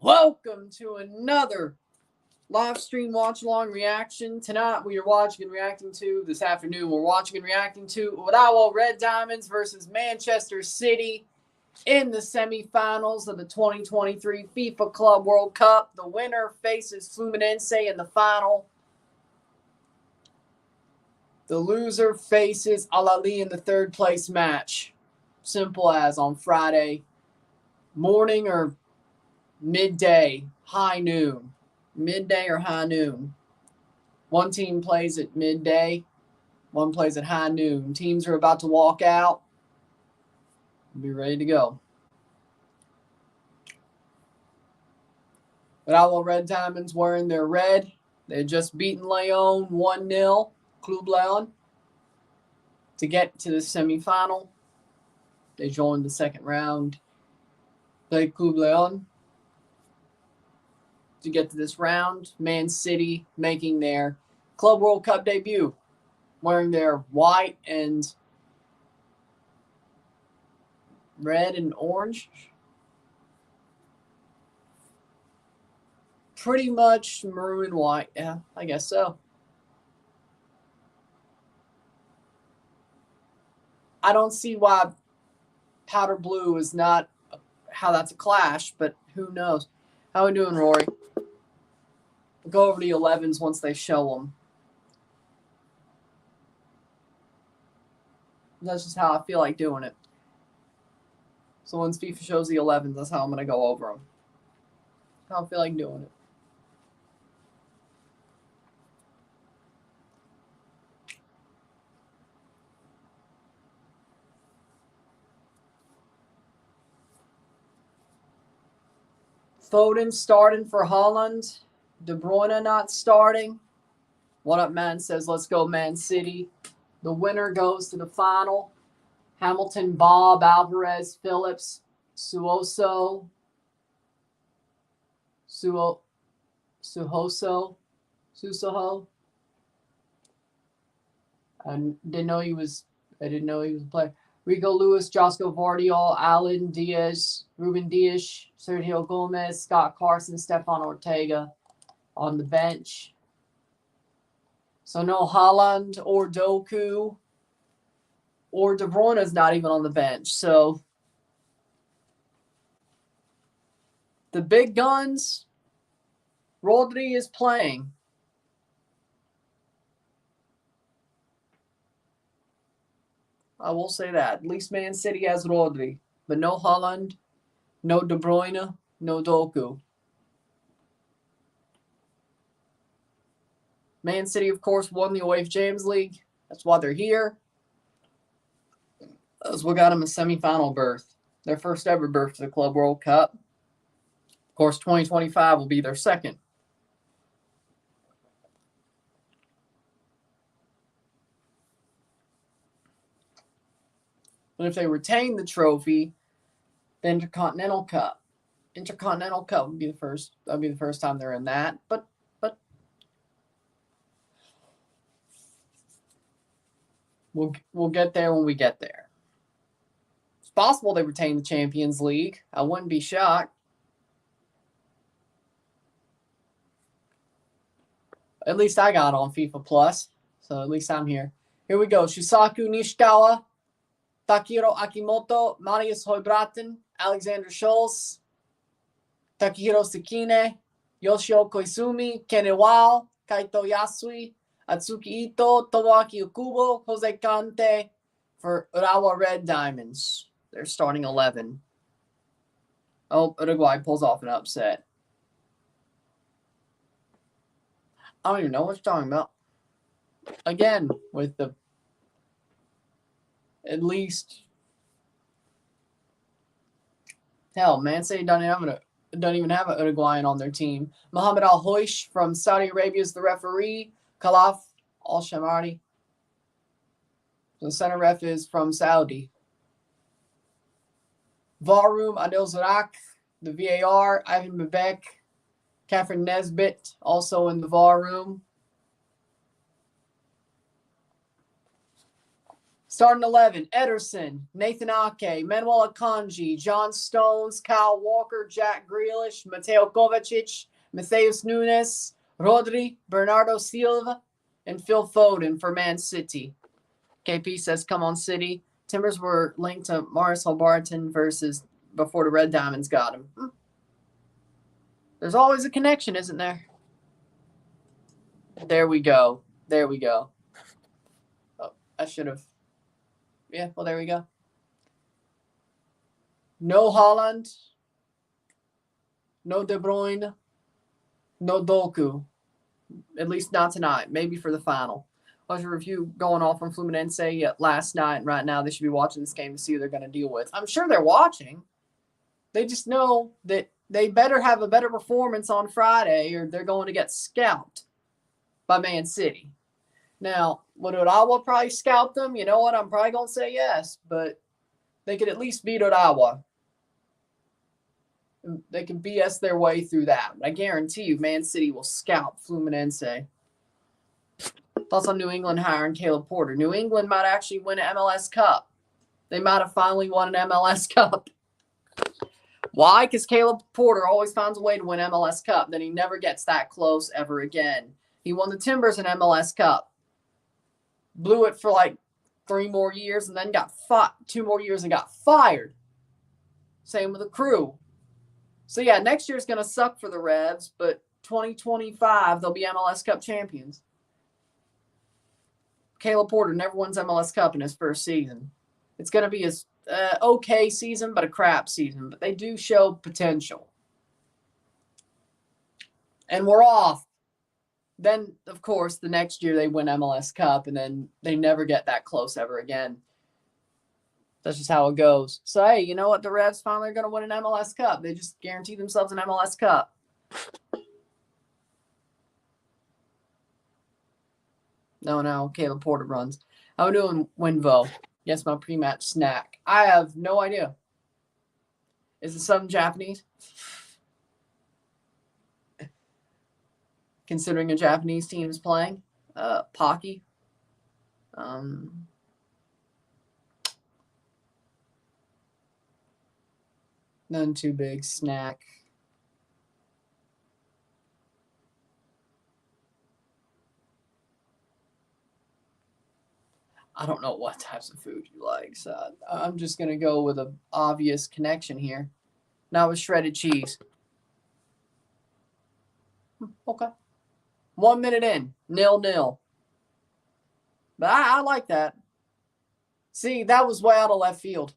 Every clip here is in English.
Welcome to another live stream watch along reaction. Tonight we are watching and reacting to, this afternoon we're watching and reacting to Urawa Red Diamonds versus Manchester City in the semifinals of the 2023 FIFA Club World Cup. The winner faces Fluminense in the final. The loser faces Al Ahly in the third place match. Simple as on Friday morning or midday, high noon. Midday or high noon. One team plays at midday, one plays at high noon. Teams are about to walk out. Be ready to go. Urawa Red Diamonds wearing their red. They had just beaten Leon 1-0, Club Leon, to get to the semifinal. They joined the second round. Played Club Leon to get to this round. Man City making their Club World Cup debut, wearing their white and red and orange. Pretty much maroon and white. Yeah, I guess so. I don't see why powder blue is not how that's a clash, but who knows? How are we doing, Rory? We'll go over the 11s once they show them. That's just how I feel like doing it. So once FIFA shows the 11s, that's how I'm going to go over them. How I feel like doing it. Foden starting for Holland. De Bruyne not starting. What Up Man says, let's go Man City. The winner goes to the final. Hamilton, Bob, Alvarez, Phillips, Suhoso, Susoho. I didn't know he was a player. Rico Lewis, Josco Vardiol, Alan Diaz, Ruben Dias, Sergio Gomez, Scott Carson, Stefan Ortega on the bench. So no Haaland or Doku or De Bruyne is not even on the bench. So the big guns, Rodri is playing. I will say that. At least Man City has Rodri. But no Haaland, no De Bruyne, no Doku. Man City, of course, won the UEFA Champions League. That's why they're here. That's what got them a semifinal berth. Their first ever berth to the Club World Cup. Of course, 2025 will be their second. But if they retain the trophy, the Intercontinental Cup. Intercontinental Cup would be the first. That'd be the first time they're in that. But we'll get there when we get there. It's possible they retain the Champions League. I wouldn't be shocked. At least I got on FIFA Plus, so at least I'm here. Here we go. Shusaku Nishikawa, Takehiro Akimoto, Marius Hoibraten, Alexander Schulz, Takehiro Sekine, Yoshio Koizumi, Kenewao, Kaito Yasui, Atsuki Ito, Tomoaki Okubo, Jose Kante for Urawa Red Diamonds. They're starting 11. Oh, Uruguay pulls off an upset. I don't even know what you're talking about. Again, with the at least hell, Man City don't even have an Uruguayan on their team. Mohamed Al Hoish from Saudi Arabia is the referee. Khalaf Al Shamari. The center ref is from Saudi. VAR room, Adil Zarak. The VAR, Ivan Bebek. Catherine Nesbitt, also in the VAR room. Starting 11, Ederson, Nathan Ake, Manuel Akanji, John Stones, Kyle Walker, Jack Grealish, Mateo Kovacic, Matheus Nunes, Rodri, Bernardo Silva, and Phil Foden for Man City. KP says, come on, City. Timbers were linked to Marcel Barton before the Red Diamonds got him. There's always a connection, isn't there? There we go. There we go. Oh, I should have. Yeah, well, there we go. No Haaland. No De Bruyne. No Doku. At least not tonight. Maybe for the final. There's a review going on from Fluminense last night, and right now they should be watching this game to see who they're going to deal with. I'm sure they're watching. They just know that they better have a better performance on Friday or they're going to get scalped by Man City. Now, would Urawa probably scalp them? You know what? I'm probably going to say yes, but they could at least beat Urawa. They can BS their way through that. I guarantee you Man City will scalp Fluminense. Thoughts on New England hiring Caleb Porter? New England might actually win an MLS Cup. They might have finally won an MLS Cup. Why? Because Caleb Porter always finds a way to win MLS Cup. Then he never gets that close ever again. He won the Timbers an MLS Cup. Blew it for like 3 more years and then got 2 more years and got fired. Same with the Crew. So, yeah, next year's going to suck for the Revs, but 2025, they'll be MLS Cup champions. Caleb Porter never wins MLS Cup in his first season. It's going to be his okay season, but a crap season. But they do show potential. And we're off. Then, of course, the next year they win MLS Cup, and then they never get that close ever again. That's just how it goes. So, hey, you know what? The Revs finally are going to win an MLS Cup. They just guarantee themselves an MLS Cup. No, Caleb Porter runs. How are we doing, Winvo? Yes, my pre-match snack. I have no idea. Is it something Japanese? Considering a Japanese team is playing. Pocky. None too big. Snack. I don't know what types of food you like, so I'm just going to go with an obvious connection here. Now with shredded cheese. Okay. 1 minute in. 0-0. But I like that. See, that was way out of left field.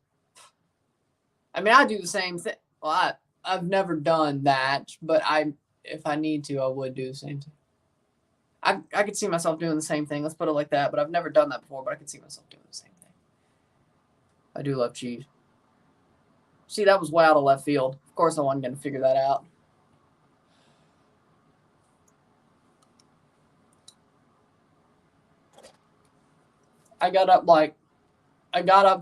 I mean, I do the same thing. Well, I've never done that, but if I need to, I would do the same thing. I could see myself doing the same thing. Let's put it like that. But I've never done that before, but I could see myself doing the same thing. I do love cheese. See, that was way out of left field. Of course, I wasn't going to figure that out. I got up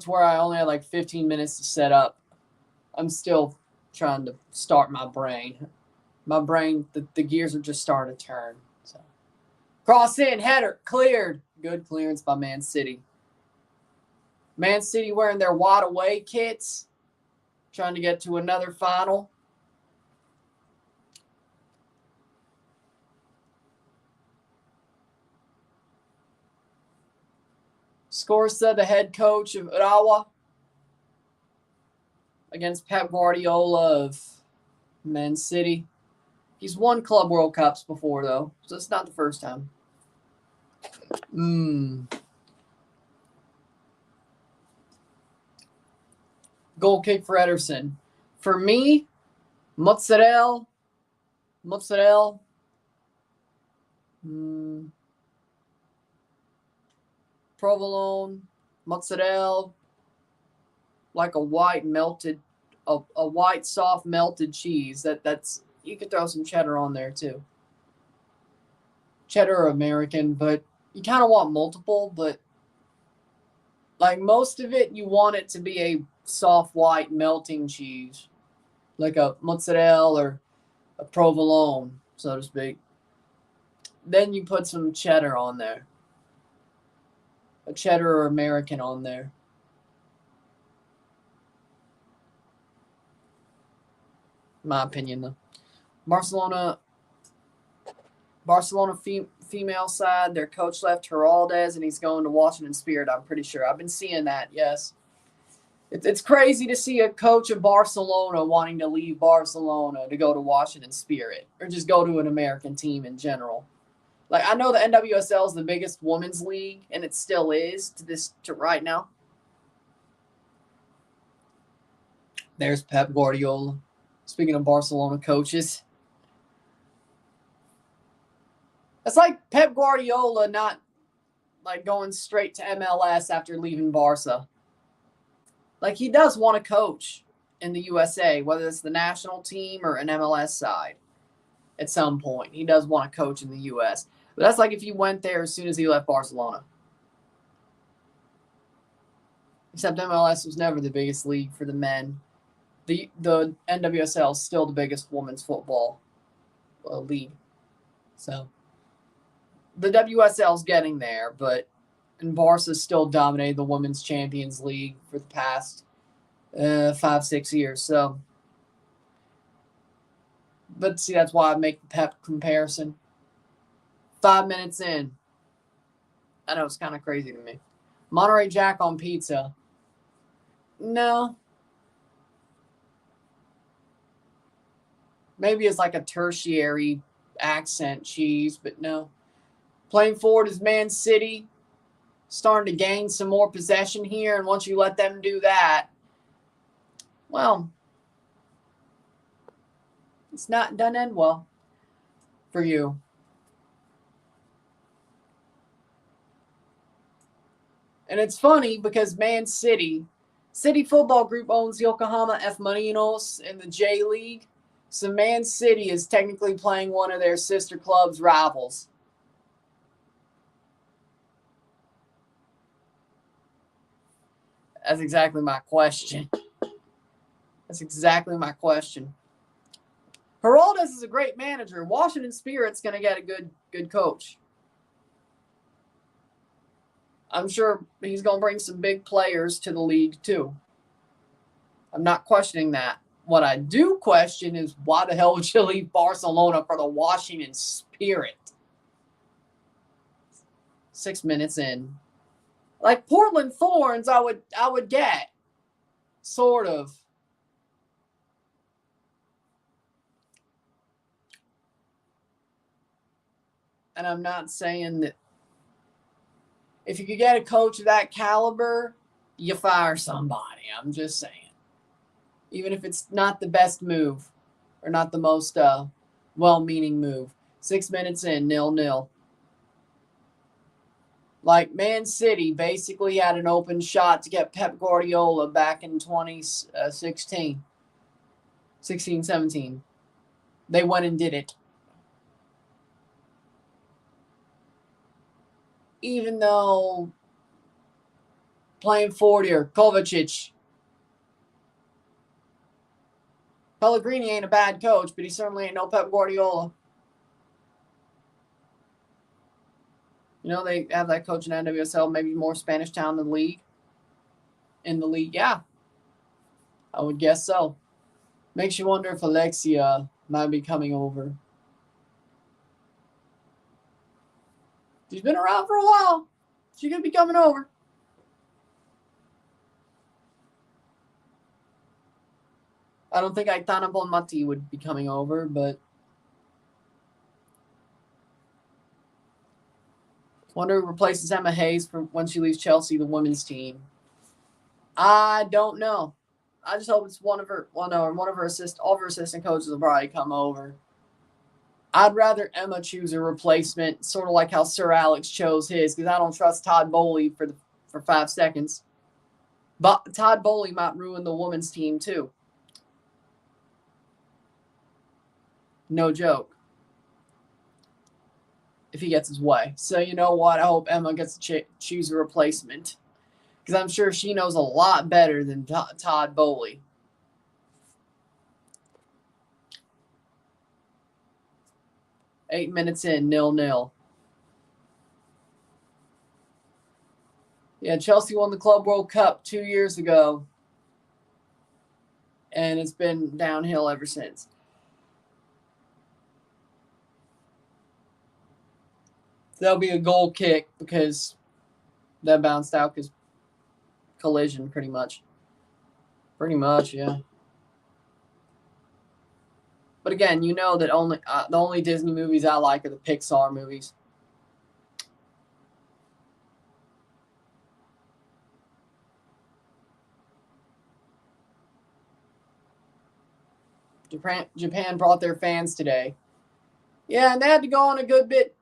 to where I only had like 15 minutes to set up. I'm still trying to start my brain. My brain, the gears are just starting to turn. So, cross in, header, cleared. Good clearance by Man City. Man City wearing their wide away kits, trying to get to another final. Score said the head coach of Urawa against Pep Guardiola of Man City. He's won Club World Cups before, though, so it's not the first time. Goal kick for Ederson. For me, mozzarella. Provolone, mozzarella, like a white melted, a white soft melted cheese. That's you could throw some cheddar on there too. Cheddar or American, but you kind of want multiple. But like most of it, you want it to be a soft white melting cheese, like a mozzarella or a provolone, so to speak. Then you put some cheddar on there. a cheddar or American on there. In my opinion, though. Barcelona female side, their coach left Heraldez, and he's going to Washington Spirit, I'm pretty sure. I've been seeing that, yes. It's crazy to see a coach of Barcelona wanting to leave Barcelona to go to Washington Spirit or just go to an American team in general. Like, I know the NWSL is the biggest women's league, and it still is to right now. There's Pep Guardiola. Speaking of Barcelona coaches. It's like Pep Guardiola not like going straight to MLS after leaving Barca. Like, he does want to coach in the USA, whether it's the national team or an MLS side at some point. He does want to coach in the US. But that's like if he went there as soon as he left Barcelona. Except MLS was never the biggest league for the men. The NWSL is still the biggest women's football league. So the WSL is getting there, but Barca still dominated the Women's Champions League for the past 5-6 years. So, but see, that's why I make the Pep comparison. 5 minutes in. I know it's kind of crazy to me. Monterey Jack on pizza. No. Maybe it's like a tertiary accent cheese, but no. Playing forward is Man City. Starting to gain some more possession here, and once you let them do that, well, it's not done end well for you. And it's funny because Man City Football Group owns Yokohama F. Marinos in the J League. So Man City is technically playing one of their sister clubs' rivals. That's exactly my question. Heraldez is a great manager. Washington Spirit's going to get a good coach. I'm sure he's going to bring some big players to the league too. I'm not questioning that. What I do question is why the hell would you leave Barcelona for the Washington Spirit? 6 minutes in. Like Portland Thorns, I would get. Sort of. And I'm not saying that if you could get a coach of that caliber, you fire somebody. I'm just saying. Even if it's not the best move or not the most well-meaning move. 6 minutes in, 0-0. Like Man City basically had an open shot to get Pep Guardiola back in 2016. 16-17. They went and did it. Even though playing forward here, Kovacic. Pellegrini ain't a bad coach, but he certainly ain't no Pep Guardiola. You know, they have that coach in NWSL, maybe more Spanish town than league. In the league, yeah. I would guess so. Makes you wonder if Alexia might be coming over. She's been around for a while. She could be coming over. I don't think Aitana Bonmati would be coming over, but wonder who replaces Emma Hayes for when she leaves Chelsea, the women's team. I don't know. I just hope it's all of her assistant coaches will probably come over. I'd rather Emma choose a replacement, sort of like how Sir Alex chose his, because I don't trust Todd Bowley for 5 seconds. But Todd Bowley might ruin the women's team too. No joke. If he gets his way. So you know what? I hope Emma gets to choose a replacement. Because I'm sure she knows a lot better than Todd Bowley. Eight minutes in, 0-0. Yeah, Chelsea won the Club World Cup 2 years ago, and it's been downhill ever since. There'll be a goal kick because that bounced out because collision, pretty much. Pretty much, yeah. But again, you know that the only Disney movies I like are the Pixar movies. Japan brought their fans today. Yeah, and they had to go on a good bit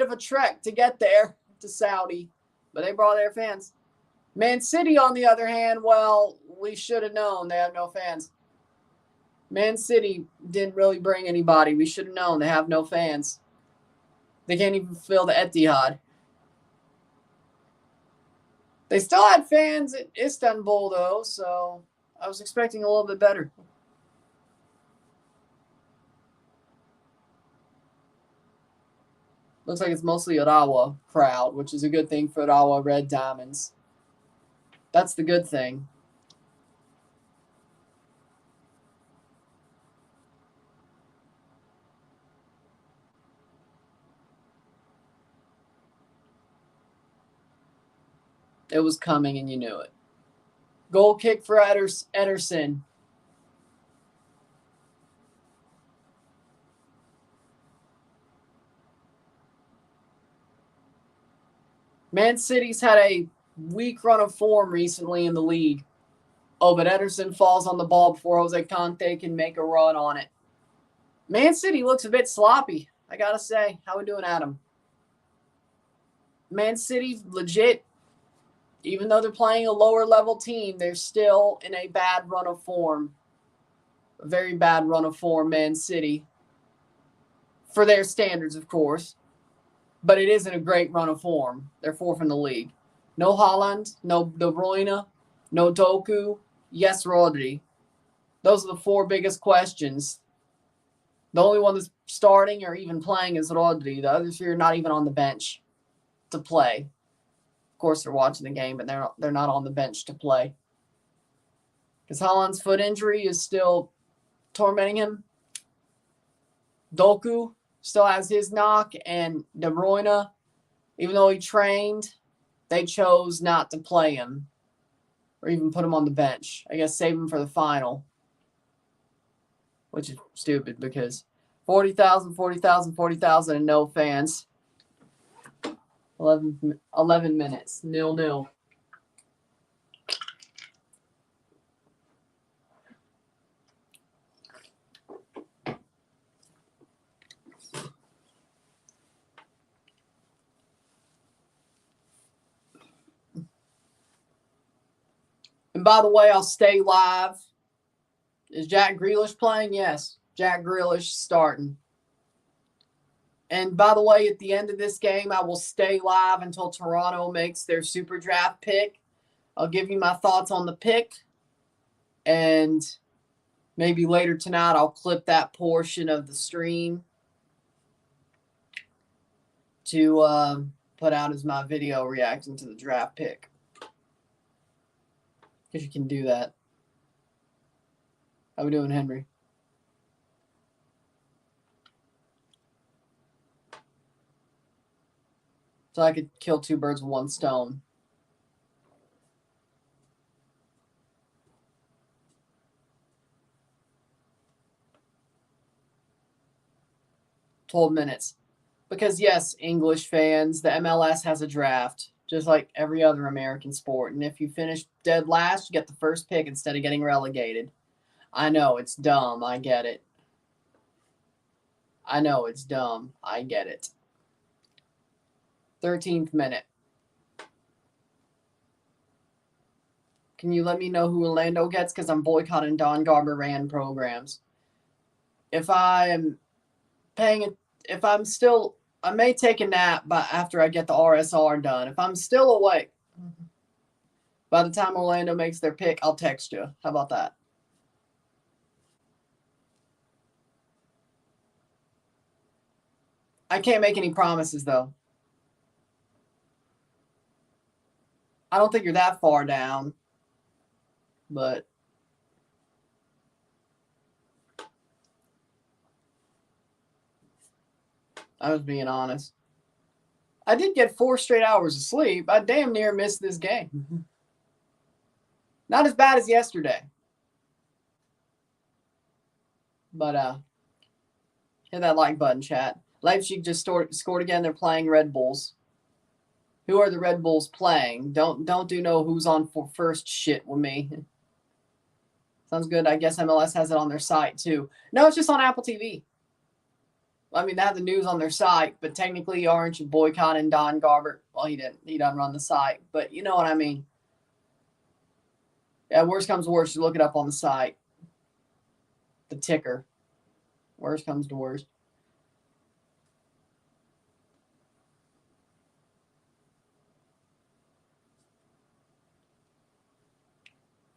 of a trek to get there to Saudi, but they brought their fans. Man City, on the other hand, well, we should have known they have no fans. Man City didn't really bring anybody. We should have known they have no fans. They can't even fill the Etihad. They still had fans at Istanbul, though, so I was expecting a little bit better. Looks like it's mostly Urawa crowd, which is a good thing for Urawa Red Diamonds. That's the good thing. It was coming and you knew it. Goal kick for Ederson. Man City's had a weak run of form recently in the league. Oh, but Ederson falls on the ball before Jose Conte can make a run on it. Man City looks a bit sloppy, I gotta say. How we doing, Adam? Man City, legit, even though they're playing a lower level team, they're still in a bad run of form. A very bad run of form, Man City. For their standards, of course. But it isn't a great run of form. They're fourth in the league. No Haaland, no De Bruyne, no Doku, yes, Rodri. Those are the four biggest questions. The only one that's starting or even playing is Rodri. The other three are not even on the bench to play. Of course, they're watching the game, but they're not on the bench to play. Because Haaland's foot injury is still tormenting him. Doku still has his knock, and De Bruyne, even though he trained, they chose not to play him or even put him on the bench. I guess save him for the final, which is stupid because 40,000, 40,000, 40,000 and no fans. 11 minutes, 0-0. And by the way, I'll stay live. Is Jack Grealish playing? Yes. Jack Grealish starting. And by the way, at the end of this game, I will stay live until Toronto makes their super draft pick. I'll give you my thoughts on the pick. And maybe later tonight, I'll clip that portion of the stream to put out as my video reacting to the draft pick. Because you can do that. How we doing, Henry? So I could kill two birds with one stone. "12 minutes. Because yes, English fans, the MLS has a draft, just like every other American sport. And if you finish dead last, you get the first pick instead of getting relegated. I know, it's dumb. I get it. I know, it's dumb. I get it. 13th minute. Can you let me know who Orlando gets? Because I'm boycotting Don Garber ran programs. If I am paying it, if I'm still, I may take a nap after I get the RSR done. If I'm still awake, by the time Orlando makes their pick, I'll text you. How about that? I can't make any promises, though. I don't think you're that far down, but I was being honest. I did get 4 straight hours of sleep. I damn near missed this game. Not as bad as yesterday. But hit that like button, chat. Leipzig just scored again. They're playing Red Bulls. Who are the Red Bulls playing? Don't do no who's on for first shit with me. Sounds good. I guess MLS has it on their site too. No, it's just on Apple TV. I mean, they have the news on their site, but technically Orange boycotting Don Garber. Well, he didn't. He doesn't run the site, but you know what I mean. Yeah, worst comes to worst, you look it up on the site. The ticker. Worst comes to worst.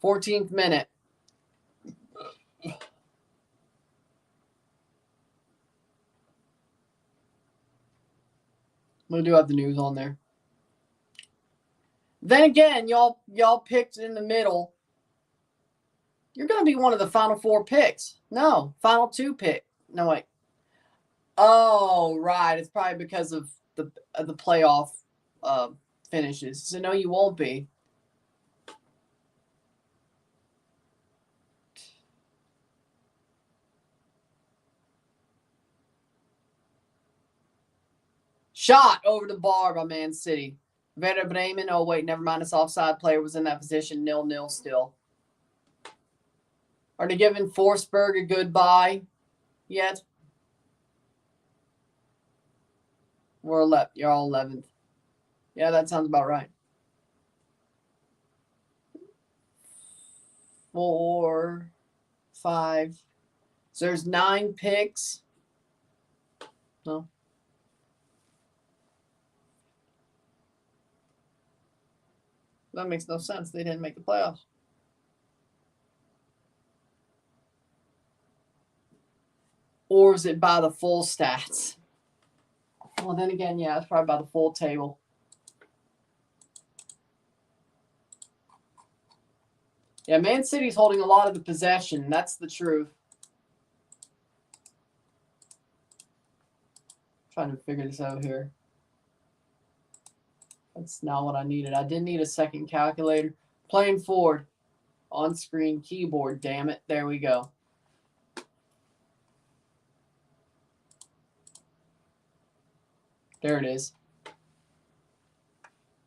Fourteenth minute. We do have the news on there. Then again, y'all picked in the middle. You're going to be one of the final 4 picks. No, final 2 pick. No, wait. Oh, right. It's probably because of the playoff finishes. So, no, you won't be. Shot over the bar by Man City. Werder Bremen. Oh, wait, never mind. This offside player was in that position. 0-0 still. Are they giving Forsberg a goodbye yet? We're 11th. You're all 11th. Yeah, that sounds about right. 4, 5. So there's 9 picks. No. That makes no sense. They didn't make the playoffs. Or is it by the full stats? Well, then again, yeah, it's probably by the full table. Yeah, Man City's holding a lot of the possession. That's the truth. Trying to figure this out here. That's not what I needed. I did need a second calculator. Playing forward. On-screen keyboard, damn it. There we go. There it is.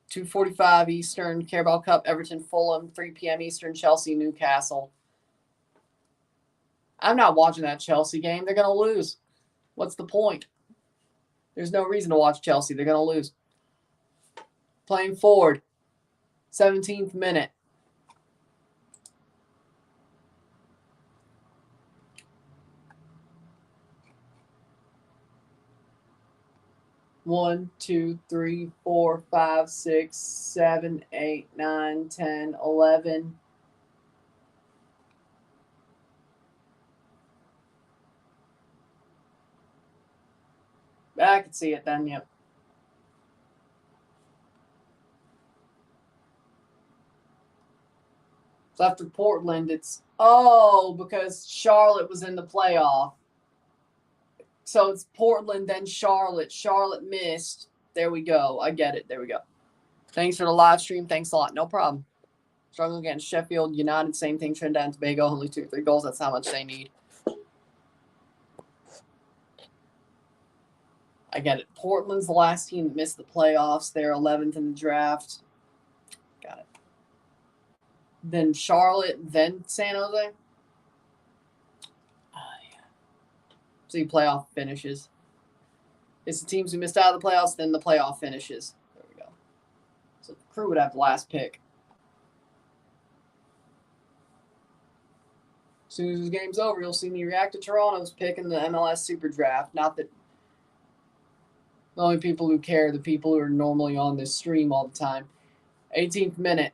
2:45 Eastern, Carabao Cup, Everton, Fulham, 3 p.m. Eastern, Chelsea, Newcastle. I'm not watching that Chelsea game. They're going to lose. What's the point? There's no reason to watch Chelsea. They're going to lose. Playing forward. 17th minute. One, 2, 3, 4, 5, 6, 7, 8, 9, 10, 11. I can see it then, yep. So after Portland, it's, because Charlotte was in the playoff. So it's Portland, then Charlotte. Charlotte missed. There we go. I get it. There we go. Thanks for the live stream. Thanks a lot. No problem. Struggling against Sheffield United. Same thing. Trinidad and Tobago. Only 2 or 3 goals. That's how much they need. I get it. Portland's the last team that missed the playoffs. They're 11th in the draft. Got it. Then Charlotte, then San Jose. See playoff finishes. It's the teams who missed out of the playoffs, then the playoff finishes. There we go. So the Crew would have the last pick. As soon as this game's over, you'll see me react to Toronto's pick in the MLS Super Draft. Not that the only people who care are the people who are normally on this stream all the time. 18th minute.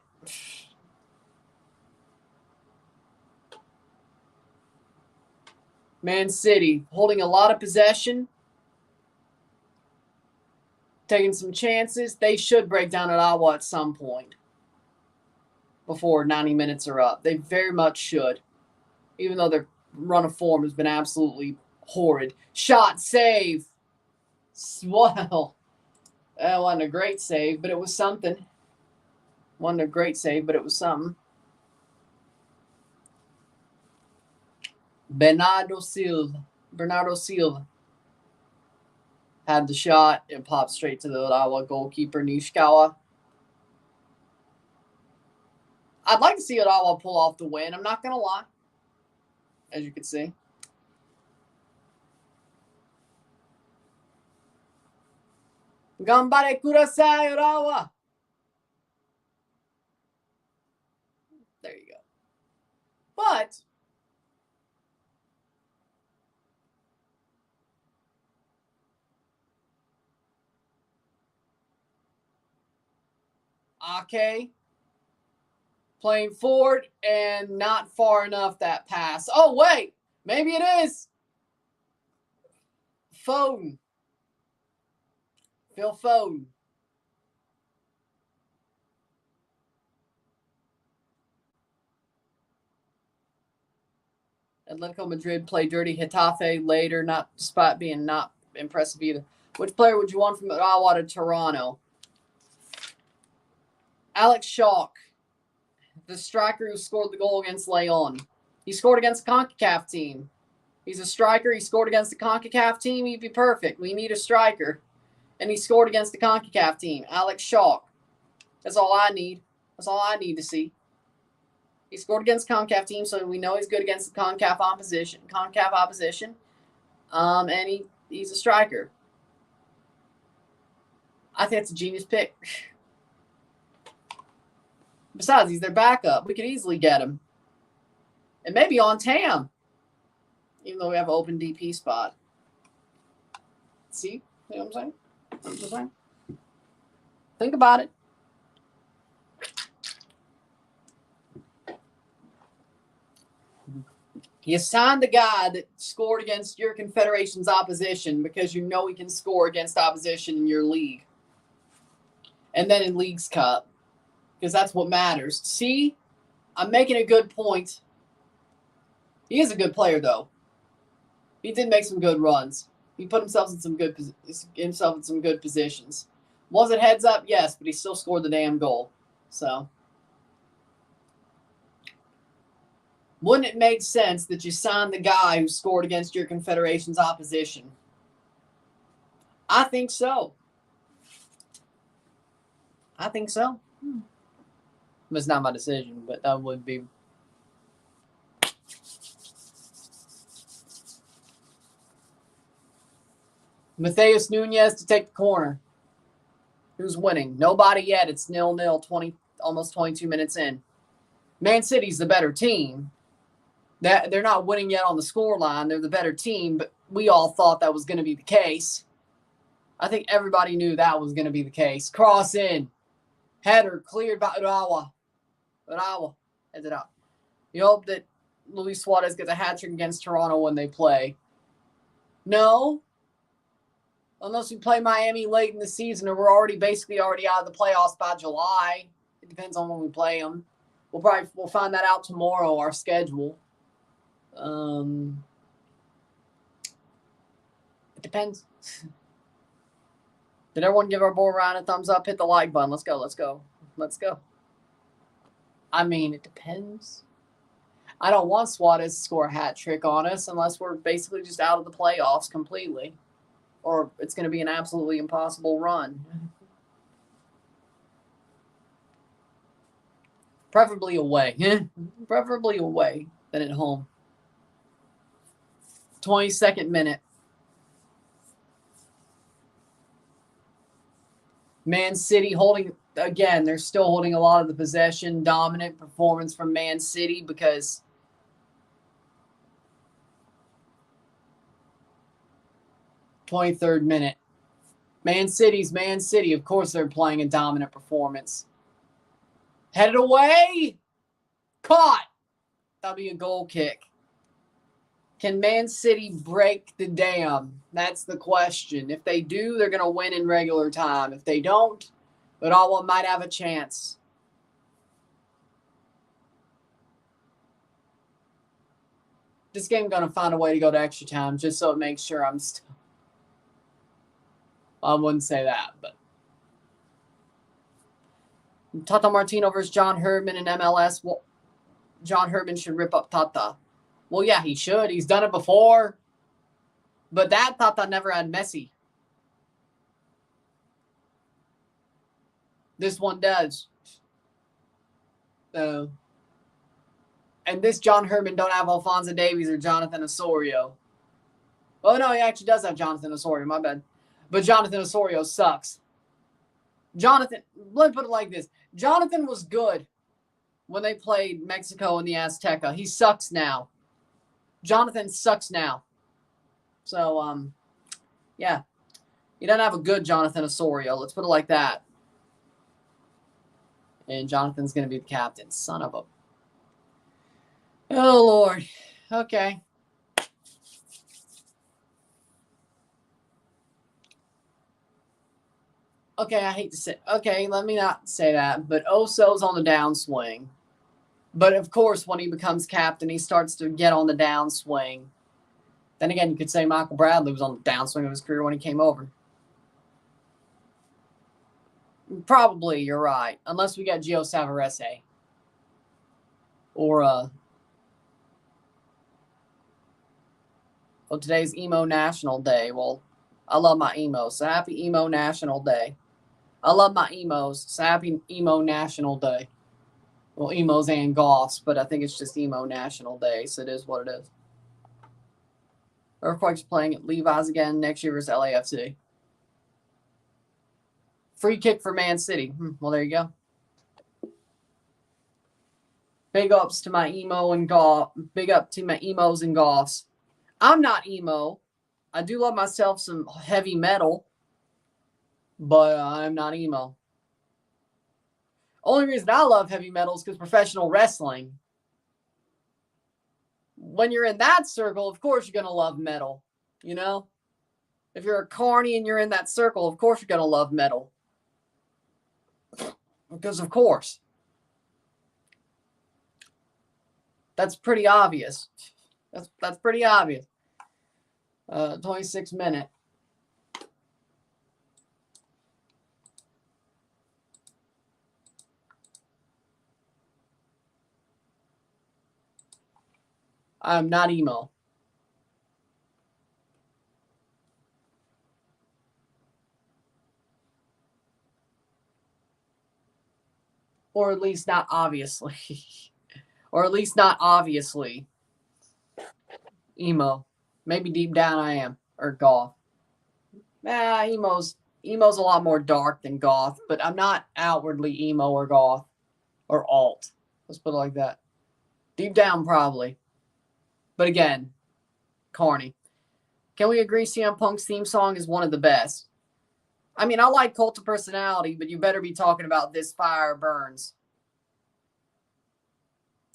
Man City holding a lot of possession, taking some chances. They should break down at Urawa at some point. before 90 minutes are up. They very much should, even though their run of form has been absolutely horrid. Shot, save. Well, that wasn't a great save, but it was something. Wasn't a great save, but it was something. Bernardo Silva had the shot. It popped straight to the Urawa goalkeeper, Nishikawa. I'd like to see Urawa pull off the win. I'm not going to lie, as you can see. Gambare kurasai, Urawa. There you go. But Ake playing forward and not far enough that pass. Oh, wait. Maybe it is. Foden. Phil Foden. Atletico Madrid play dirty Getafe later, not despite being not impressive either. Which player would you want from Urawa to Toronto? Alex Schalk, the striker who scored the goal against Leon. He scored against the CONCACAF team. He's a striker. He scored against the CONCACAF team. He'd be perfect. We need a striker. And he scored against the CONCACAF team. Alex Schalk. That's all I need. That's all I need to see. He scored against the CONCACAF team, so we know he's good against the CONCACAF opposition. And he's a striker. I think it's a genius pick. Besides, he's their backup. We could easily get him. And maybe on TAM. Even though we have an open DP spot. See? You know what I'm saying? Think about it. You signed the guy that scored against your confederation's opposition because you know he can score against opposition in your league. And then in League's Cup. Because that's what matters. See? I'm making a good point. He is a good player, though. He did make some good runs. He put himself in some good positions. Was it heads up? Yes, but he still scored the damn goal. So, wouldn't it make sense that you signed the guy who scored against your confederation's opposition? I think so. It's not my decision, but that would be. Matheus Nunes to take the corner. Who's winning? Nobody yet. It's 0-0, almost 22 minutes in. Man City's the better team. They're not winning yet on the scoreline. They're the better team, but we all thought that was going to be the case. I think everybody knew that was going to be the case. Cross in. Header cleared by Urawa. Urawa heads it out. You hope that Luis Suarez gets a hat trick against Toronto when they play. No. Unless we play Miami late in the season or we're already out of the playoffs by July. It depends on when we play them. We'll find that out tomorrow, our schedule. It depends. Did everyone give our boy Ryan a thumbs up? Hit the like button. Let's go. I mean, it depends. I don't want Suarez to score a hat trick on us unless we're basically just out of the playoffs completely. Or it's going to be an absolutely impossible run. Preferably away. Preferably away than at home. 22nd minute. Man City holding, again, they're still holding a lot of the possession. Dominant performance from Man City because (23rd minute). Man City's Man City. Of course they're playing a dominant performance. Headed away. Caught. That'll be a goal kick. Can Man City break the dam? That's the question. If they do, they're going to win in regular time. If they don't, Urawa might have a chance. This game going to find a way to go to extra time just so it makes sure I'm still. I wouldn't say that, but. Tata Martino versus John Herdman in MLS. Well, John Herdman should rip up Tata. Well, yeah, he should. He's done it before. But that Tata never had Messi. This one does. And this John Herdman don't have Alphonso Davies or Jonathan Osorio. Oh, no, he actually does have Jonathan Osorio. My bad. But Jonathan Osorio sucks. Jonathan, let me put it like this. Jonathan was good when they played Mexico in the Azteca. He sucks now. Jonathan sucks now. So, yeah. He doesn't have a good Jonathan Osorio. Let's put it like that. And Jonathan's going to be the captain. Son of a... Oh, Lord. Okay. Okay, I hate to say... Okay, let me not say that. But Oso's on the downswing. But, of course, when he becomes captain, he starts to get on the downswing. Then again, you could say Michael Bradley was on the downswing of his career when he came over. Probably, you're right. Unless we got Gio Savarese. Or, well, today's Emo National Day. Well, I love my emos. So happy Emo National Day. I love my emos. So happy Emo National Day. Well, emos and goths, but I think it's just Emo National Day, so it is what it is. Earthquakes playing at Levi's again next year versus LAFC. Free kick for Man City. Well, there you go. Big ups to my emo and goth. Big up to my emos and goths. I'm not emo. I do love myself some heavy metal, but I'm not emo. Only reason I love heavy metal is because professional wrestling. When you're in that circle, of course you're going to love metal, you know? If you're a carny and you're in that circle, of course you're going to love metal. Because of course. That's pretty obvious. That's pretty obvious. 26 minute. I'm not emo. Or at least not obviously. Or at least not obviously. Emo. Maybe deep down I am. Or goth. Emo's a lot more dark than goth, but I'm not outwardly emo or goth. Or alt. Let's put it like that. Deep down, probably. But again, corny. Can we agree CM Punk's theme song is one of the best? I mean, I like Cult of Personality, but you better be talking about This Fire Burns.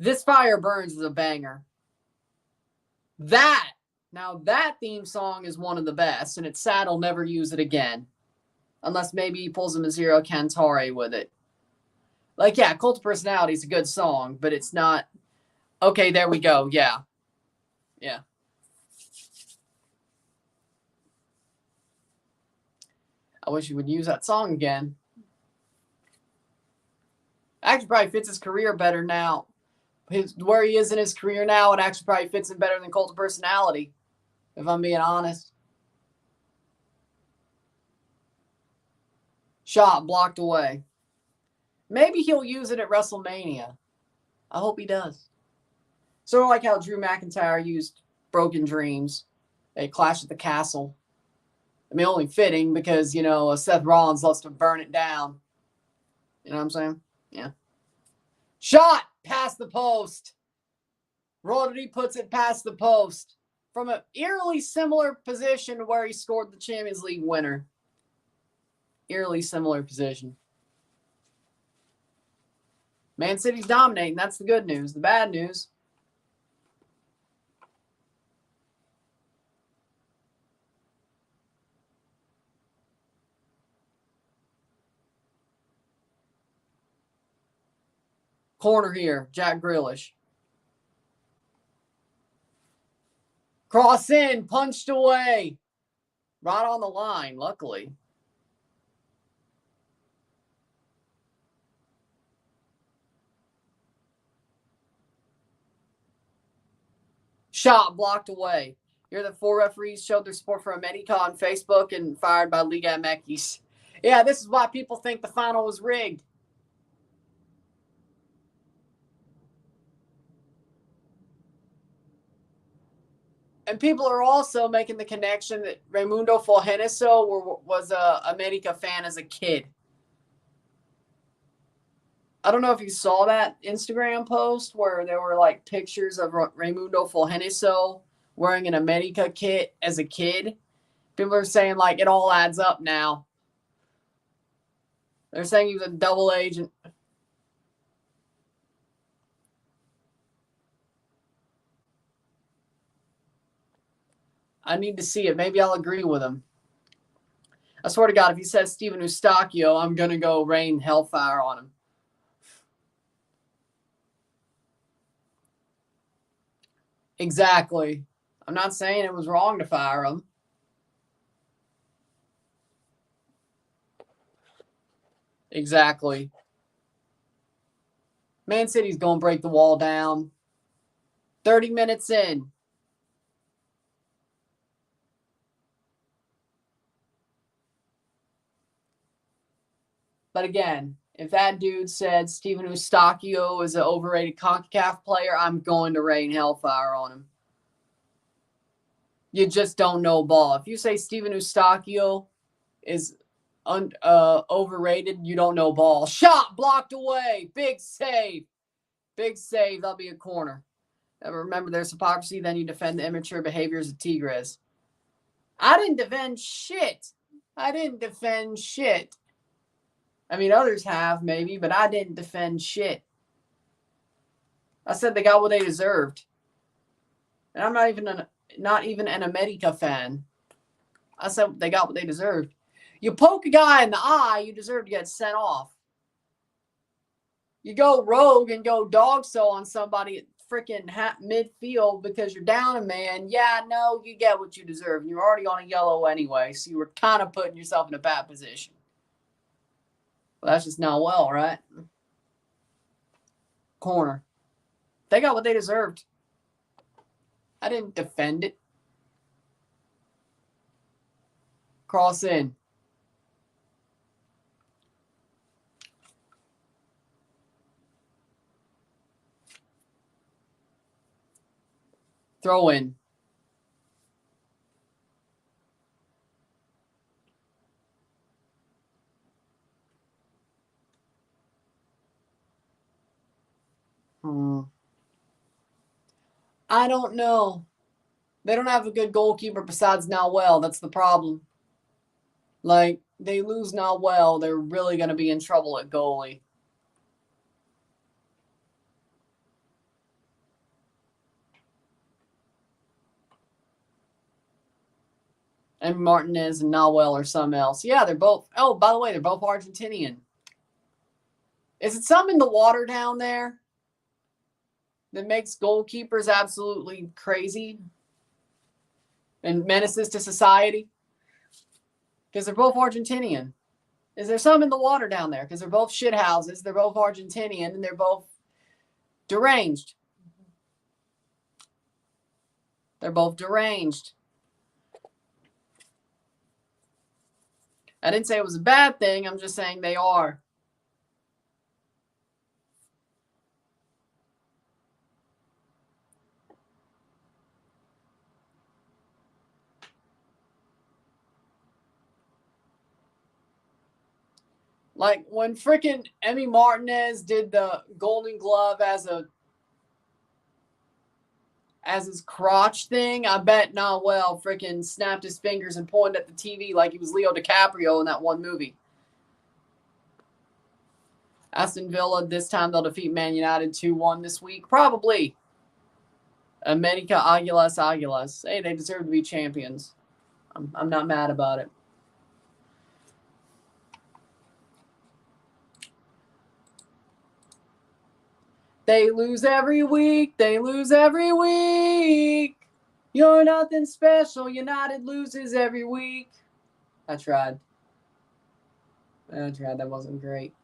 This Fire Burns is a banger. Now that theme song is one of the best, and it's sad I'll never use it again. Unless maybe he pulls a Maziro Cantare with it. Like, yeah, Cult of Personality is a good song, but it's not... Okay, there we go. Yeah. Yeah. I wish he would use that song again. Actually probably fits his career better now. Where he is in his career now, it actually probably fits him better than Cult of Personality, if I'm being honest. Shot blocked away. Maybe he'll use it at WrestleMania. I hope he does. Sort of like how Drew McIntyre used Broken Dreams at Clash at the Castle. I mean, only fitting because, you know, Seth Rollins loves to burn it down. You know what I'm saying? Yeah. Shot past the post. Rodri puts it past the post from an eerily similar position to where he scored the Champions League winner. Eerily similar position. Man City's dominating. That's the good news. The bad news. Corner here, Jack Grealish. Cross in, punched away. Right on the line, luckily. Shot blocked away. Here, the 4 referees showed their support for America on Facebook and fired by Liga MX. Yeah, this is why people think the final was rigged. And people are also making the connection that Raimundo Fulgeneso was a America fan as a kid. I don't know if you saw that Instagram post where there were like pictures of Raimundo Fulgeneso wearing an America kit as a kid. People are saying like it all adds up now. They're saying he was a double agent. I need to see it. Maybe I'll agree with him. I swear to God, if he says Steven Eustachio, I'm going to go rain hellfire on him. Exactly. I'm not saying it was wrong to fire him. Exactly. Man City's going to break the wall down. 30 minutes in. But again, if that dude said Steven Eustachio is an overrated CONCACAF player, I'm going to rain hellfire on him. You just don't know ball. If you say Steven Eustachio is overrated, you don't know ball. Shot blocked away. Big save. Big save. That'll be a corner. Remember, there's hypocrisy. Then you defend the immature behaviors of Tigres. I didn't defend shit. I mean, others have maybe, but I didn't defend shit. I said they got what they deserved. And I'm not even an America fan. I said they got what they deserved. You poke a guy in the eye, you deserve to get sent off. You go rogue and go dog so on somebody at freaking midfield because you're down a man. Yeah, no, you get what you deserve. You're already on a yellow anyway, so you were kind of putting yourself in a bad position. Well, that's just not well, right? Corner. They got what they deserved. I didn't defend it. Cross in. Throw in. I don't know. They don't have a good goalkeeper besides Nawell. That's the problem. Like, they lose Nawell, they're really going to be in trouble at goalie. And Martinez and Nawell or something else. Yeah, they're both. Oh, by the way, they're both Argentinian. Is it something in the water down there that makes goalkeepers absolutely crazy and menaces to society? Because they're both Argentinian. Is there something in the water down there? Because they're both shithouses. They're both Argentinian, and they're both deranged. They're both deranged. I didn't say it was a bad thing. I'm just saying they are. Like when freaking Emi Martinez did the Golden Glove as his crotch thing, I bet Nawell freaking snapped his fingers and pointed at the TV like he was Leo DiCaprio in that one movie. Aston Villa, this time they'll defeat Man United 2-1 this week. Probably. America Aguilas. Hey, they deserve to be champions. I'm not mad about it. They lose every week. You're nothing special. United loses every week. I tried. That wasn't great.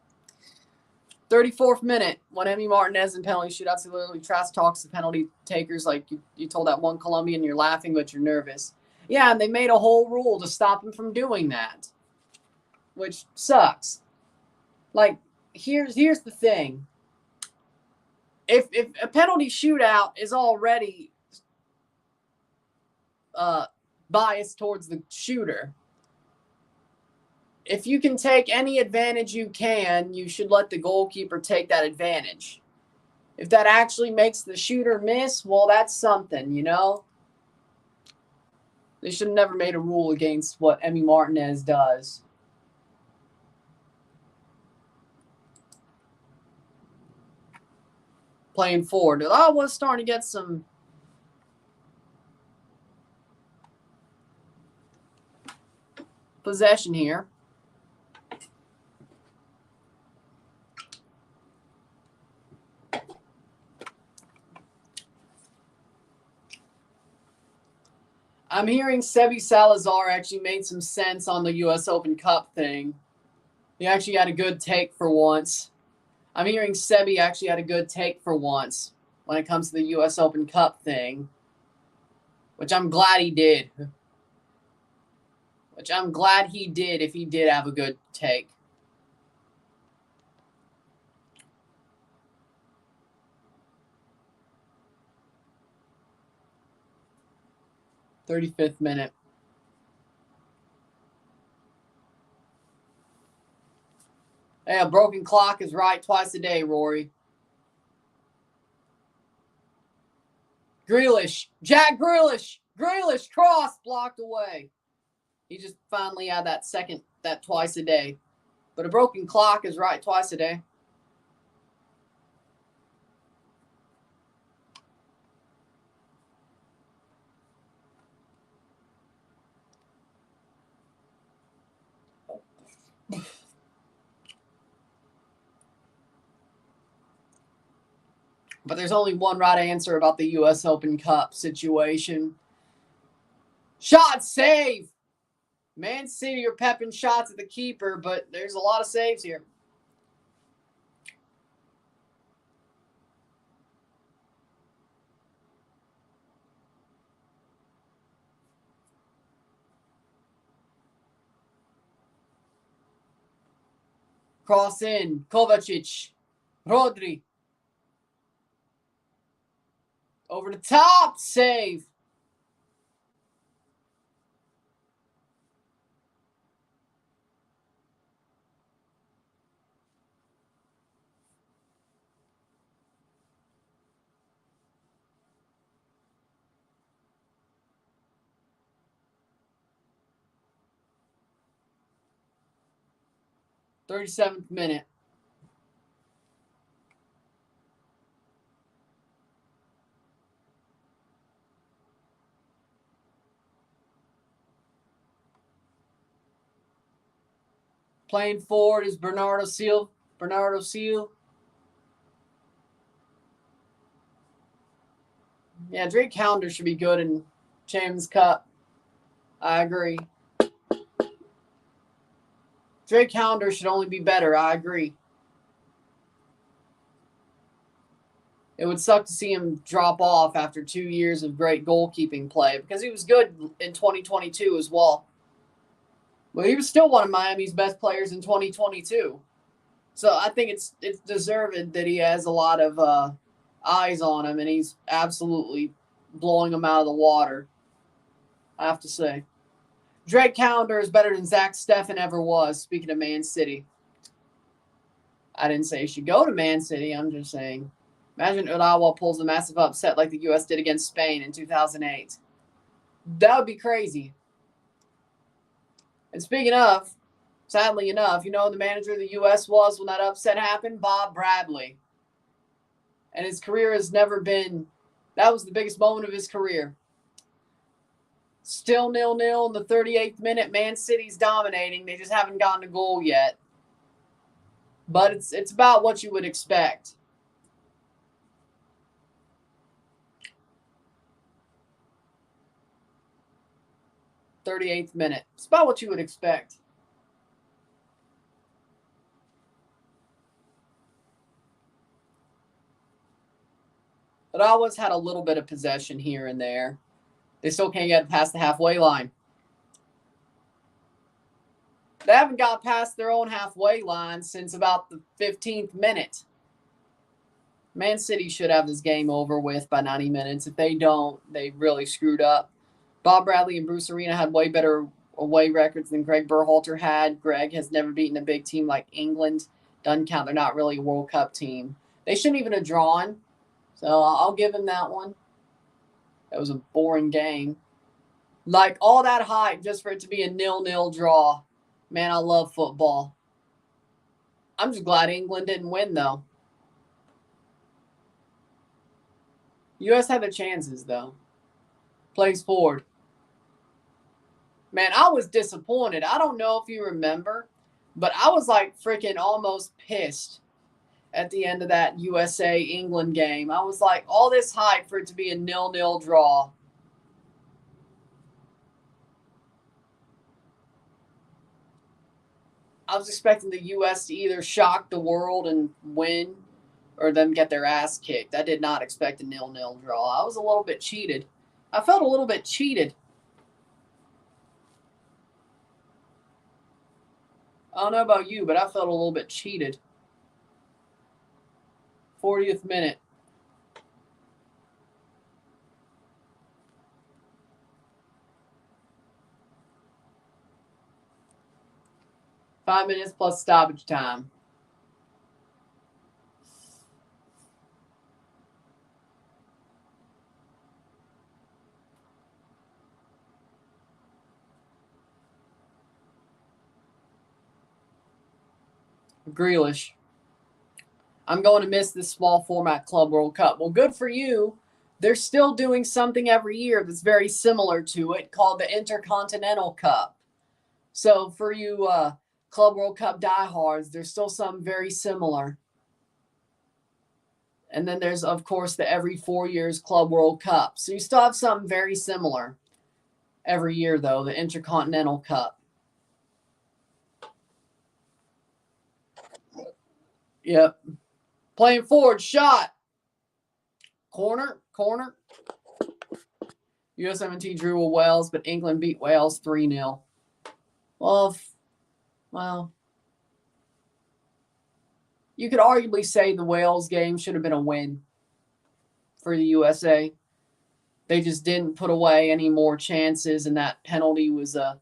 34th minute, when Emi Martinez in penalty shootouts, he literally trash talks the penalty takers like you told that one Colombian you're laughing but you're nervous. Yeah, and they made a whole rule to stop him from doing that, which sucks. Like, here's the thing. If a penalty shootout is already biased towards the shooter, if you can take any advantage you can, you should let the goalkeeper take that advantage. If that actually makes the shooter miss, well, that's something, you know? They should have never made a rule against what Emi Martinez does. Playing forward. I was starting to get some possession here. I'm hearing Sebi Salazar actually made some sense on the U.S. Open Cup thing. He actually had a good take for once. I'm hearing Sebi actually had a good take for once when it comes to the U.S. Open Cup thing, which I'm glad he did. If he did have a good take. "35th minute. Hey, a broken clock is right twice a day, Rory. Jack Grealish, cross, blocked away. He just finally had that twice a day. But a broken clock is right twice a day. But there's only one right answer about the U.S. Open Cup situation. Shot save! Man City are pepping shots at the keeper, but there's a lot of saves here. Cross in, Kovacic, Rodri. Over the top, save. "37th minute. Playing forward is Bernardo Silva. Yeah, Drake Calendar should be good in Champions Cup. I agree. Drake Calendar should only be better. I agree. It would suck to see him drop off after 2 years of great goalkeeping play because he was good in 2022 as well. But he was still one of Miami's best players in 2022. So I think it's deserved that he has a lot of eyes on him, and he's absolutely blowing him out of the water, I have to say. Drake Calendar is better than Zach Steffen ever was, speaking of Man City. I didn't say he should go to Man City. I'm just saying. Imagine Urawa pulls a massive upset like the U.S. did against Spain in 2008. That would be crazy. And speaking of, sadly enough, you know who the manager of the U.S. was when that upset happened? Bob Bradley. And his career has never been... That was the biggest moment of his career. Still 0-0 in the 38th minute. Man City's dominating. They just haven't gotten a goal yet. But it's about what you would expect. 38th minute. It's about what you would expect. Urawa's had a little bit of possession here and there. They still can't get past the halfway line. They haven't got past their own halfway line since about the 15th minute. Man City should have this game over with by 90 minutes. If they don't, they really screwed up. Bob Bradley and Bruce Arena had way better away records than Greg Berhalter had. Greg has never beaten a big team like England. Doesn't count. They're not really a World Cup team. They shouldn't even have drawn. So I'll give him that one. That was a boring game. Like, all that hype just for it to be a 0-0 draw. Man, I love football. I'm just glad England didn't win, though. U.S. had their chances, though. Plays forward. Man, I was disappointed. I don't know if you remember, but I was like freaking almost pissed at the end of that USA-England game. I was like, all this hype for it to be a 0-0 draw. I was expecting the U.S. to either shock the world and win or them get their ass kicked. I did not expect a 0-0 draw. I was a little bit cheated. I felt a little bit cheated. I don't know about you, but I felt a little bit cheated. 40th minute. Five minutes plus stoppage time. Grealish. I'm going to miss this small format Club World Cup. Well, good for you. They're still doing something every year that's very similar to it called the Intercontinental Cup. So for you Club World Cup diehards, there's still something very similar. And then there's, of course, the every 4 years Club World Cup. So you still have something very similar every year, though, the Intercontinental Cup. Yep. Playing forward, shot. Corner. US-17 drew with Wales, but England beat Wales 3-0. Well, you could arguably say the Wales game should have been a win for the USA. They just didn't put away any more chances, and that penalty was a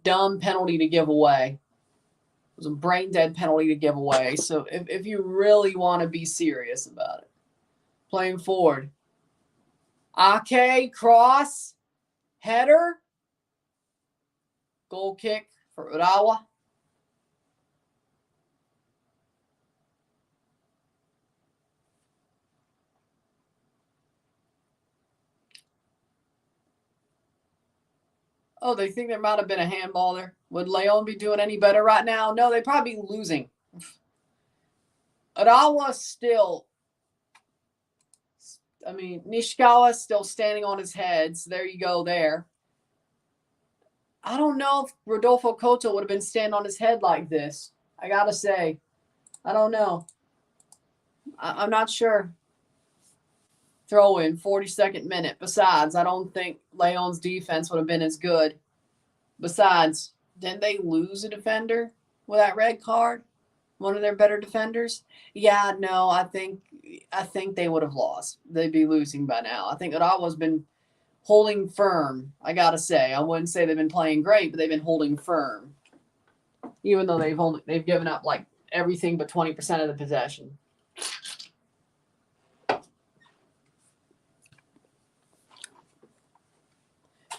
dumb penalty to give away. It was a brain-dead penalty to give away. So if you really want to be serious about it. Playing forward. Ake, cross, header, goal kick for Urawa. Oh, they think there might have been a handball there. Would Leon be doing any better right now? No, they'd probably be losing. Urawa still, Nishikawa still standing on his head. So there you go there. I don't know if Rodolfo Koto would have been standing on his head like this. I got to say. I don't know. I'm not sure. Throw in 42nd minute. Besides, I don't think Leon's defense would have been as good. Besides, didn't they lose a defender with that red card? One of their better defenders? Yeah, no, I think they would have lost. They'd be losing by now. I think Urawa's been holding firm, I gotta say. I wouldn't say they've been playing great, but they've been holding firm. Even though they've given up like everything but 20% of the possession.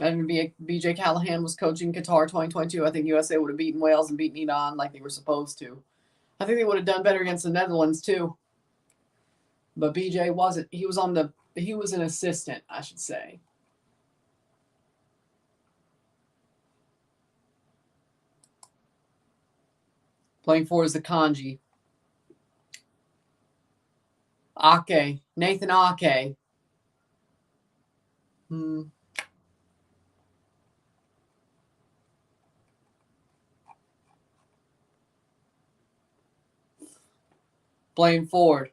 Imagine BJ Callahan was coaching Qatar 2022. I think USA would have beaten Wales and beaten Iran like they were supposed to. I think they would have done better against the Netherlands too. But BJ wasn't. He was an assistant, I should say. Playing for is the Kanji. Ake. Nathan Ake. Playing forward.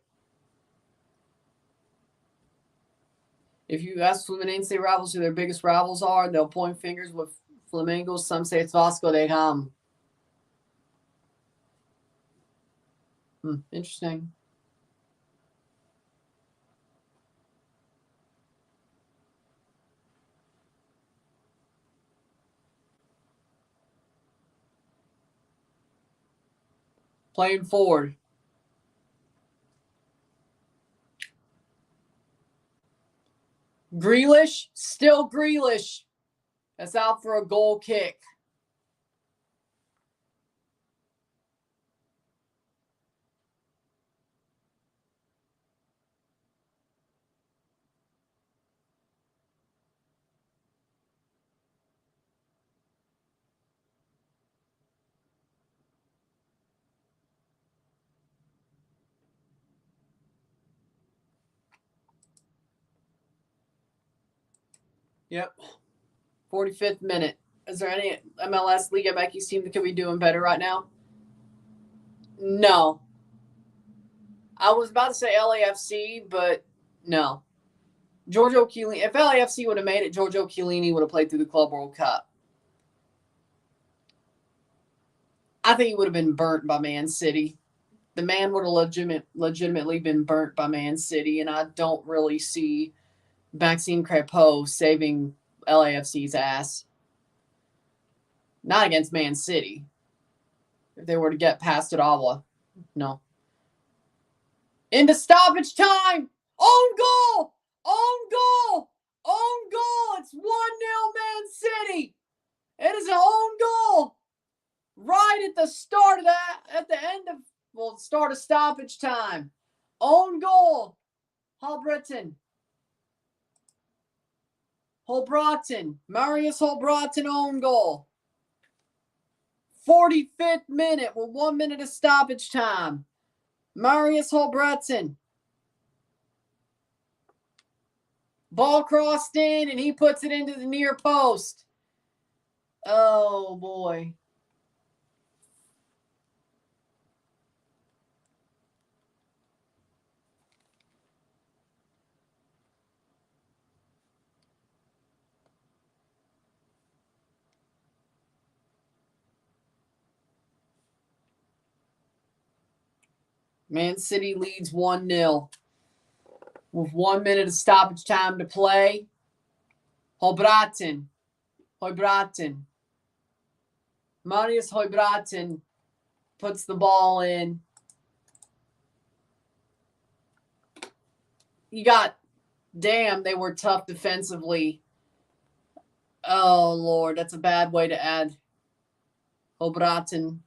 If you ask Fluminense rivals who their biggest rivals are, they'll point fingers with Flamengo. Some say it's Vasco da Gama. Interesting. Playing forward. Grealish, still Grealish. That's out for a goal kick. Yep. 45th minute. Is there any MLS Liga MX team that could be doing better right now? No. I was about to say LAFC, but no. Giorgio Chiellini. If LAFC would have made it, Giorgio Chiellini would have played through the Club World Cup. I think he would have been burnt by Man City. The man would have legitimately been burnt by Man City, and I don't really see Maxime Crépeau saving LAFC's ass. Not against Man City. If they were to get past Urawa, no. Into stoppage time! Own goal! Own goal! Own goal! It's 1-0 Man City! It is an own goal! Right at the start of that, at the end of, well, start of stoppage time. Own goal. Holbrotten. Marius Holbrotten own goal. 45th minute with 1 minute of stoppage time. Marius Holbrotten. Ball crossed in and he puts it into the near post. Oh, boy. Man City leads 1-0 with 1 minute of stoppage time to play. Holbrotten. Marius Holbrotten puts the ball in. Damn, they were tough defensively. Oh, Lord, that's a bad way to add Holbrotten.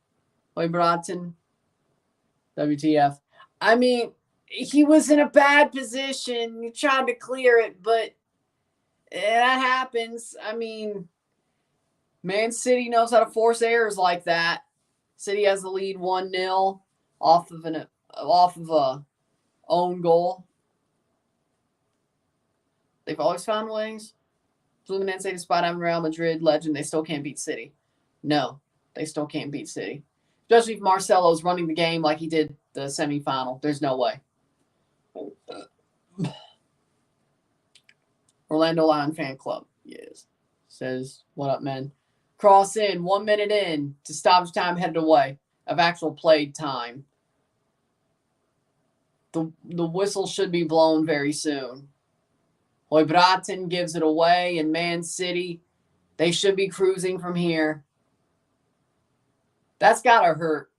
WTF. I mean, he was in a bad position. He tried to clear it, but that happens. I mean, Man City knows how to force errors like that. City has the lead 1-0 off of a own goal. They've always found ways. Fluminense, despite having Real Madrid legend, they still can't beat City. No, they still can't beat City. Especially if Marcelo's running the game like he did the semifinal. There's no way. Orlando Lion Fan Club. Yes. Says, what up, man? Cross in, 1 minute in to stoppage time headed away of actual played time. The whistle should be blown very soon. Holbrotten gives it away, and Man City, they should be cruising from here. That's got to hurt.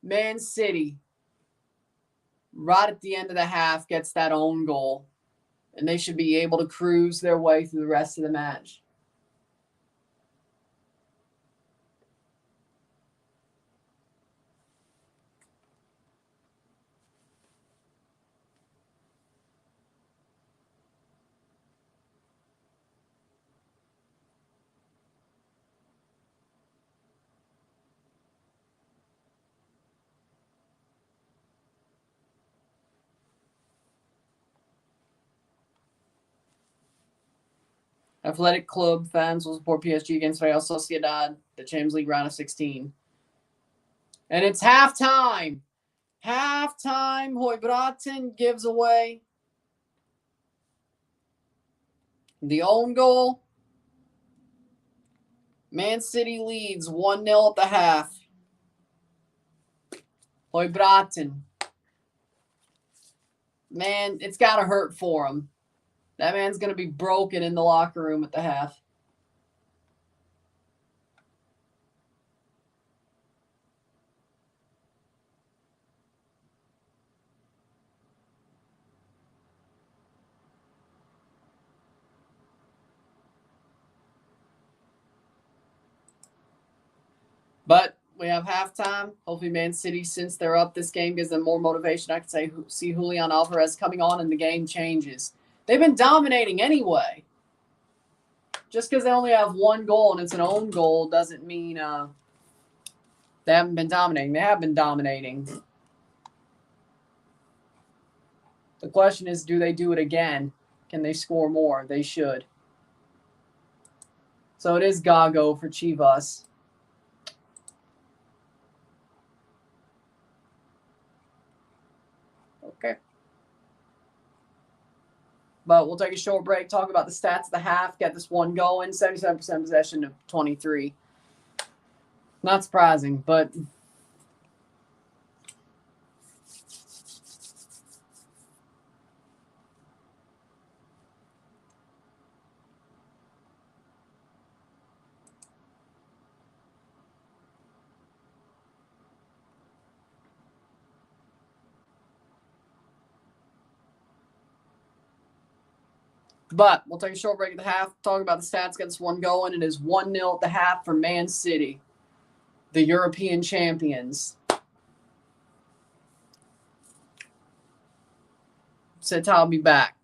Man City, right at the end of the half, gets that own goal, and they should be able to cruise their way through the rest of the match. Athletic Club fans will support PSG against Real Sociedad, the Champions League round of 16. And it's halftime. Halftime, Hoibraten gives away the own goal. Man City leads 1-0 at the half. Hoibraten. Man, it's got to hurt for him. That man's going to be broken in the locker room at the half. But we have halftime. Hopefully, Man City, since they're up this game, gives them more motivation. I could see Julian Alvarez coming on and the game changes. They've been dominating anyway. Just because they only have one goal and it's an own goal doesn't mean they haven't been dominating. They have been dominating. The question is, do they do it again? Can they score more? They should. So it is Gago for Chivas. Okay. But we'll take a short break, talk about the stats of the half, get this one going. 77% possession of 23. Not surprising, but we'll take a short break at the half, talk about the stats, get this one going. It is 1-0 at the half for Man City, the European champions. Said I'll be back.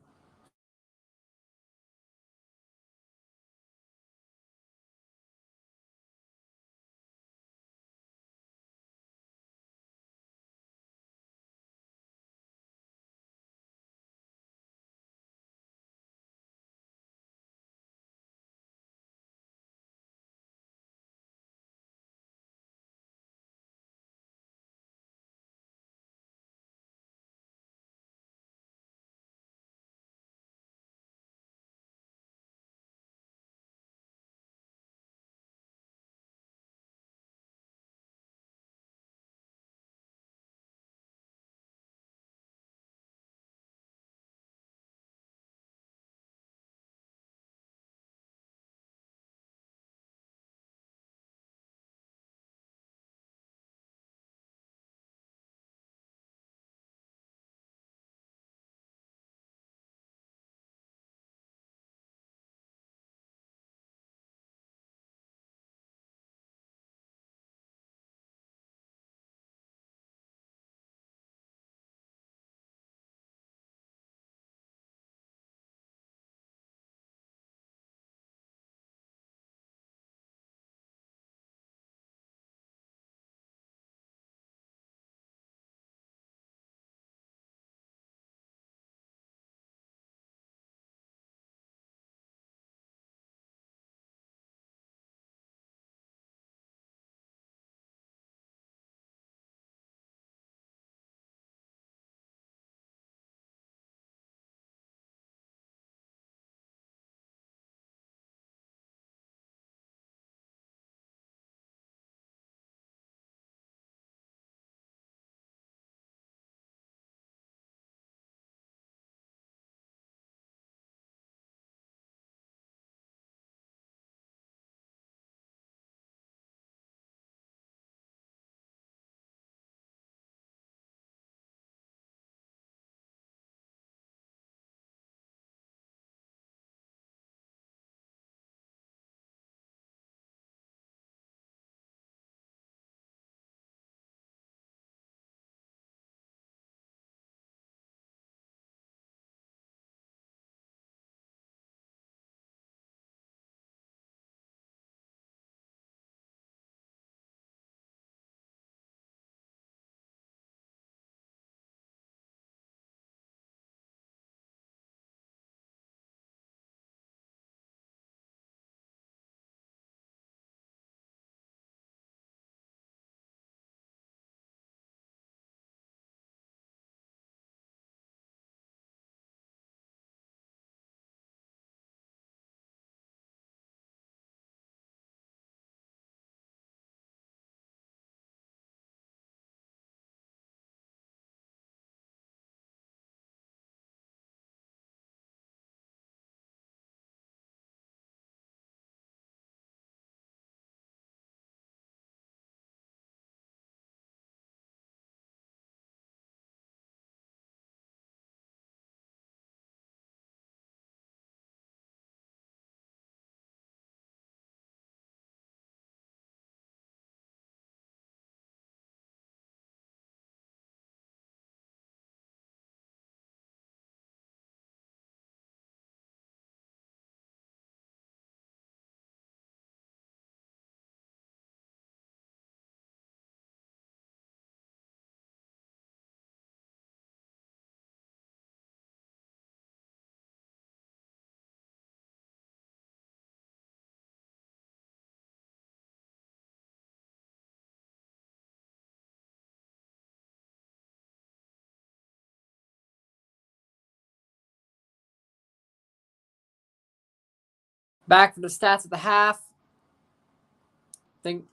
Back for the stats at the half. I think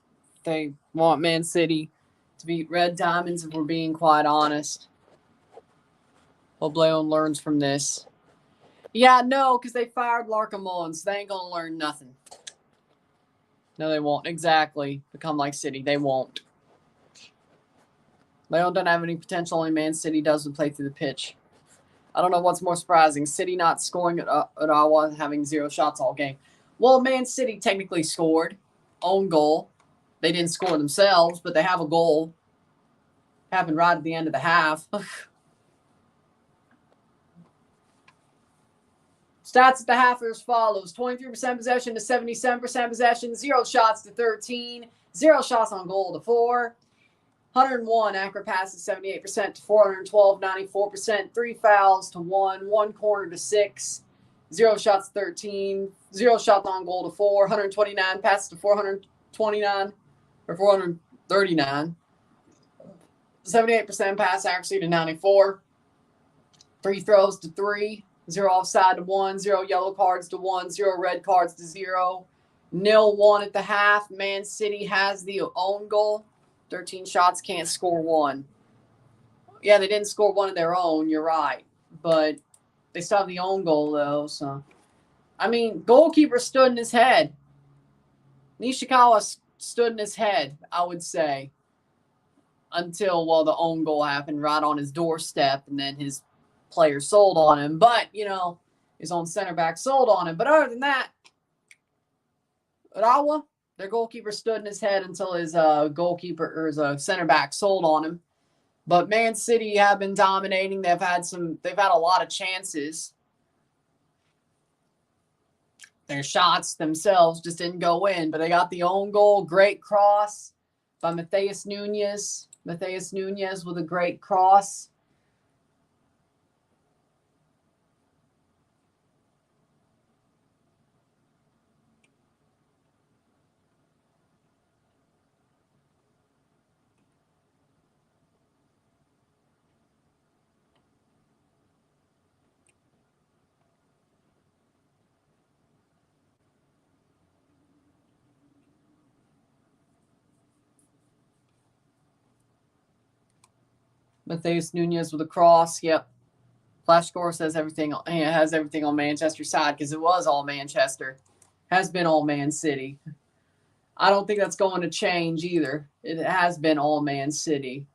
they want Man City to beat Red Diamonds, if we're being quite honest. Hope Leon learns from this. Yeah, no, because they fired Larkamon, so they ain't going to learn nothing. No, they won't. Exactly. Become like City. They won't. Leon doesn't have any potential. Only Man City does when play through the pitch. I don't know what's more surprising. City not scoring at Urawa, having 0 shots all game. Well, Man City technically scored. Own goal. They didn't score themselves, but they have a goal. Happened right at the end of the half. Stats at the half are as follows. 23% possession to 77% possession. 0 shots to 13. 0 shots on goal to 4. 101 accurate passes, 78% to 412, 94%. 3 fouls to 1. 1 corner to 6. 0 shots to 13. 0 shots on goal to 4. 129 passes to 429 or 439. 78% pass accuracy to 94. Free throws to 3. 0 offside to 1. 0 yellow cards to 1. 0 red cards to 0. 0-1 at the half. Man City has the own goal. 13 shots, can't score 1. Yeah, they didn't score 1 of their own. You're right. But they still have the own goal, though. So, I mean, goalkeeper stood in his head. Nishikawa stood in his head, I would say. Until, well, the own goal happened right on his doorstep. And then his player sold on him. But, you know, his own center back sold on him. But other than that, Urawa, their goalkeeper stood in his head until his goalkeeper or his center back sold on him. But Man City have been dominating. They've had a lot of chances. Their shots themselves just didn't go in, but they got the own goal. Great cross by Matheus Nunes. Matheus Nunes with a great cross. Matheus Nunes with a cross. Yep. Flash score says everything. It has everything on Manchester's side because it was all Manchester. Has been all Man City. I don't think that's going to change either. It has been all Man City.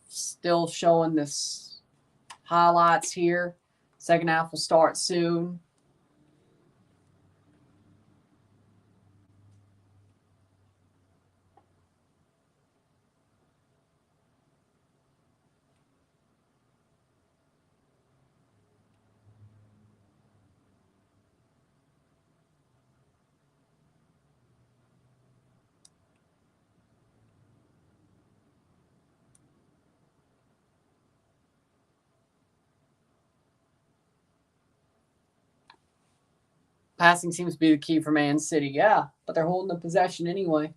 Still showing this highlights here. Second half will start soon. Passing seems to be the key for Man City. Yeah, but they're holding the possession anyway.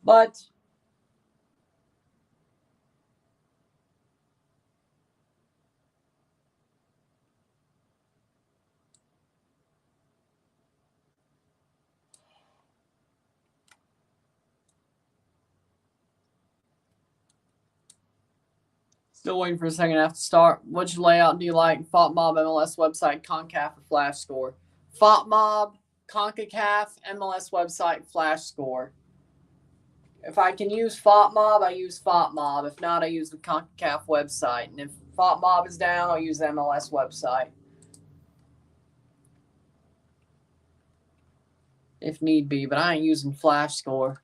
But still waiting for the second half to start. Which layout do you like? Font Mob, MLS website, CONCACAF, or Flash Score? Font Mob, CONCACAF, MLS website, Flash Score. If I can use Font Mob, I use Font Mob. If not, I use the CONCACAF website. And if Font Mob is down, I'll use the MLS website. If need be, but I ain't using Flash Score.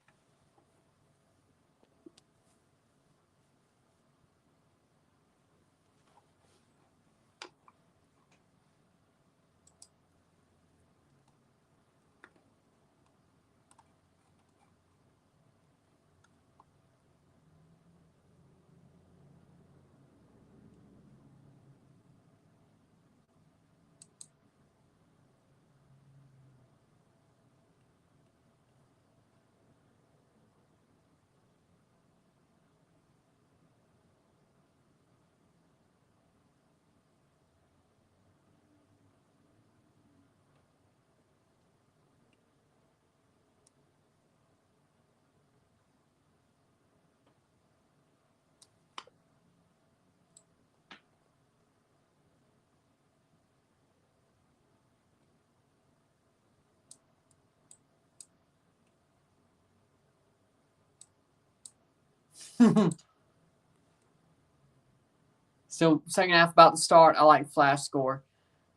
Still, second half about to start. I like Flash Score.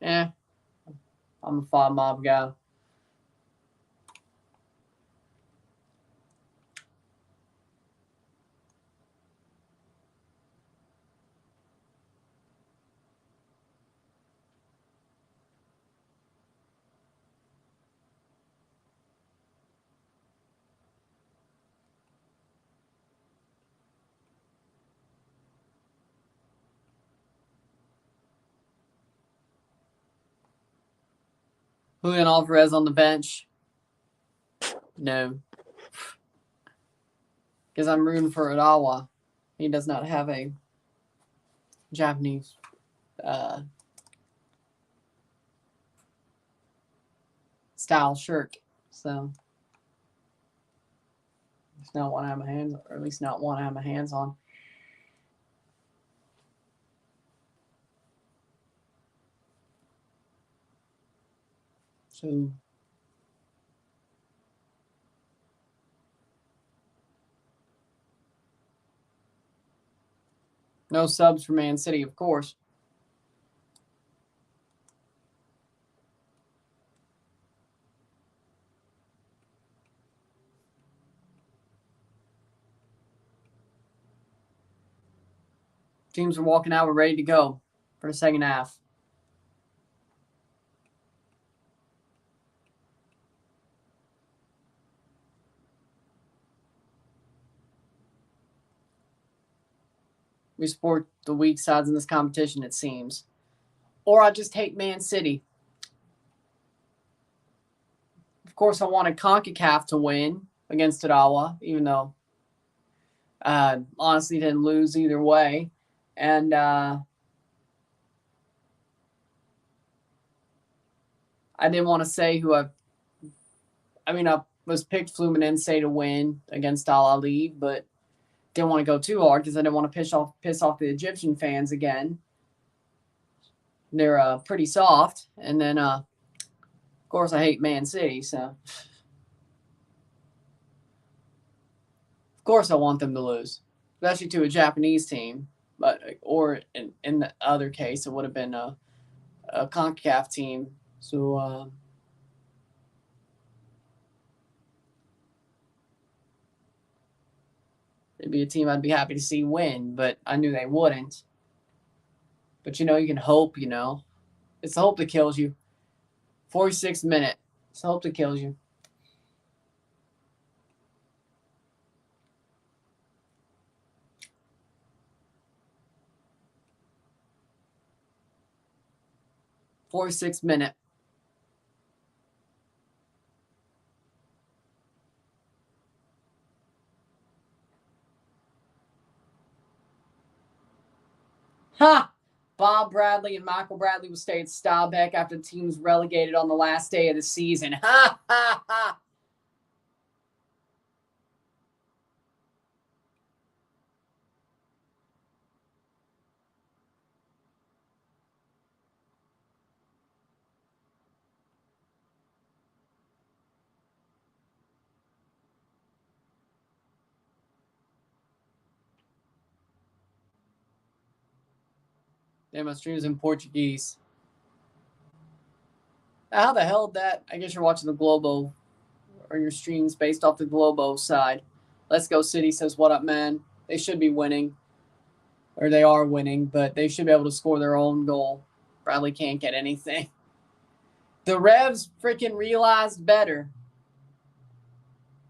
I'm a Font Mob guy. Julian Alvarez on the bench. No. Because I'm rooting for Urawa. He does not have a Japanese style shirt. So it's not one I have my hands, or at least not one I have my hands on. So no subs for Man City, of course. Teams are walking out. We're ready to go for the second half. We support the weak sides in this competition, it seems. Or I just hate Man City. Of course, I wanted CONCACAF to win against Urawa, even though honestly didn't lose either way. And I didn't want to say who I was picked Fluminense to win against Al Ali, but didn't want to go too hard because I didn't want to piss off the Egyptian fans again. They're pretty soft. And then, of course, I hate Man City, so of course I want them to lose, especially to a Japanese team. But or in the other case, it would have been a CONCACAF team. So it'd be a team I'd be happy to see win, but I knew they wouldn't. But you can hope. It's the hope that kills you. 46th minute. It's the hope that kills you. '46th minute. Ha! Bob Bradley and Michael Bradley will stay at Staubach after the team was relegated on the last day of the season. Ha ha ha! Damn, my stream's in Portuguese. How the hell that? I guess you're watching the Globo, or your stream's based off the Globo side. Let's Go City says, what up, man? They should be winning. Or they are winning, but they should be able to score their own goal. Bradley can't get anything. The Revs freaking realized better.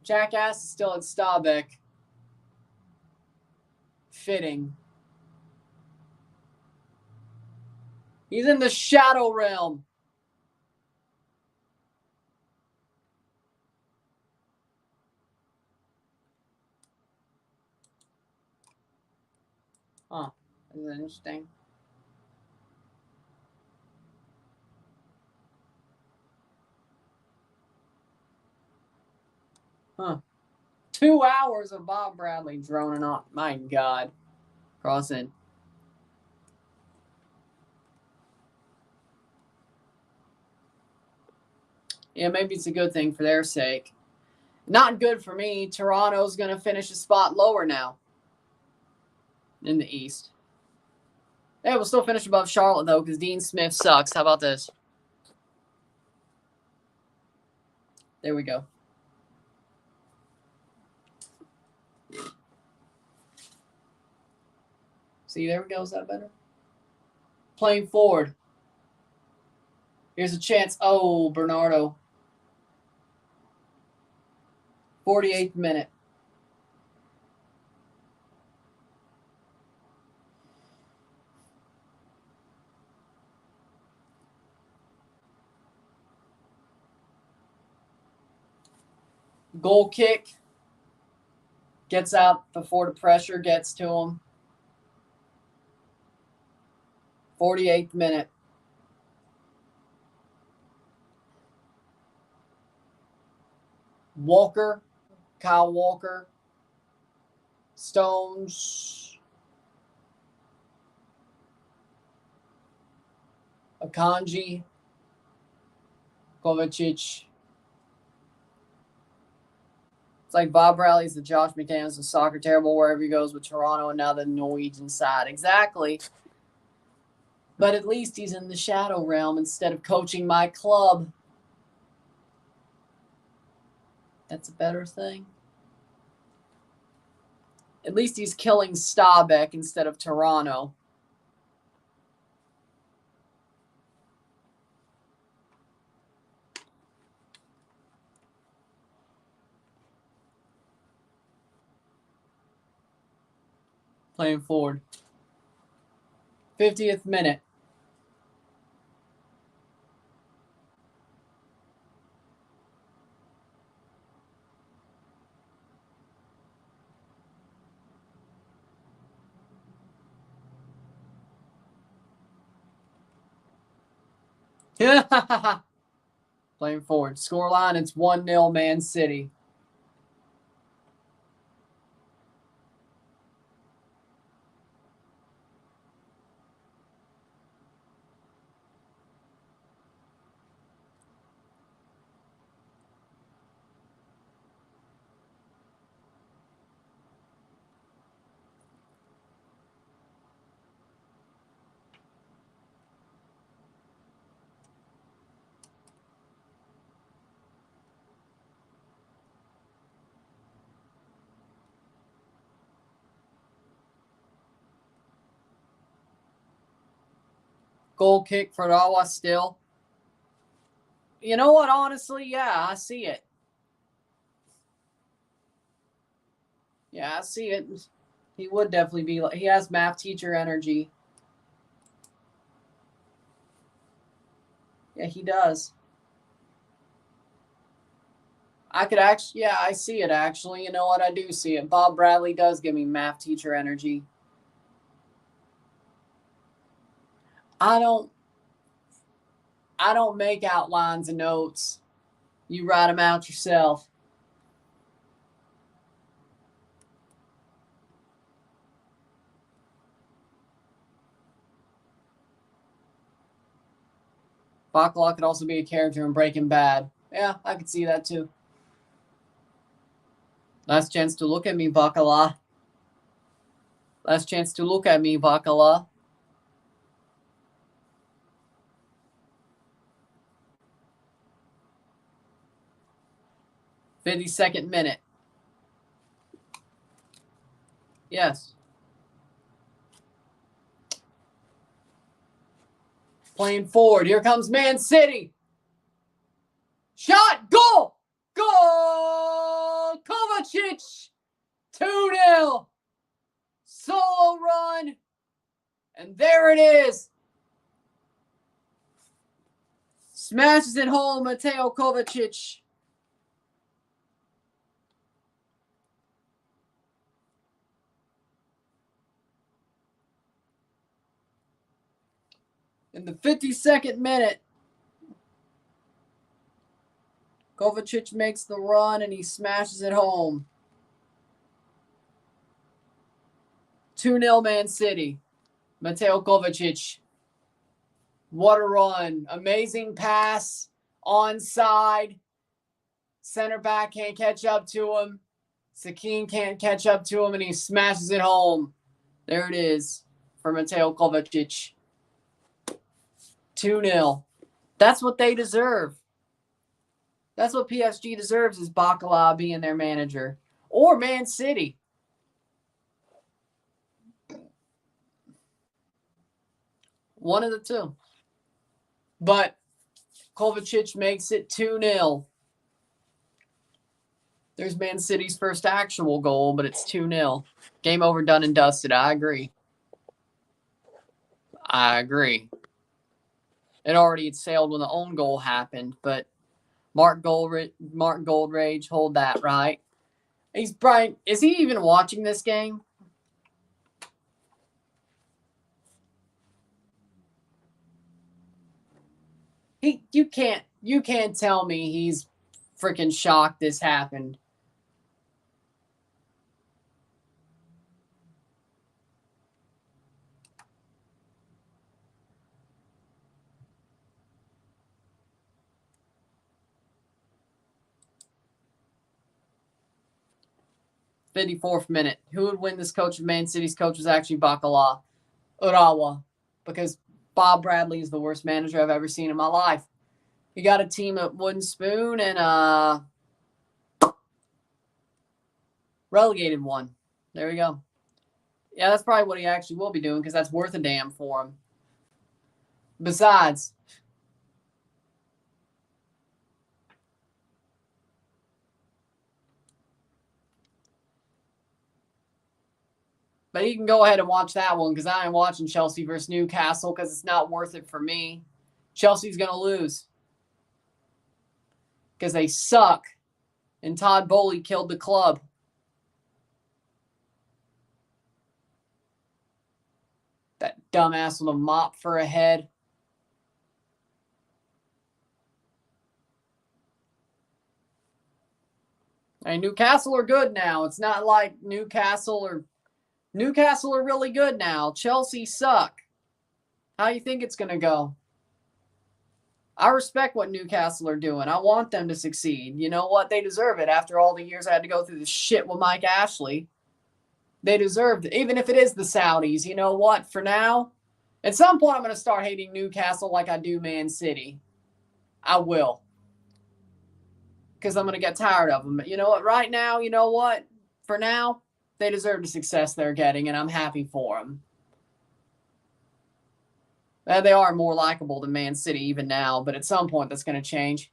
Jackass is still at Staubach. Fitting. He's in the Shadow Realm. Huh. Isn't that interesting? Huh. 2 hours of Bob Bradley droning on. My God. Crossing. Yeah, maybe it's a good thing for their sake. Not good for me. Toronto's going to finish a spot lower now in the East. Yeah, we'll still finish above Charlotte, though, because Dean Smith sucks. How about this? There we go. See, there we go. Is that better? Playing forward. Here's a chance. Oh, Bernardo. 48th minute. Goal kick. Gets out before the pressure gets to him. 48th minute. Walker. Kyle Walker. Stones. Akanji. Kovacic. It's like Bob Bradley's the Josh McDaniels of soccer, terrible wherever he goes with Toronto, and now the Norwegian side. Exactly. But at least he's in the shadow realm instead of coaching my club. That's a better thing. At least he's killing Staubach instead of Toronto. Playing forward. 50th minute. Playing forward. Scoreline, it's 1-0 Man City. Goal kick for Urawa still. You know what? Honestly, yeah, I see it. Yeah, I see it. He would definitely be like, he has math teacher energy. Yeah, he does. I could actually, yeah, I see it actually. You know what? I do see it. Bob Bradley does give me math teacher energy. I don't make outlines and notes. You write them out yourself. Bacala could also be a character in Breaking Bad. Yeah, I could see that too. Last chance to look at me, Bacala. Last chance to look at me, Bacala. "52nd minute. Yes. Playing forward. Here comes Man City. Shot. Goal. Goal. Kovacic. 2-0. Solo run. And there it is. Smashes it home. Mateo Kovacic. In the 52nd minute, Kovacic makes the run and he smashes it home. 2-0 Man City. Mateo Kovacic. What a run. Amazing pass. Onside. Center back can't catch up to him. Sakin can't catch up to him and he smashes it home. There it is for Mateo Kovacic. 2-0. That's what they deserve. That's what PSG deserves, is Bacala being their manager. Or Man City. One of the two. But Kovacic makes it 2-0. There's Man City's first actual goal, but it's 2-0. Game over, done and dusted. I agree. It already had sailed when the own goal happened, but Mark Goldrage, hold that, right? He's Brian. Is he even watching this game? You can't tell me he's freaking shocked this happened. "54th minute. Who would win this coach if Man City's coach was actually Bacala? Urawa. Because Bob Bradley is the worst manager I've ever seen in my life. He got a team at Wooden Spoon and relegated one. There we go. Yeah, that's probably what he actually will be doing because that's worth a damn for him. Besides, but you can go ahead and watch that one because I ain't watching Chelsea versus Newcastle because it's not worth it for me. Chelsea's going to lose because they suck, and Todd Bowley killed the club. That dumbass with a mop for a head. Hey, Newcastle are good now. It's not like Newcastle are really good now. Chelsea suck. How you think it's going to go? I respect what Newcastle are doing. I want them to succeed. You know what? They deserve it after all the years I had to go through the shit with Mike Ashley. They deserved it. Even if it is the Saudis, you know what? For now, at some point I'm going to start hating Newcastle like I do Man City. I will. Because I'm going to get tired of them. But you know what? Right now, you know what? For now, they deserve the success they're getting, and I'm happy for them. They are more likable than Man City even now, but at some point that's going to change.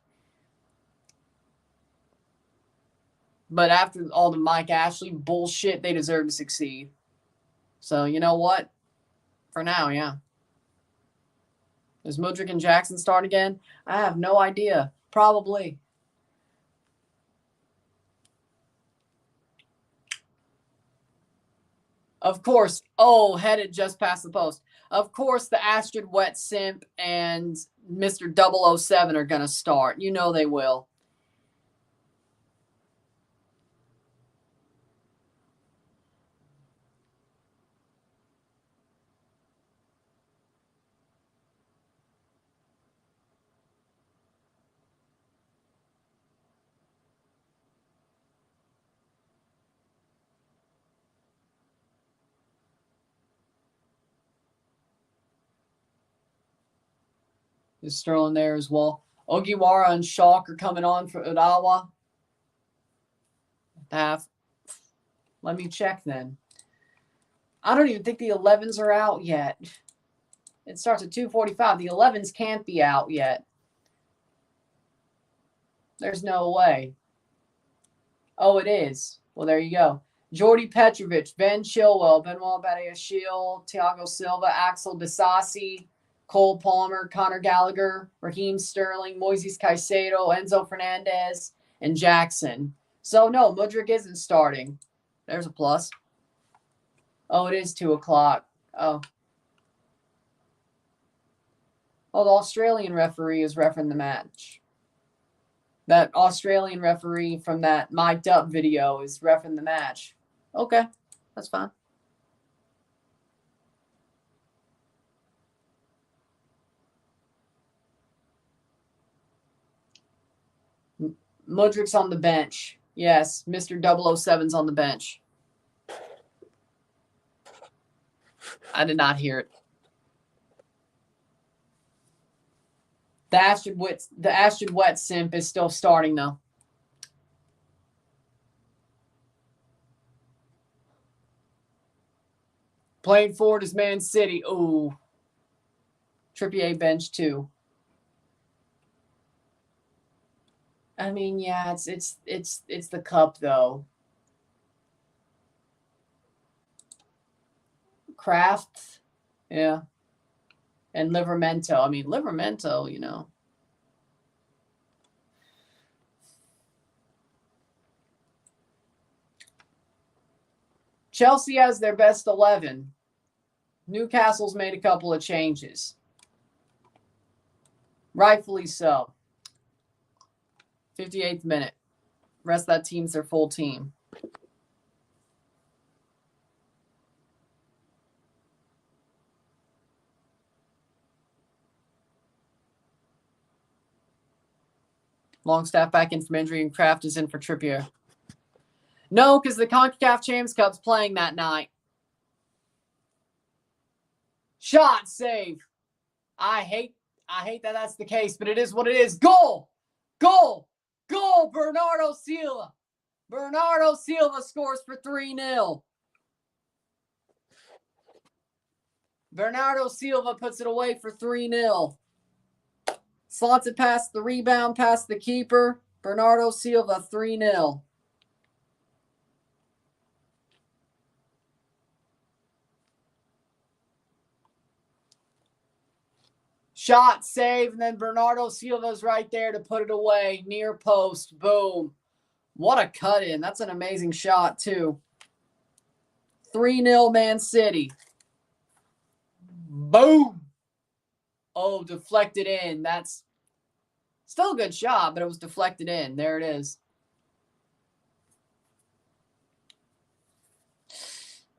But after all the Mike Ashley bullshit, they deserve to succeed. So, you know what? For now, yeah. Does Mudryk and Jackson start again? I have no idea. Probably. Of course. Oh, headed just past the post. Of course, the Astrid Wet Simp and Mr. 007 are going to start. You know they will. Is Sterling there as well? Ogiwara and Schalke are coming on for Urawa. Half. Let me check then. I don't even think the 11s are out yet. It starts at 2:45. The 11s can't be out yet. There's no way. Oh, it is. Well, there you go. Jordi Petrovic, Ben Chilwell, Benoit Badiashile, Thiago Silva, Axel Disasi, Cole Palmer, Conor Gallagher, Raheem Sterling, Moises Caicedo, Enzo Fernandez, and Jackson. So, no, Mudryk isn't starting. There's a plus. Oh, it is 2 o'clock. Oh. Oh, the Australian referee is refereeing the match. That Australian referee from that mic'd up video is reffing the match. Okay, that's fine. Mudryk's on the bench. Yes, Mr. 007's on the bench. I did not hear it. The Astrid Wet Simp is still starting, though. Playing forward is Man City. Ooh. Trippier bench, too. I mean, yeah, it's the cup, though. Kraft, yeah. And Livramento. I mean, Livramento, you know. Chelsea has their best 11. Newcastle's made a couple of changes. Rightfully so. 58th minute. Rest of that team's their full team. Longstaff back in from injury, and Kraft is in for Trippier. No, because the CONCACAF Champions Cup's playing that night. Shot, save. I hate that that's the case, but it is what it is. Goal! Goal! Goal! Bernardo Silva. Bernardo Silva scores for 3-0. Bernardo Silva puts it away for 3-0. Slots it past the rebound, past the keeper. Bernardo Silva, 3-0. Shot, save, and then Bernardo Silva's right there to put it away. Near post, boom. What a cut-in. That's an amazing shot, too. 3-0 Man City. Boom. Oh, deflected in. That's still a good shot, but it was deflected in. There it is.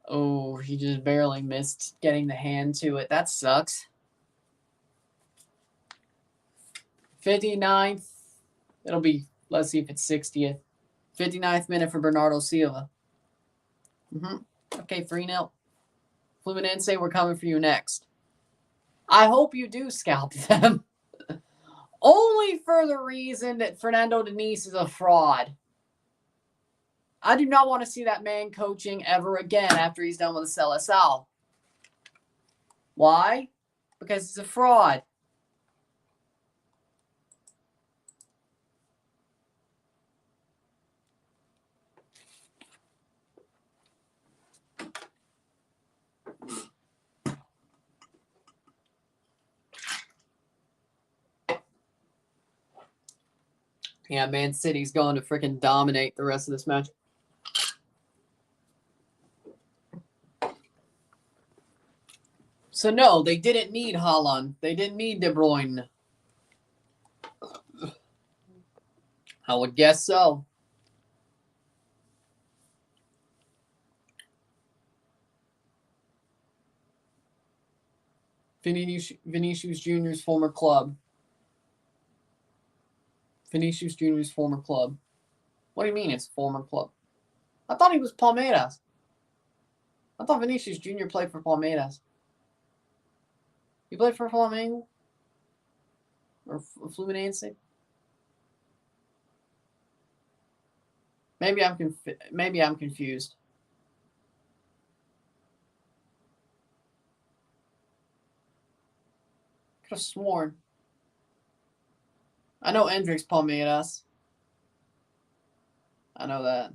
Oh, he just barely missed getting the hand to it. That sucks. 59th. It'll be, let's see if it's 60th. 59th minute for Bernardo Silva. Okay, 3-0. Fluminense, we're coming for you next. I hope you do scalp them. Only for the reason that Fernando Diniz is a fraud. I do not want to see that man coaching ever again after he's done with the Seleção. Why? Because he's a fraud. Yeah, Man City's going to freaking dominate the rest of this match. So, no, they didn't need Haaland. They didn't need De Bruyne. I would guess so. Vinicius Jr.'s former club. Vinicius Jr.'s former club. What do you mean it's former club? I thought he was Palmeiras. I thought Vinicius Jr. played for Palmeiras. He played for Flamengo? Or Fluminense? Maybe I'm confused. Could have sworn. I know Endrick's Palmeiras. I know that.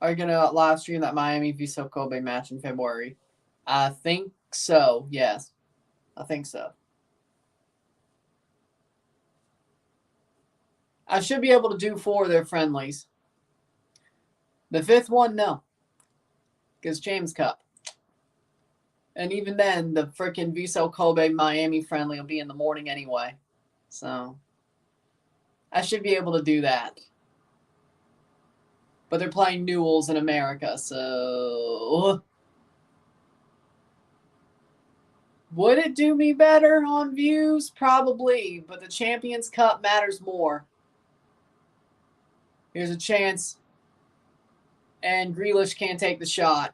Are you gonna live stream that Miami Vissel Kobe match in February? I think so. Yes, I think so. I should be able to do 4 of their friendlies. The 5th one, no, because James Cup. And even then, the freaking Vissel Kobe Miami friendly will be in the morning anyway. So I should be able to do that. But they're playing Newell's in America, so would it do me better on views? Probably, but the Champions Cup matters more. Here's a chance, and Grealish can't take the shot.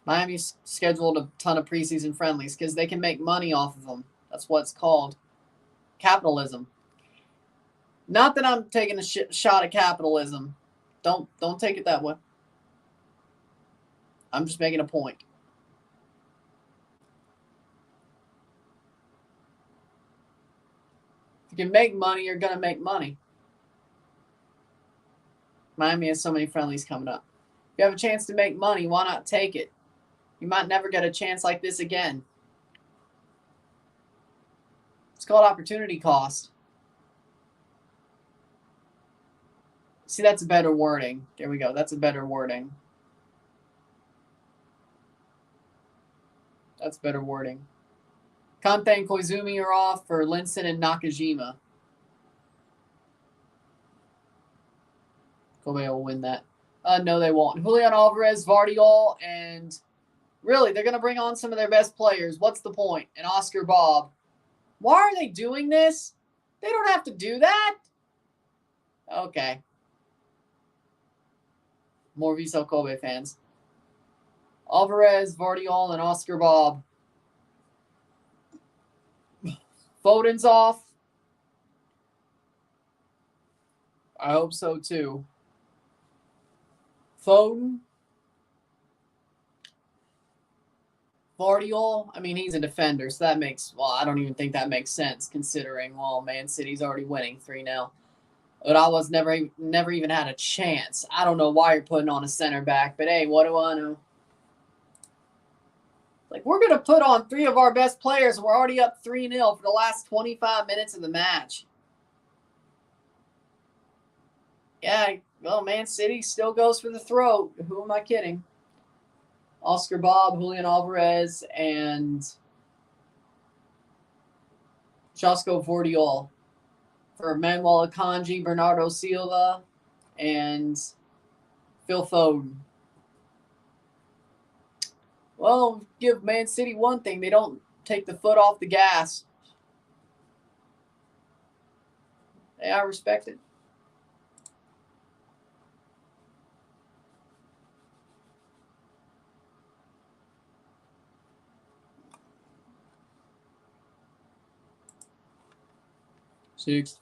Miami's scheduled a ton of preseason friendlies because they can make money off of them. That's what it's called. Capitalism. Not that I'm taking a shot at capitalism. Don't take it that way. I'm just making a point. If you can make money, you're going to make money. Miami has so many friendlies coming up. If you have a chance to make money, why not take it? You might never get a chance like this again. It's called opportunity cost. See, that's a better wording. There we go. That's a better wording. That's better wording. Kante and Koizumi are off for Linson and Nakajima. Kobe will win that. No, they won't. Julian Alvarez, Vardiol, and really, they're going to bring on some of their best players. What's the point? And Oscar Bob. Why are they doing this? They don't have to do that. Okay. More Vissel Kobe fans. Alvarez, Vardiol, and Oscar Bob. Foden's off. I hope so too. Foden. Vardiol, I mean, he's a defender, so that makes, well, I don't even think that makes sense considering, well, Man City's already winning 3-0. Urawa's never even had a chance. I don't know why you're putting on a center back, but hey, what do I know? Like, we're going to put on 3 of our best players, and we're already up 3-0 for the last 25 minutes of the match. Yeah, well, Man City still goes for the throat. Who am I kidding? Oscar Bob, Julian Alvarez, and Josko Vardiol for Manuel Akanji, Bernardo Silva, and Phil Foden. Well, give Man City one thing. They don't take the foot off the gas. Hey, I respect it.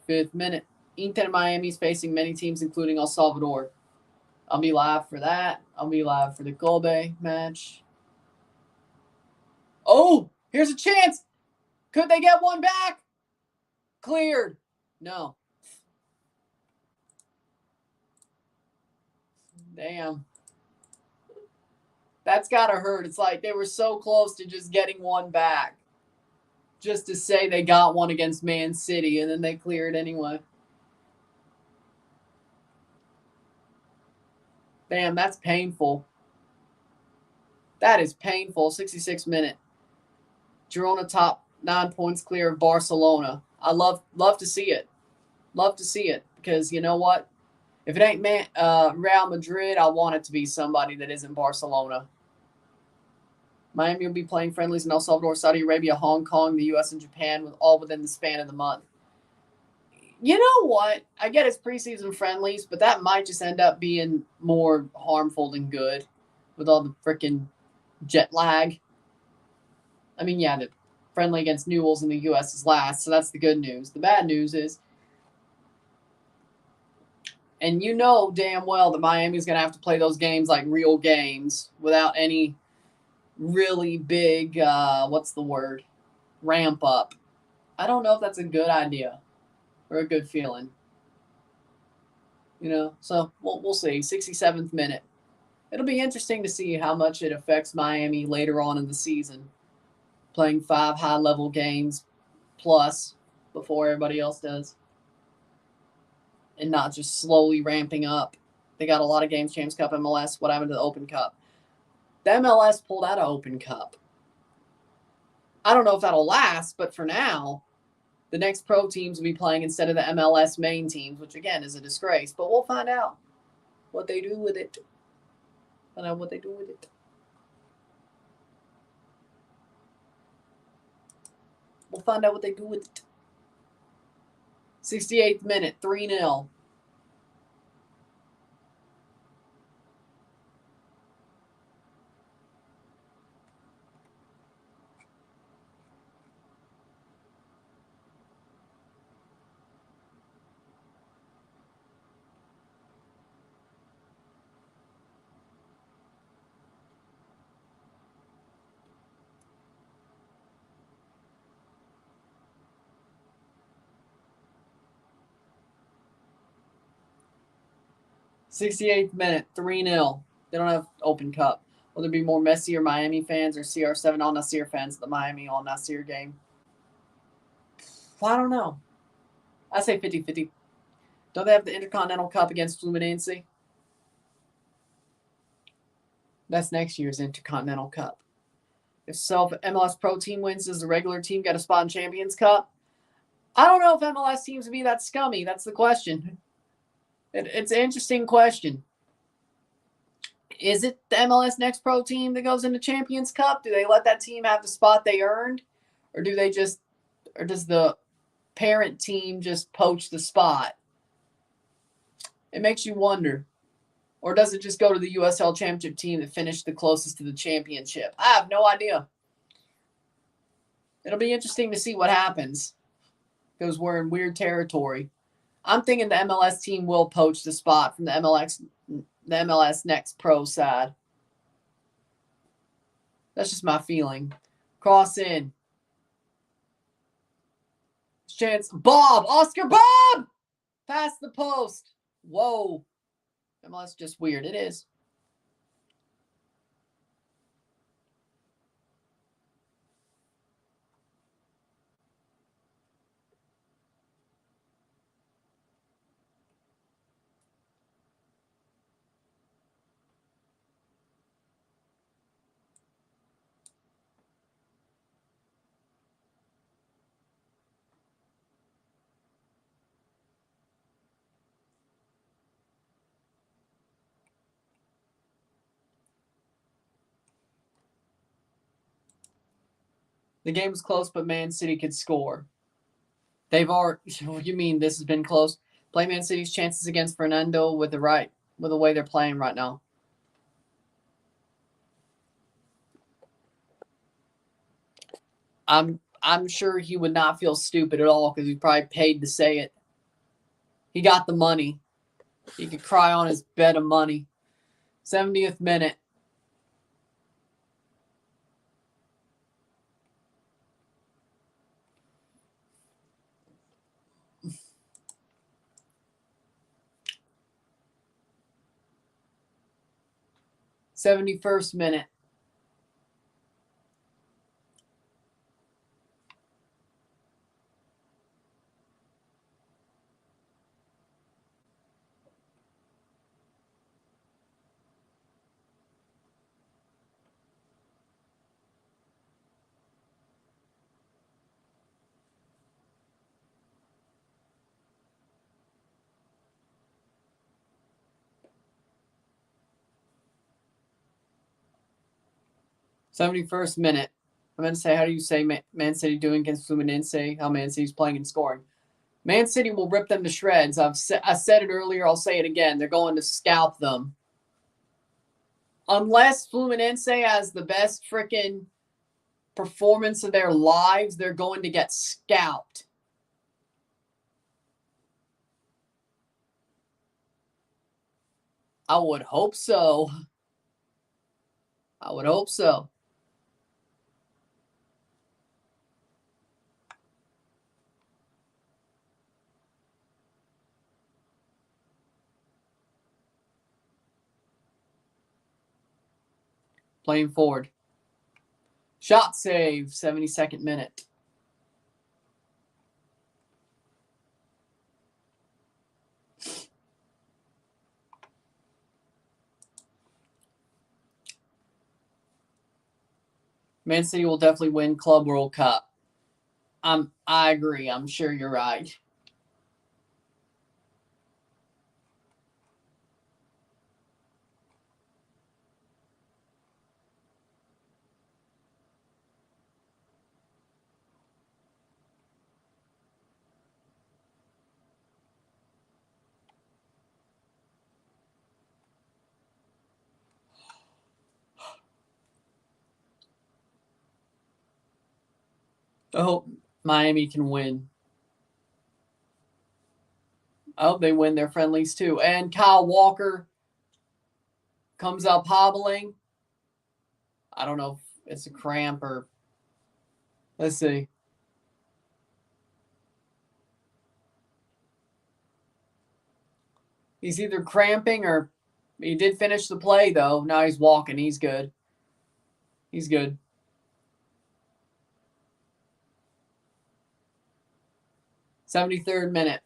Fifth minute. Inter Miami's facing many teams, including El Salvador. I'll be live for that. I'll be live for the Kobe match. Oh, here's a chance. Could they get one back? Cleared. No. Damn. That's got to hurt. It's like they were so close to just getting one back. Just to say they got one against Man City, and then they cleared anyway. Damn, that's painful. That is painful. 66 minute. Girona top 9 points clear of Barcelona. I love to see it. Love to see it because you know what? If it ain't Real Madrid, I want it to be somebody that isn't Barcelona. Miami will be playing friendlies in El Salvador, Saudi Arabia, Hong Kong, the U.S., and Japan, all within the span of the month. You know what? I get it's preseason friendlies, but that might just end up being more harmful than good with all the freaking jet lag. I mean, yeah, the friendly against Newell's in the U.S. is last, so that's the good news. The bad news is, and you know damn well that Miami's going to have to play those games like real games without any really big, what's the word, ramp up. I don't know if that's a good idea or a good feeling. You know, so we'll see. 67th minute. It'll be interesting to see how much it affects Miami later on in the season, playing 5 high-level games plus before everybody else does, and not just slowly ramping up. They got a lot of games, Champs Cup, MLS. What happened to the Open Cup? The MLS pulled out of Open Cup. I don't know if that'll last, but for now, the next pro teams will be playing instead of the MLS main teams, which again is a disgrace. But we'll find out what they do with it. Find out what they do with it. We'll find out what they do with it. 68th minute, 3-0. '68th minute, 3-0. They don't have Open Cup. Will there be more Messi or Miami fans or CR7 Al Nasir fans at the Miami Al Nasir game? I don't know. I say 50-50. Don't they have the Intercontinental Cup against Fluminense? That's next year's Intercontinental Cup. If so, if MLS Pro team wins, does the regular team get a spot in Champions Cup? I don't know if MLS teams would be that scummy. That's the question. It's an interesting question. Is it the MLS Next Pro team that goes into Champions Cup? Do they let that team have the spot they earned? Or does the parent team just poach the spot? It makes you wonder. Or does it just go to the USL Championship team that finished the closest to the championship? I have no idea. It'll be interesting to see what happens because we're in weird territory. I'm thinking the MLS team will poach the spot from the MLS Next Pro side. That's just my feeling. Cross in. Chance. Bob! Oscar Bob! Past the post. Whoa. MLS just weird. It is. The game was close, but Man City could score. They've already. You mean this has been close? Play Man City's chances against Fernando with the way they're playing right now. I'm sure he would not feel stupid at all because he's probably paid to say it. He got the money. He could cry on his bed of money. 70th minute. '71st minute. 71st minute. I meant to say, how do you say Man City doing against Fluminense? How Man City's playing and scoring. Man City will rip them to shreds. I said it earlier. I'll say it again. They're going to scalp them. Unless Fluminense has the best freaking performance of their lives, they're going to get scalped. I would hope so. I would hope so. Playing forward. Shot save, 72nd minute. Man City will definitely win Club World Cup. I agree. I'm sure you're right. I hope Miami can win. I hope they win their friendlies too. And Kyle Walker comes up hobbling. I don't know if it's a cramp or... Let's see. He's either cramping or... He did finish the play, though. Now he's walking. He's good. He's good. '73rd minute.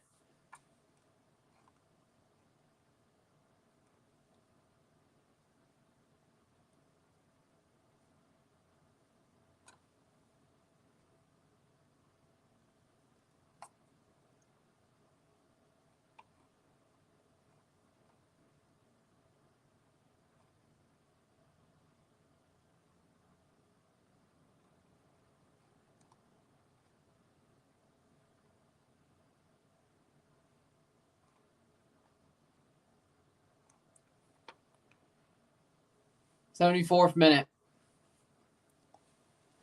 '74th minute.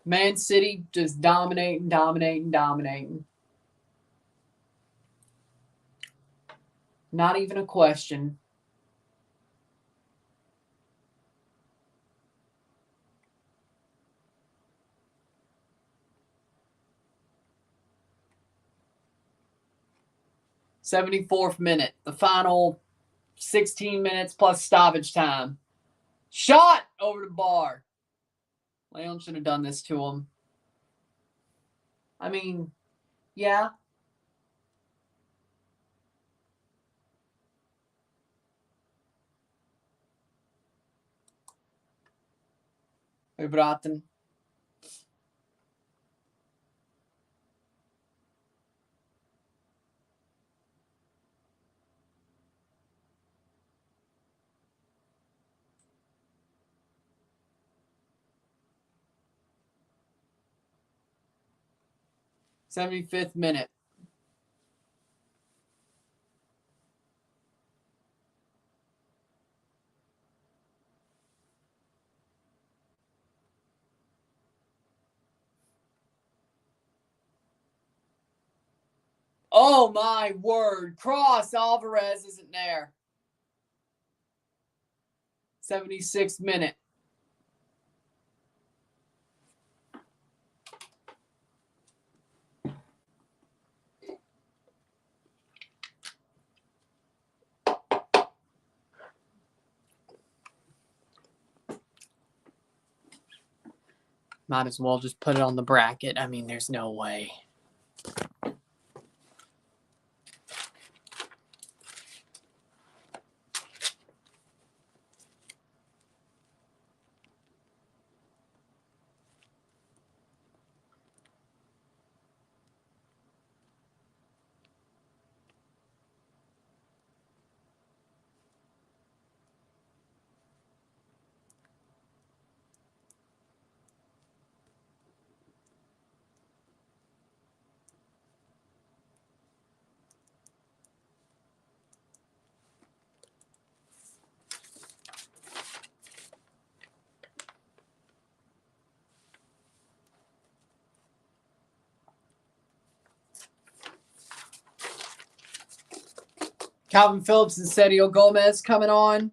Man City just dominating. Not even a question. '74th minute. The final 16 minutes plus stoppage time. Shot over the bar. Leon should have done this to him. I mean, yeah. Braten. '75th minute. Oh my word. Cross Alvarez isn't there. 76th minute. Might as well just put it on the bracket. I mean, there's no way. Calvin Phillips and Sergio Gomez coming on.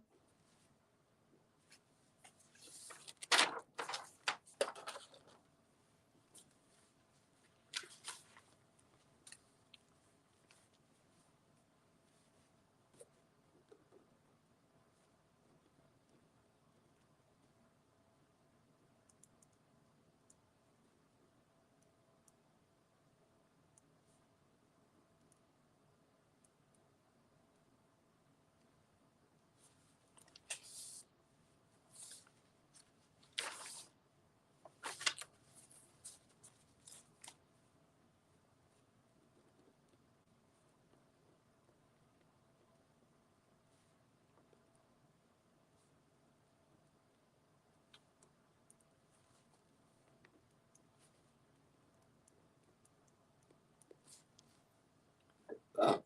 Uh,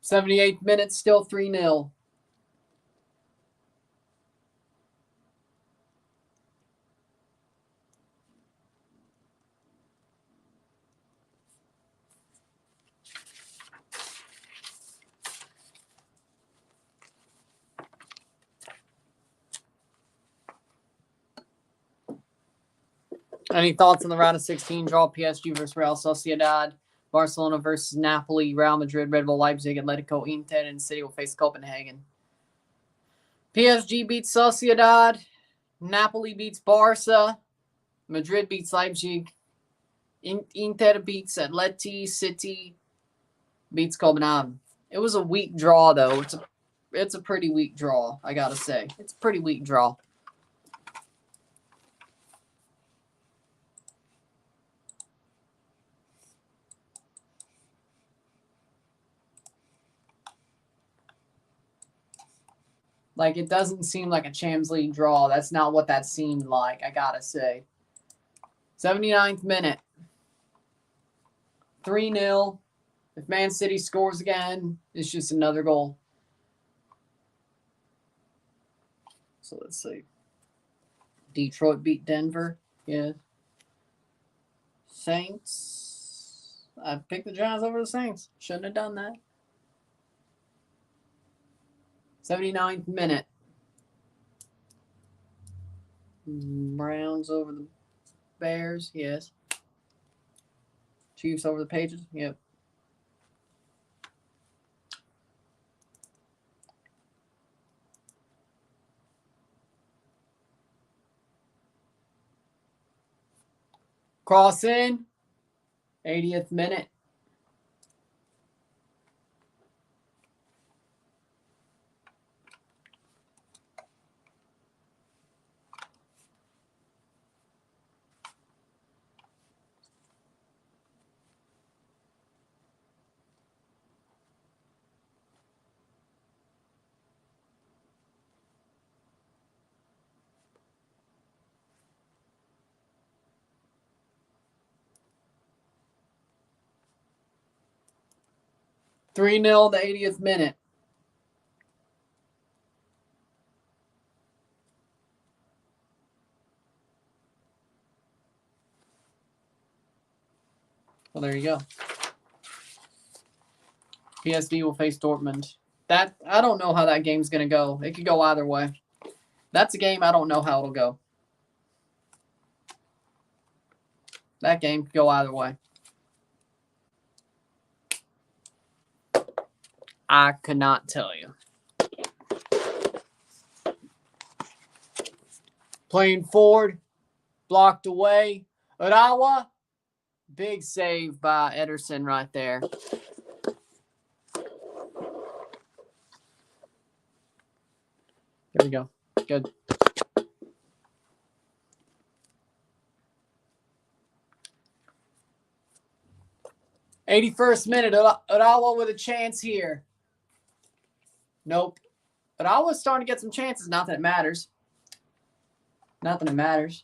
78th minute, still 3-0. Any thoughts on the round of 16 draw? PSG versus Real Sociedad, Barcelona versus Napoli, Real Madrid, Red Bull Leipzig, Atletico Inter, and City will face Copenhagen. PSG beats Sociedad, Napoli beats Barca, Madrid beats Leipzig, Inter beats Atleti, City beats Copenhagen. It was a weak draw, though. It's a pretty weak draw, I gotta say. It's a pretty weak draw. Like, it doesn't seem like a Champions League draw. That's not what that seemed like, I gotta say. 79th minute. 3-0. If Man City scores again, it's just another goal. So let's see. Detroit beat Denver. Yeah. Saints. I picked the Giants over the Saints. Shouldn't have done that. 79th minute. Browns over the Bears. Yes. Chiefs over the Patriots. Yep. Cross in. 80th minute. Three 0 the 80th minute. Well, there you go. PSV will face Dortmund. That I don't know how that game's going to go. It could go either way. That's a game I don't know how it'll go. That game could go either way. I could not tell you. Playing forward, blocked away. Urawa, big save by Ederson right there. There we go. Good. '81st minute. Urawa with a chance here. Nope. Urawa's starting to get some chances. Not that it matters. Not that it matters.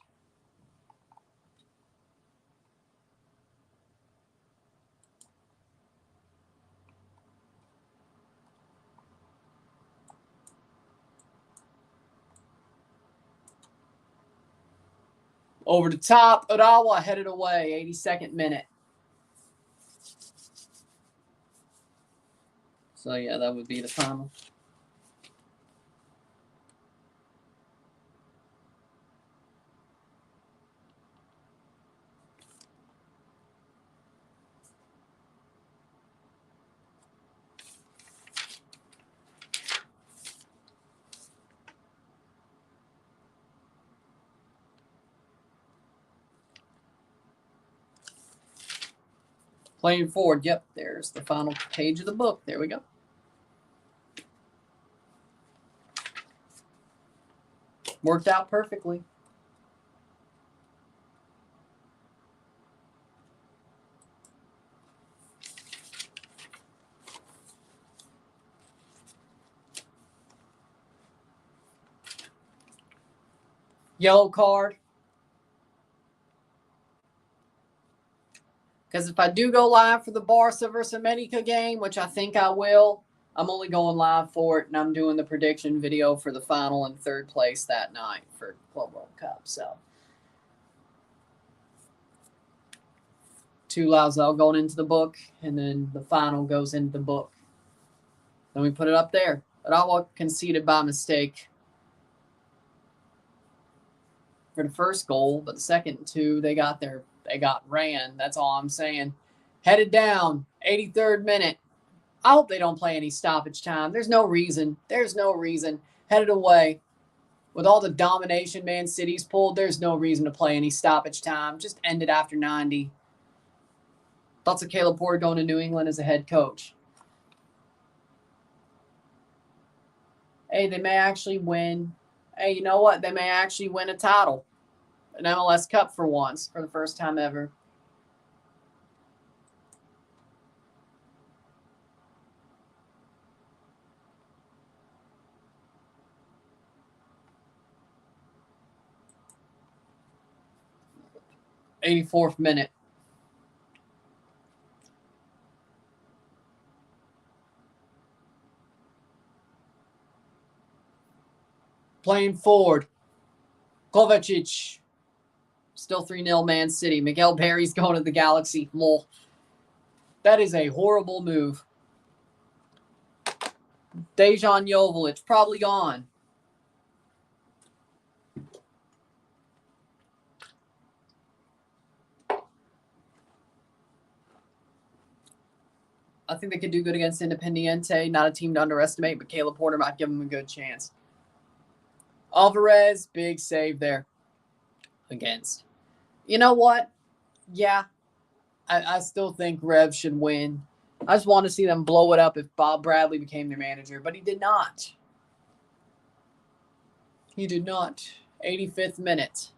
Over the top. Urawa headed away. 82nd minute. So, yeah, that would be the final. Playing forward. Yep, there's the final page of the book. There we go. Worked out perfectly. Yellow card. Because if I do go live for the Barca versus America game, which I think I will, I'm only going live for it, and I'm doing the prediction video for the final and third place that night for Club World Cup. So, 2 Lauzell going into the book, and then the final goes into the book. Then we put it up there. But I conceded by mistake for the first goal, but the second 2, they got ran. That's all I'm saying. Headed down, 83rd minute. I hope they don't play any stoppage time. There's no reason. Headed away. With all the domination Man City's pulled, there's no reason to play any stoppage time. Just end it after 90. Thoughts of Caleb Porter going to New England as a head coach. Hey, they may actually win. Hey, you know what? They may actually win a title. An MLS Cup for once, for the first time ever. '84th minute. Playing forward. Kovacic. Still 3-0 Man City. Miguel Berry's going to the Galaxy. Lol. That is a horrible move. Dejan Joveljic probably gone. I think they could do good against Independiente. Not a team to underestimate, but Caleb Porter might give them a good chance. Alvarez, big save there. Against. You know what? Yeah, I still think Rev should win. I just want to see them blow it up if Bob Bradley became their manager, but he did not. He did not. 85th minute.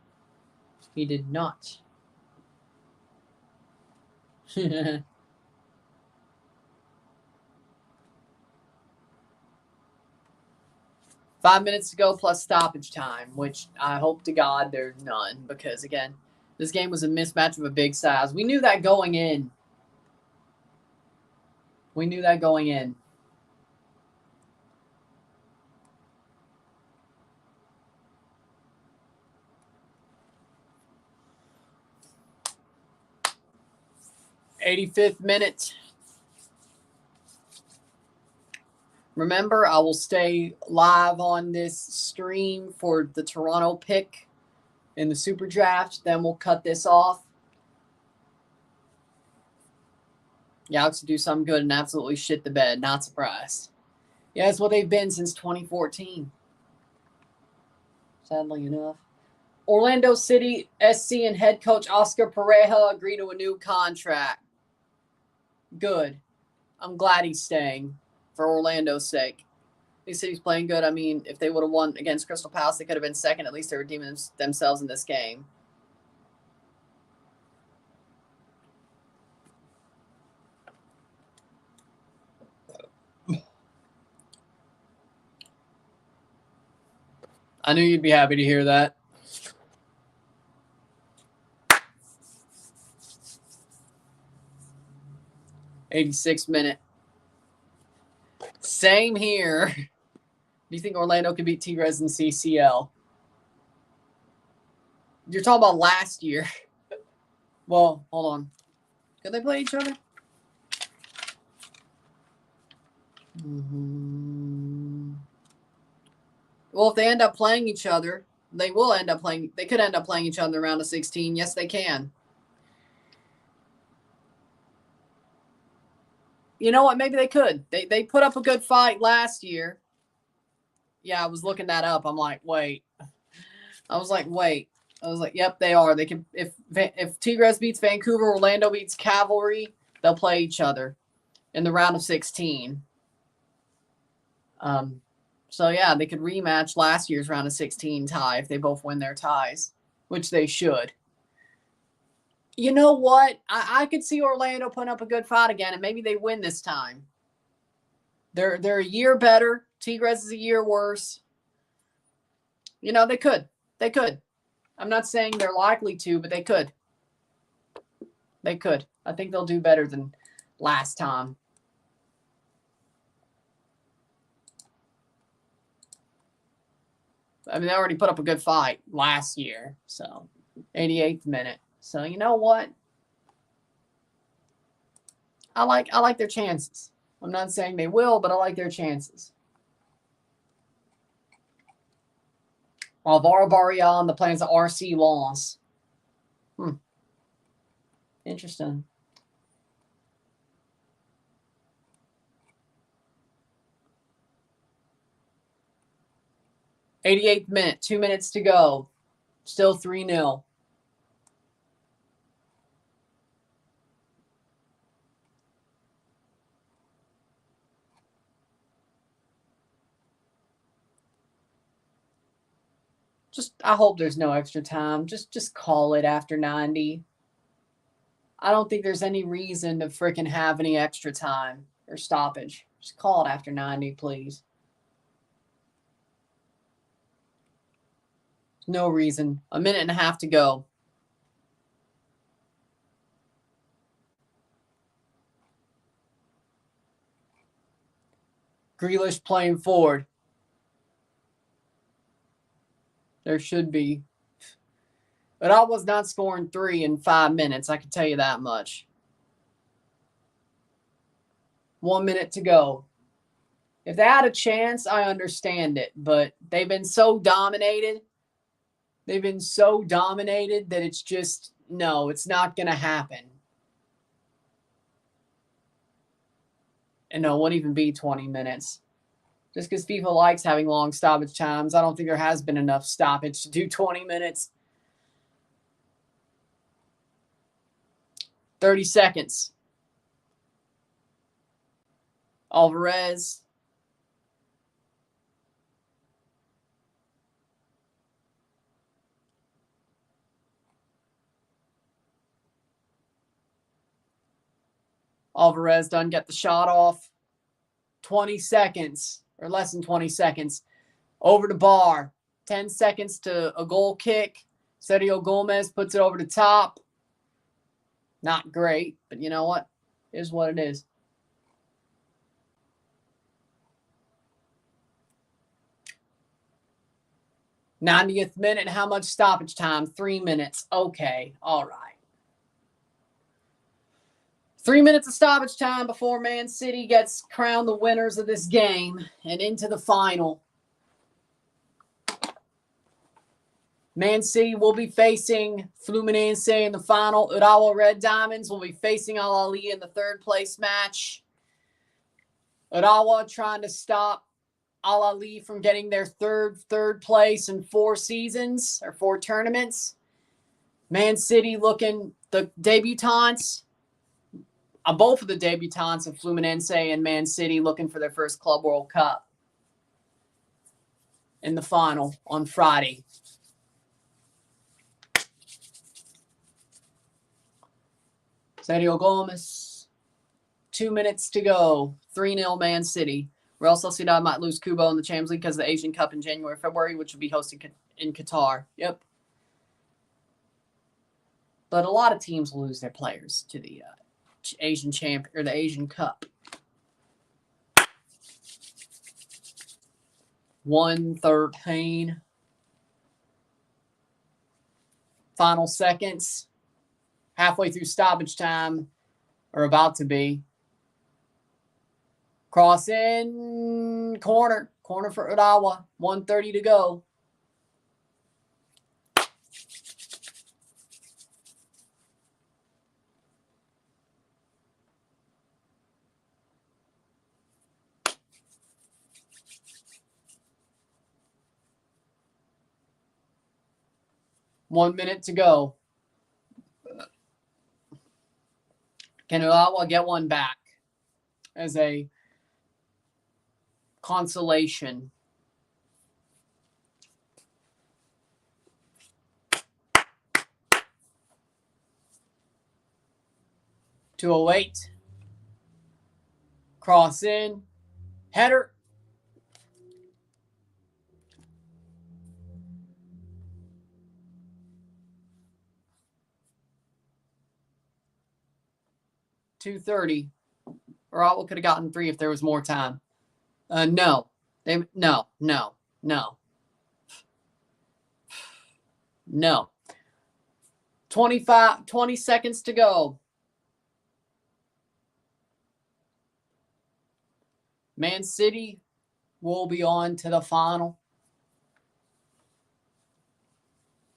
He did not. 5 minutes to go plus stoppage time, which I hope to God there's none because, again, this game was a mismatch of a big size. We knew that going in. 85th minute. Remember, I will stay live on this stream for the Toronto pick in the Super Draft. Then we'll cut this off. Galaxy do something good and absolutely shit the bed. Not surprised. Yeah, that's what they've been since 2014. Sadly enough. Orlando City SC and head coach Oscar Pareja agree to a new contract. Good. I'm glad he's staying for Orlando's sake. He said he's playing good. I mean, if they would have won against Crystal Palace, they could have been second. At least they're redeeming themselves in this game. I knew you'd be happy to hear that. '86th minute. Same here. Do you think Orlando could beat Tigres in CCL? You're talking about last year. Well, hold on. Could they play each other? Well, if they end up playing each other, they will end up playing. They could end up playing each other in the round of 16. Yes, they can. You know what? Maybe they could. They put up a good fight last year. Yeah, I was looking that up. I'm like, wait. I was like, yep, they are. They can if Tigres beats Vancouver, Orlando beats Cavalry, they'll play each other in the round of 16. So yeah, they could rematch last year's round of 16 tie if they both win their ties, which they should. You know what? I could see Orlando putting up a good fight again, and maybe they win this time. They're a year better. Tigres is a year worse. You know, they could. They could. I'm not saying they're likely to, but they could. They could. I think they'll do better than last time. I mean, they already put up a good fight last year, so 88th minute. So you know what? I like their chances. I'm not saying they will, but I like their chances. Alvaro Barrial on the plans of RC Lens. Interesting. '88th minute, 2 minutes to go. Still 3-0. I hope there's no extra time. Just call it after 90. I don't think there's any reason to freaking have any extra time or stoppage. Just call it after 90, please. No reason. A minute and a half to go. Grealish playing forward. There should be. But I was not scoring 3 in 5 minutes. I can tell you that much. 1 minute to go. If they had a chance, I understand it. But they've been so dominated. They've been so dominated that it's just, no, it's not going to happen. And no, it won't even be 20 minutes. Just because FIFA likes having long stoppage times, I don't think there has been enough stoppage to do 20 minutes. 30 seconds. Alvarez. Alvarez doesn't get the shot off. 20 seconds, or less than 20 seconds. Over the bar. 10 seconds to a goal kick. Sergio Gomez puts it over the top. Not great, but you know what? It is what it is. '90th minute. How much stoppage time? 3 minutes. Okay. All right. 3 minutes of stoppage time before Man City gets crowned the winners of this game and into the final. Man City will be facing Fluminense in the final. Urawa Red Diamonds will be facing Al Ali in the third place match. Urawa trying to stop Al Ali from getting their third place in 4 seasons or 4 tournaments. Man City looking, the debutantes, both of the debutantes of Fluminense and Man City looking for their first Club World Cup in the final on Friday. Sergio Gomez, 2 minutes to go. 3-0 Man City. Real Sociedad might lose Kubo in the Champions League because of the Asian Cup in January, February, which will be hosted in Qatar. Yep. But a lot of teams lose their players to the Asian champ or the Asian Cup. 1:13. Final seconds. Halfway through stoppage time, or about to be. Cross in. Corner. Corner for Urawa. 1:30 to go. One minute to go. Can Urawa get one back as a consolation? .208. Cross in. Header. .230. Urawa could have gotten 3 if there was more time. No. No. 20 seconds to go. Man City will be on to the final.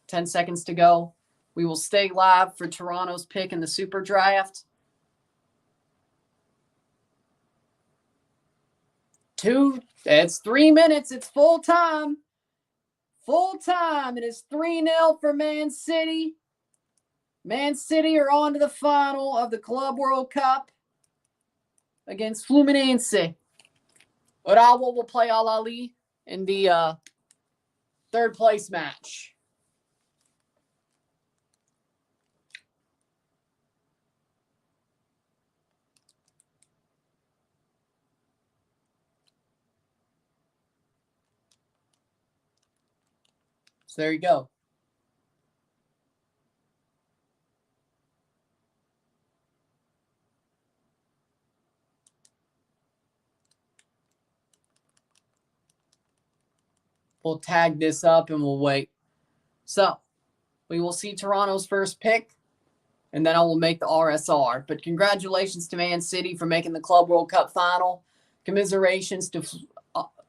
10 seconds to go. We will stay live for Toronto's pick in the Super Draft. It's 3 minutes. It's full time. Full time. It is 3-0 for Man City. Man City are on to the final of the Club World Cup against Fluminense. Urawa will play Al Ali in the third place match. So there you go. We'll tag this up and we'll wait. So we will see Toronto's first pick, and then I will make the RSR. But congratulations to Man City for making the Club World Cup final. Commiserations to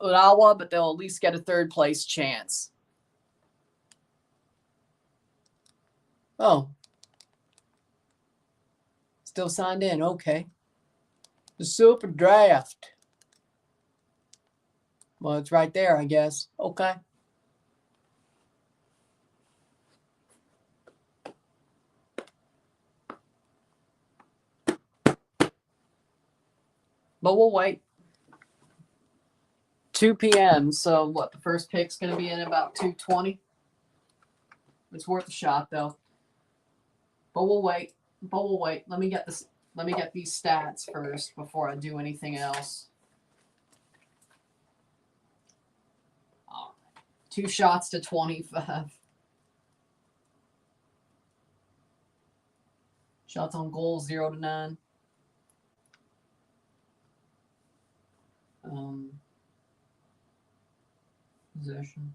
Urawa, but they'll at least get a third place chance. Oh. Still signed in. Okay. The Super Draft. Well, it's right there, I guess. Okay. But we'll wait. 2 p.m. So what? The first pick's going to be in about 2:20. It's worth a shot, though. But we'll wait. Let me get this. Let me get these stats first before I do anything else. All right. 2 shots to 25. Shots on goal 0 to 9. Possession.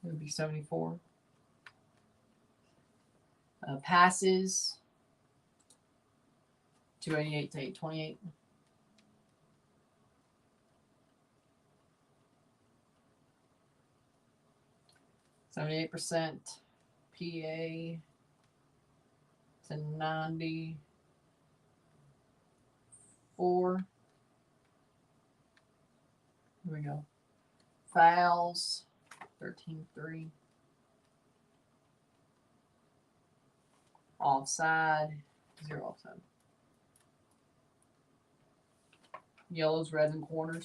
It would be 74. Passes. 288 to 828. %. PA to 94. Here we go. Fouls 13-3. Offside 0 offside. Yellows, reds, and corners.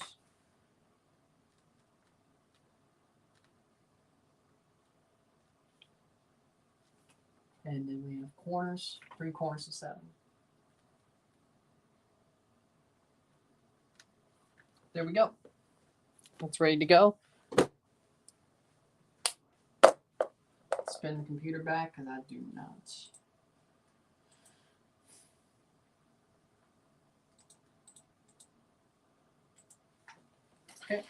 And then we have corners, 3 corners to 7. There we go. That's ready to go. Spin the computer back because I do not. Okay.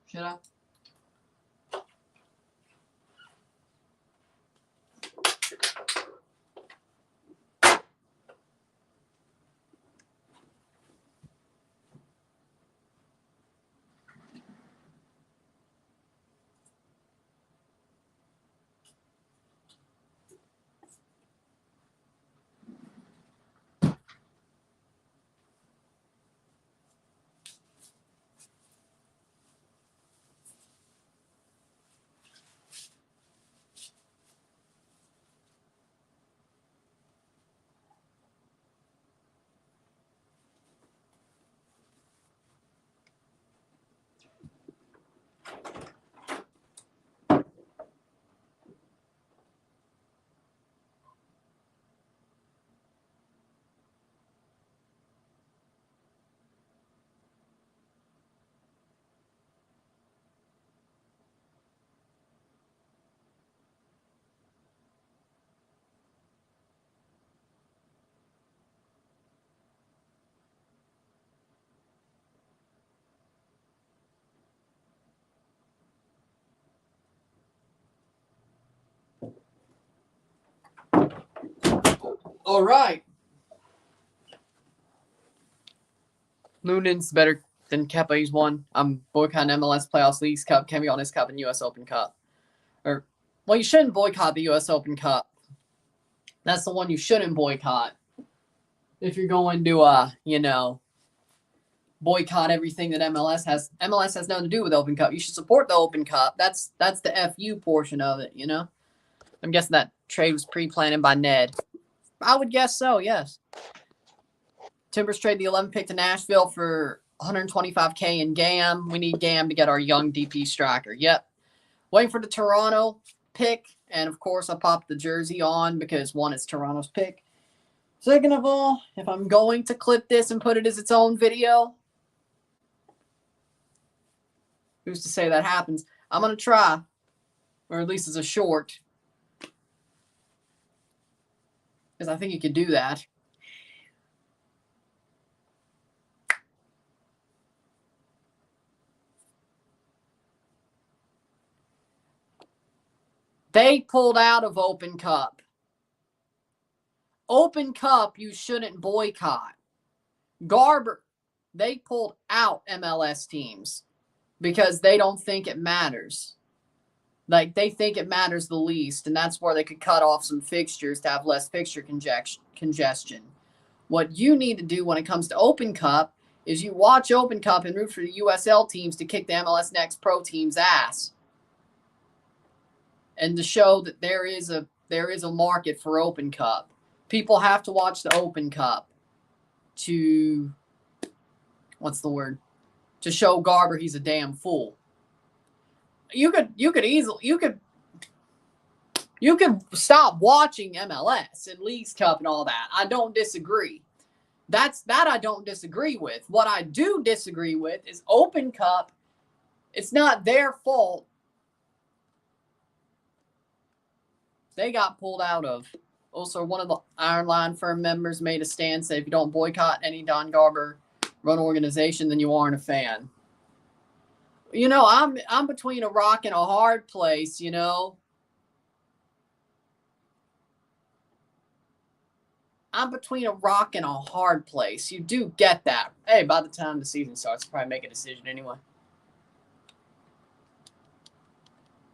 Should I? All right. Lunen's better than Kepa. He's won. I'm boycotting MLS Playoffs, Leagues Cup, Kemi Honest Cup, and U.S. Open Cup. Well, you shouldn't boycott the U.S. Open Cup. That's the one you shouldn't boycott. If you're going to, boycott everything that MLS has. MLS has nothing to do with Open Cup. You should support the Open Cup. That's the FU portion of it, I'm guessing that trade was pre-planned by Ned. I would guess so, yes. Timbers trade the 11th pick to Nashville for $125K in GAM. We need GAM to get our young DP striker. Yep. Waiting for the Toronto pick. And, of course, I popped the jersey on because, one, it's Toronto's pick. Second of all, if I'm going to clip this and put it as its own video, who's to say that happens? I'm going to try, or at least as a short, because I think you could do that. They pulled out of Open Cup. Open Cup, you shouldn't boycott. Garber, they pulled out MLS teams because they don't think it matters. Like, they think it matters the least, and that's where they could cut off some fixtures to have less fixture congestion. What you need to do when it comes to Open Cup is you watch Open Cup and root for the USL teams to kick the MLS Next Pro team's ass. And to show that there is a market for Open Cup. People have to watch the Open Cup to, to show Garber he's a damn fool. You could stop watching MLS and Leagues Cup and all that. I don't disagree. That I don't disagree with. What I do disagree with is Open Cup. It's not their fault they got pulled out of. Also, one of the Iron Line firm members made a stand, said if you don't boycott any Don Garber run organization, then you aren't a fan. I'm between a rock and a hard place, I'm between a rock and a hard place. You do get that. Hey, by the time the season starts, I'll probably make a decision anyway.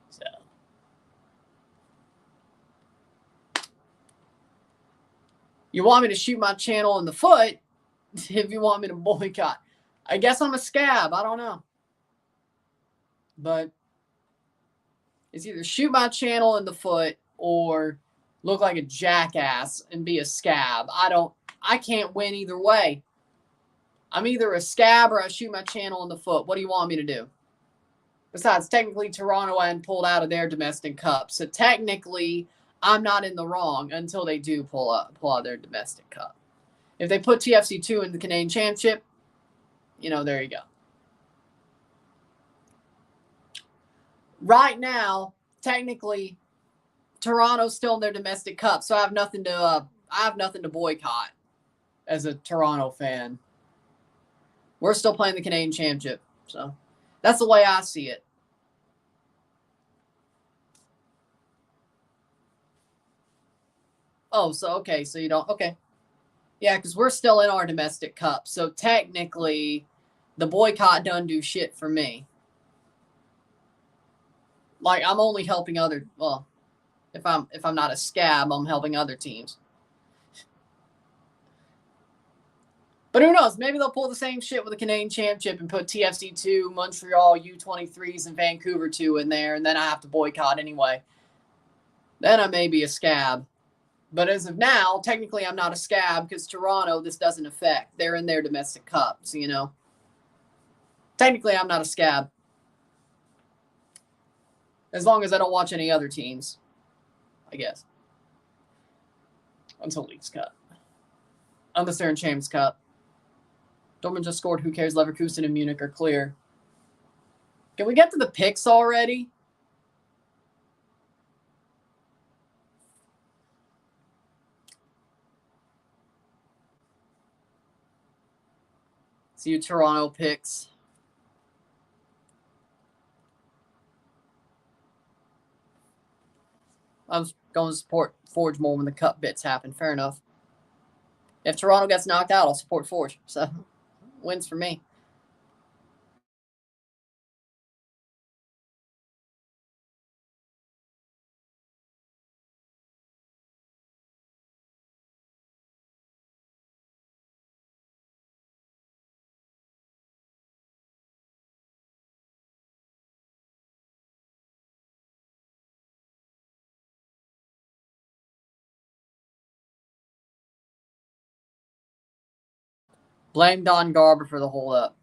So. You want me to shoot my channel in the foot if you want me to boycott. I guess I'm a scab. I don't know. But it's either shoot my channel in the foot or look like a jackass and be a scab. I can't win either way. I'm either a scab or I shoot my channel in the foot. What do you want me to do? Besides, technically, Toronto hadn't pulled out of their domestic cup. So technically, I'm not in the wrong until they do pull out their domestic cup. If they put TFC2 in the Canadian Championship, there you go. Right now, technically, Toronto's still in their domestic cup, so I have nothing to boycott as a Toronto fan. We're still playing the Canadian Championship, so That's the way I see it. Oh, so okay, so you don't okay. Yeah, because we're still in our domestic cup. So technically the boycott doesn't do shit for me. Like I'm only helping other if I'm not a scab, I'm helping other teams. But who knows? Maybe they'll pull the same shit with the Canadian Championship and put TFC 2, Montreal U23s, and Vancouver 2 in there, and then I have to boycott anyway. Then I may be a scab. But as of now, technically I'm not a scab because Toronto, this doesn't affect. They're in their domestic cup, so you know. Technically I'm not a scab. As long as I don't watch any other teams, I guess. Until League's Cup. Unless they're in Champions Cup. Dortmund just scored. Who cares? Leverkusen and Munich are clear. Can we get to the picks already? See you Toronto picks. I was going to support Forge more when the cup bits happen. Fair enough. If Toronto gets knocked out, I'll support Forge. So, wins for me. Blame Don Garber for the holdup.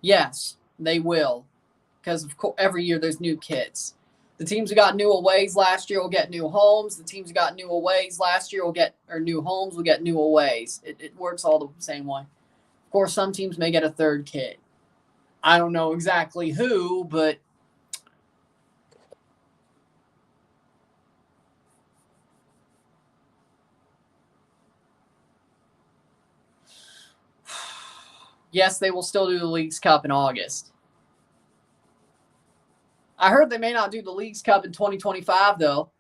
Yes, they will. Because of course, every year there's new kits. The teams who got new aways last year will get new homes. The teams who got new aways last year will get, or new homes will get new aways. It works all the same way. Of course, some teams may get a third kit. I don't know exactly who, but yes, they will still do the League's Cup in August. I heard they may not do the League's Cup in 2025, though.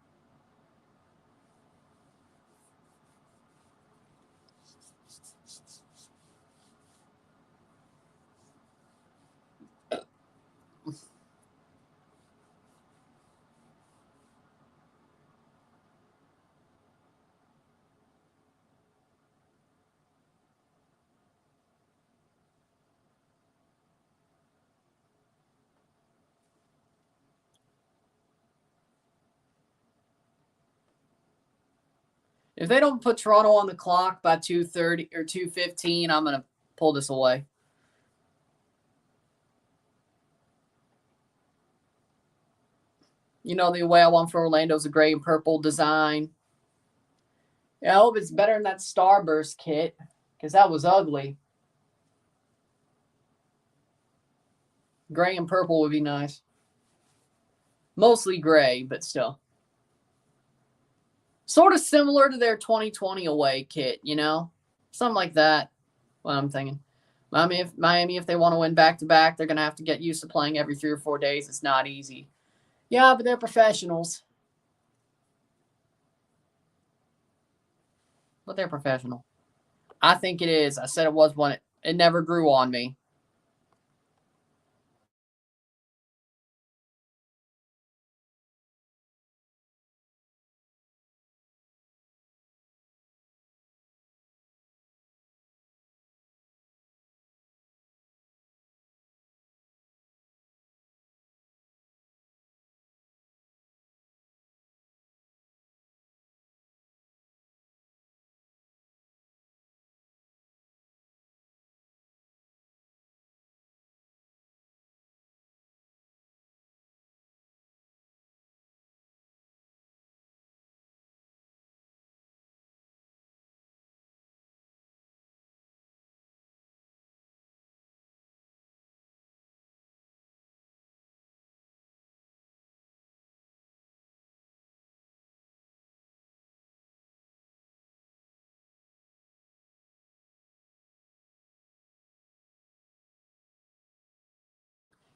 If they don't put Toronto on the clock by 2:30 or 2:15, I'm going to pull this away. You know, the way I want for Orlando's a gray and purple design. Yeah, I hope it's better than that Starburst kit because that was ugly. Gray and purple would be nice. Mostly gray, but still. Sort of similar to their 2020 away kit, you know? Something like that. What I'm thinking. Miami, if they want to win back to back, they're going to have to get used to playing every 3 or 4 days. It's not easy. Yeah, but they're professionals. But they're professional. I think it is. I said it was one. It never grew on me.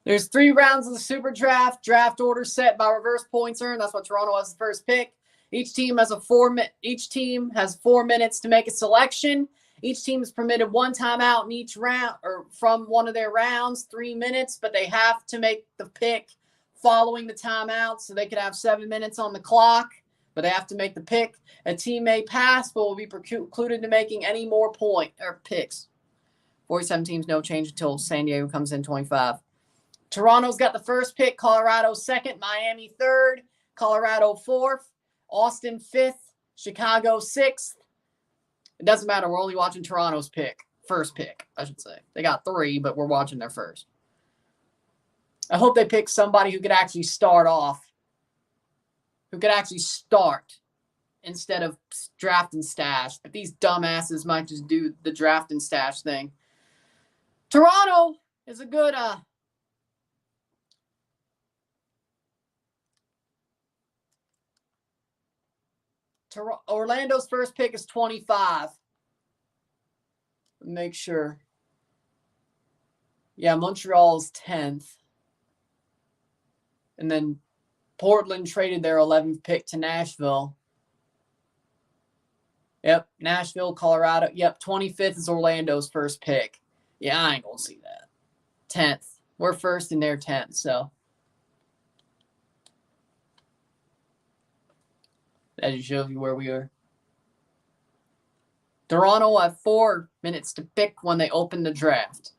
There's 3 rounds of the Super Draft. Draft order set by reverse points earned. That's what Toronto has the first pick. Each team has 4 minutes to make a selection. Each team is permitted 1 timeout in each round, or from one of their rounds, 3 minutes, but they have to make the pick following the timeout, so they could have 7 minutes on the clock, but they have to make the pick. A team may pass, but will be precluded to making any more picks. 47 teams, no change until San Diego comes in 25. Toronto's got the first pick, Colorado second, Miami third, Colorado fourth, Austin fifth, Chicago sixth. It doesn't matter. We're only watching Toronto's first pick, I should say. They got 3, but we're watching their first. I hope they pick somebody who could actually start off, who could actually start instead of draft and stash. But these dumbasses might just do the draft and stash thing. Toronto is a good Orlando's first pick is 25. Make sure. Yeah, Montreal's 10th. And then Portland traded their 11th pick to Nashville. Yep, Nashville, Colorado. Yep, 25th is Orlando's first pick. Yeah, I ain't going to see that. 10th. We're first and they're 10th, so. That just shows you where we are. Toronto have 4 minutes to pick when they open the draft.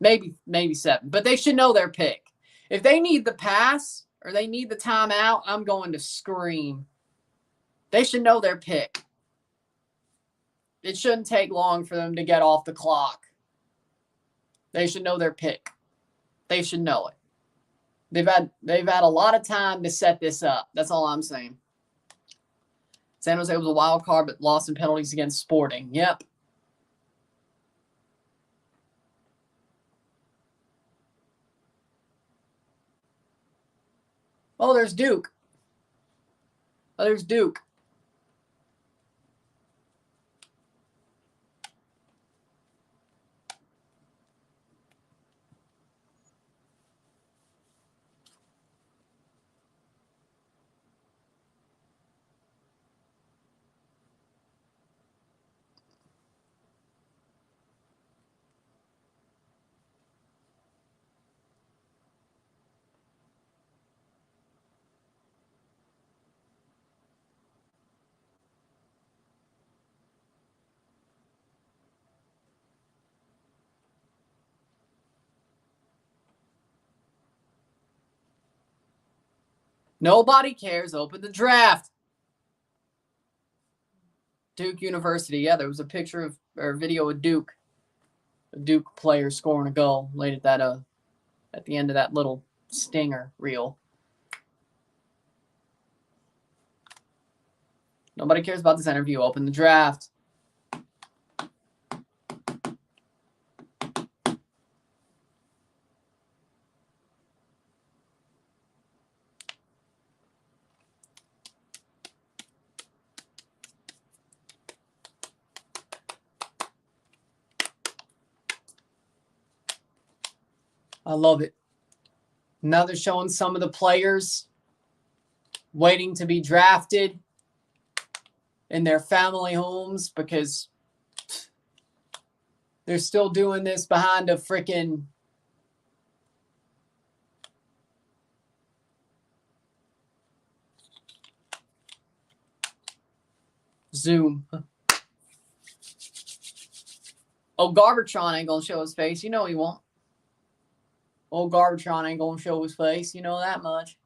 Maybe 7, but they should know their pick. If they need the pass or they need the timeout, I'm going to scream. They should know their pick. It shouldn't take long for them to get off the clock. They should know their pick. They should know it. They've had a lot of time to set this up. That's all I'm saying. San Jose was a wild card, but lost in penalties against Sporting. Yep. Oh, there's Duke. Oh, there's Duke. Nobody cares. Open the draft. Duke University. Yeah, there was a picture of or video of Duke. A Duke player scoring a goal late at that at the end of that little stinger reel. Nobody cares about this interview. Open the draft. I love it. Now they're showing some of the players waiting to be drafted in their family homes because they're still doing this behind a freaking Zoom. Oh, Garbertron ain't going to show his face. You know he won't. Old Garbertron ain't going to show his face. You know that much.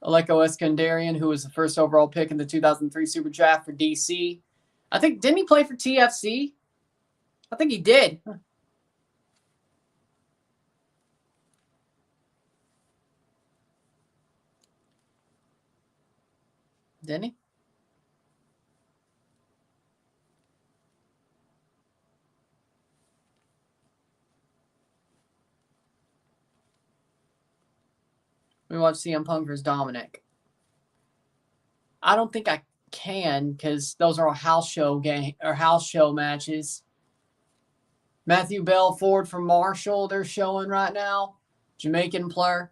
Aleko Eskandarian, who was the first overall pick in the 2003 Super Draft for DC. I think, didn't he play for TFC? I think he did. Didn't he? watch CM Punk versus Dominic. I don't think I can because those are house show matches. Matthew Belford from Marshall, they're showing right now. Jamaican player.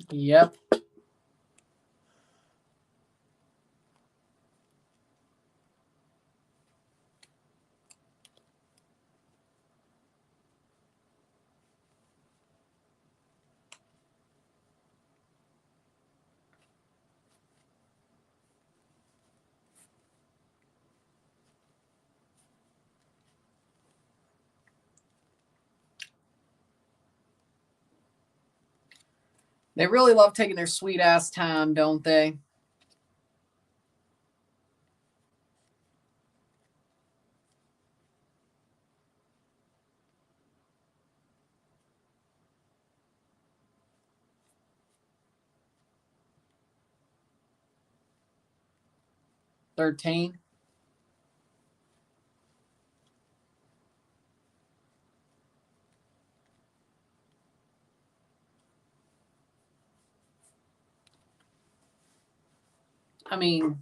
Yep. They really love taking their sweet ass time, don't they? $13. I mean,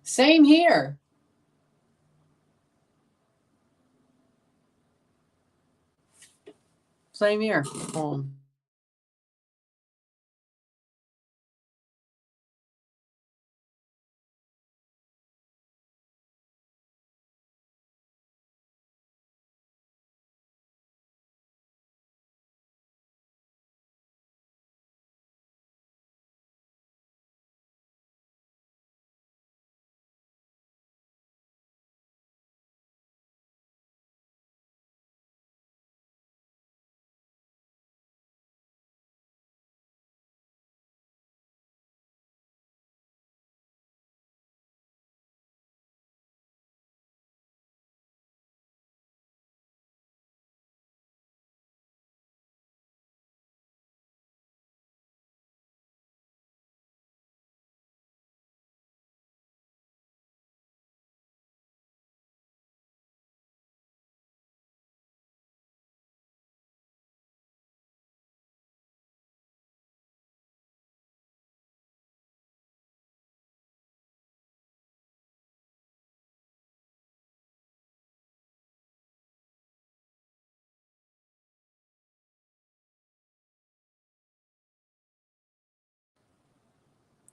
same here. Same here.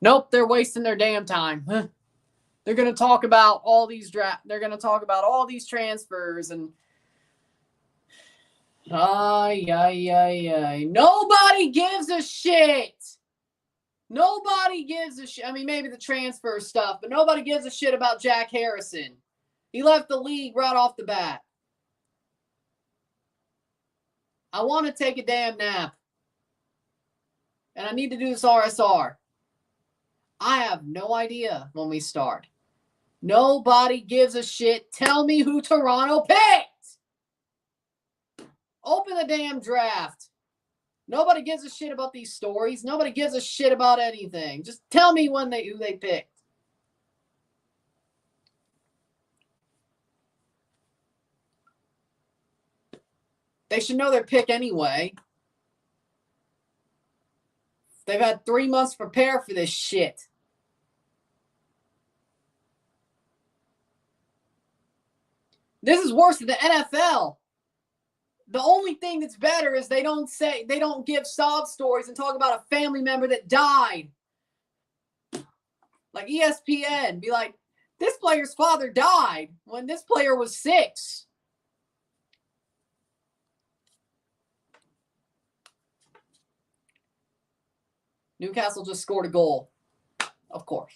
Nope, they're wasting their damn time. They're going to talk about all these They're going to talk about all these transfers and nobody gives a shit. Nobody gives a shit. I mean, maybe the transfer stuff, but nobody gives a shit about Jack Harrison. He left the league right off the bat. I want to take a damn nap. And I need to do this RSR. I have no idea when we start. Nobody gives a shit. Tell me who Toronto picked. Open the damn draft. Nobody gives a shit about these stories. Nobody gives a shit about anything. Just tell me who they picked. They should know their pick anyway. They've had 3 months to prepare for this shit. This is worse than the NFL. The only thing that's better is they don't give sob stories and talk about a family member that died. Like ESPN, be like, this player's father died when this player was 6. Newcastle just scored a goal. Of course.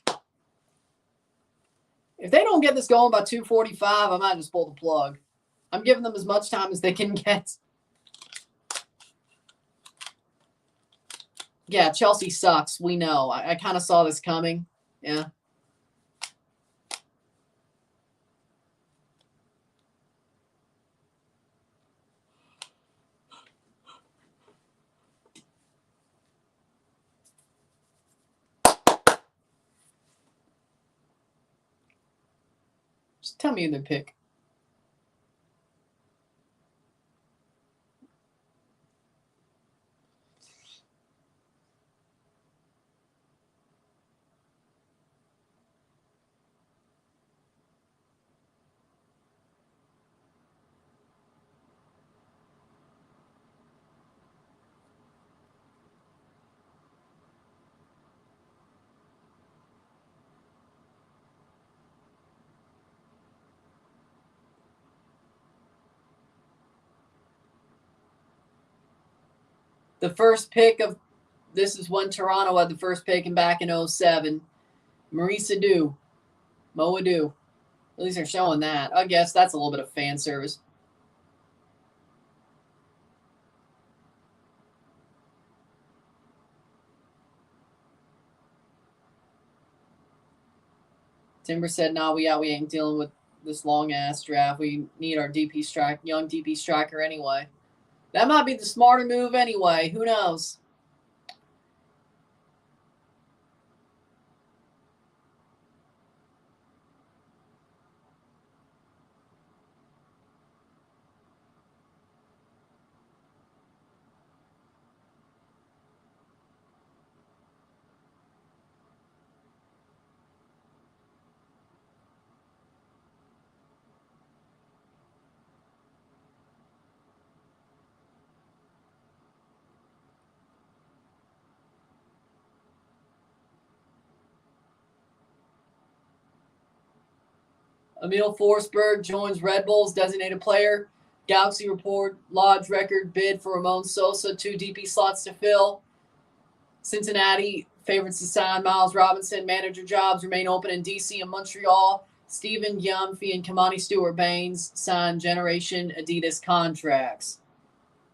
If they don't get this going by 2:45, I might just pull the plug. I'm giving them as much time as they can get. Yeah, Chelsea sucks. We know. I kind of saw this coming. Yeah. Just tell me their pick. The first pick of this is when Toronto had the first pick and back in 07. Marisa Du. Moa Du. At least they're showing that. I guess that's a little bit of fan service. Timber said, "Nah, we ain't dealing with this long ass draft. We need our DP strike, young DP striker anyway." That might be the smarter move anyway. Who knows? Emil Forsberg joins Red Bulls designated player. Galaxy report lodge record bid for Ramon Sosa, 2 DP slots to fill. Cincinnati favorites to sign Miles Robinson. Manager jobs remain open in DC and Montreal. Stephen Yamfi and Kamani Stewart-Baines sign Generation Adidas contracts.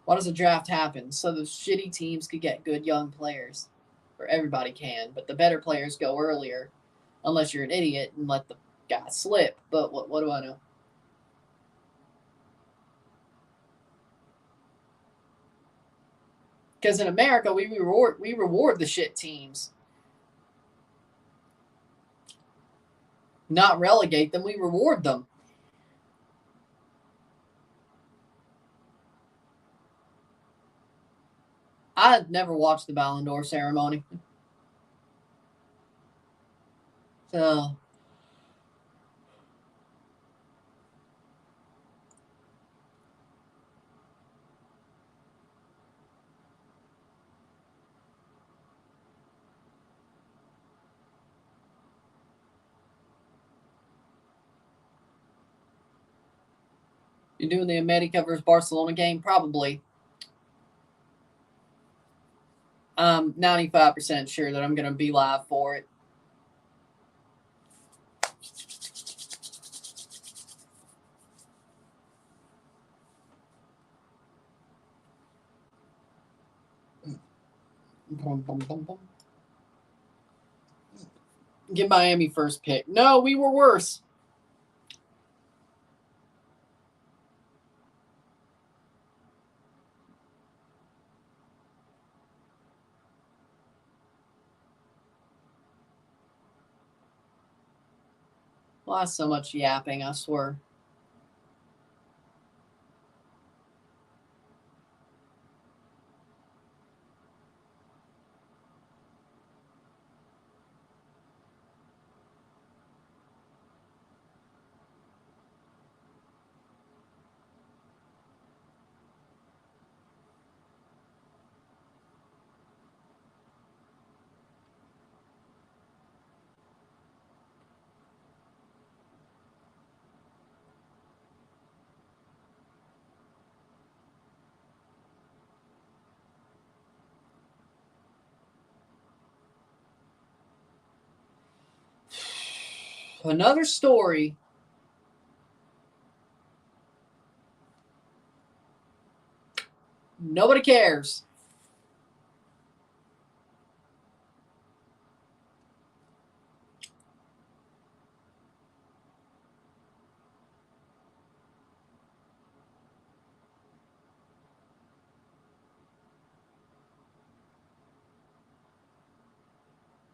Why does a draft happen? So the shitty teams could get good young players. Or everybody can, but the better players go earlier. Unless you're an idiot and let the guy slip. But what do I know? Because in America, we reward the shit teams. Not relegate them, we reward them. I never watched the Ballon d'Or ceremony. So you're doing the America versus Barcelona game? Probably. I'm 95% sure that I'm going to be live for it. Get Miami first pick. No, we were worse. Well, that's so much yapping, I swear. Another story. Nobody cares.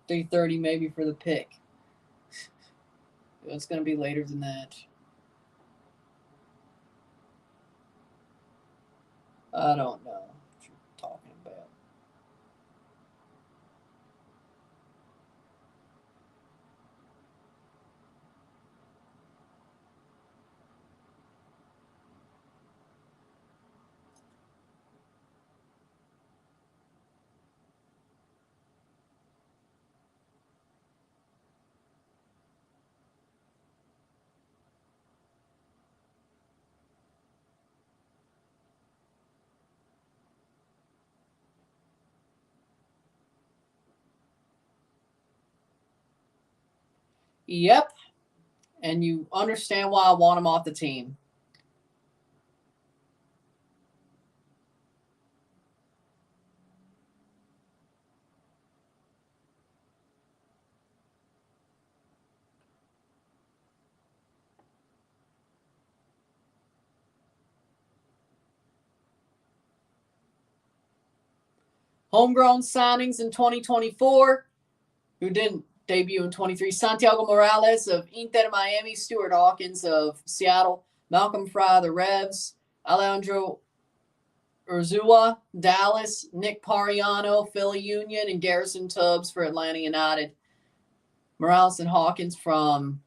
3:30 maybe for the pick. It's going to be later than that. I don't know what you're talking about. Yep. And you understand why I want him off the team. Homegrown signings in 2024, who didn't debut in 23. Santiago Morales of Inter Miami, Stuart Hawkins of Seattle, Malcolm Fry, the Revs, Alejandro Urzua, Dallas, Nick Pariano, Philly Union, and Garrison Tubbs for Atlanta United. Morales and Hawkins from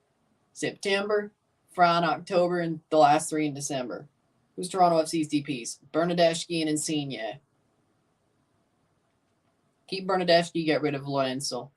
September, Fry in October, and the last 3 in December. Who's Toronto FC's DPs? Bernadeschi and Insigne. Keep Bernadeschi, get rid of Lorenzo.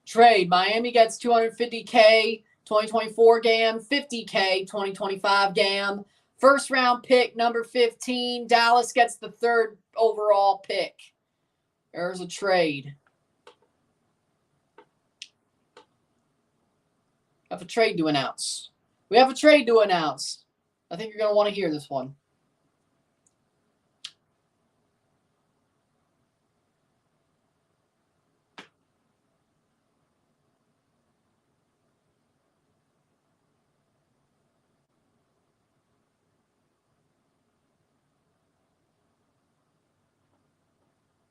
Trade. Miami gets $250K 2024 GAM, $50K 2025 GAM. First round pick number 15. Dallas gets the 3rd overall pick. There's a trade. I have a trade to announce. We have a trade to announce. I think you're going to want to hear this one.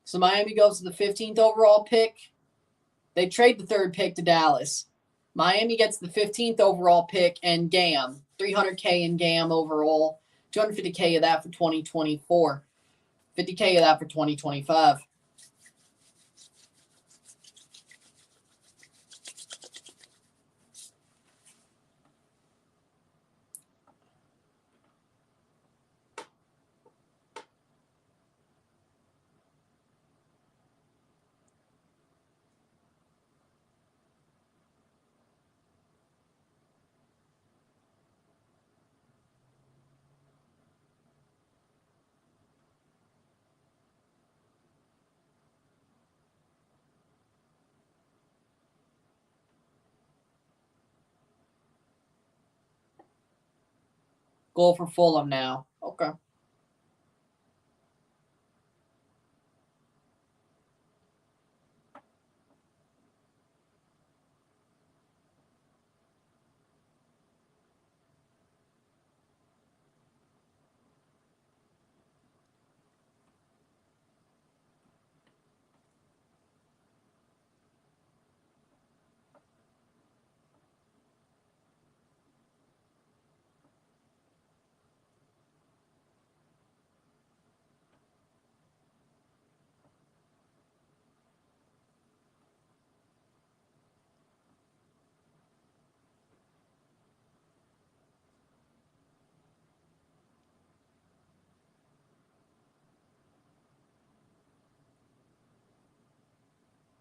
So Miami goes to the 15th overall pick. They trade the 3rd pick to Dallas. Miami gets the 15th overall pick and GAM. $300K in GAM overall. $250K of that for 2024. $50K of that for 2025. Goal for Fulham now. Okay.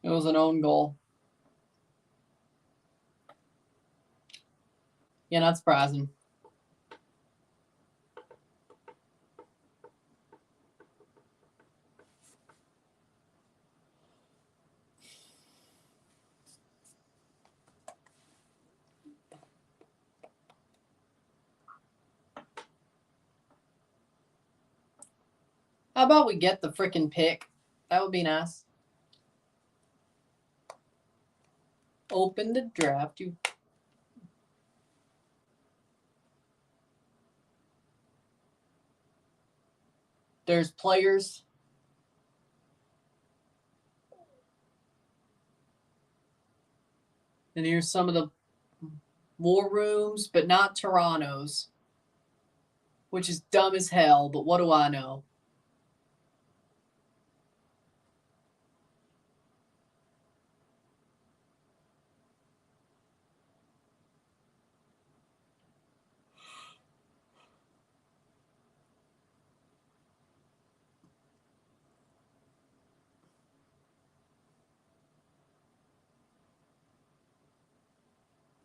It was an own goal. Yeah, not surprising. How about we get the freaking pick? That would be nice. Open the draft. There's players. And here's some of the war rooms, but not Toronto's. Which is dumb as hell, but what do I know?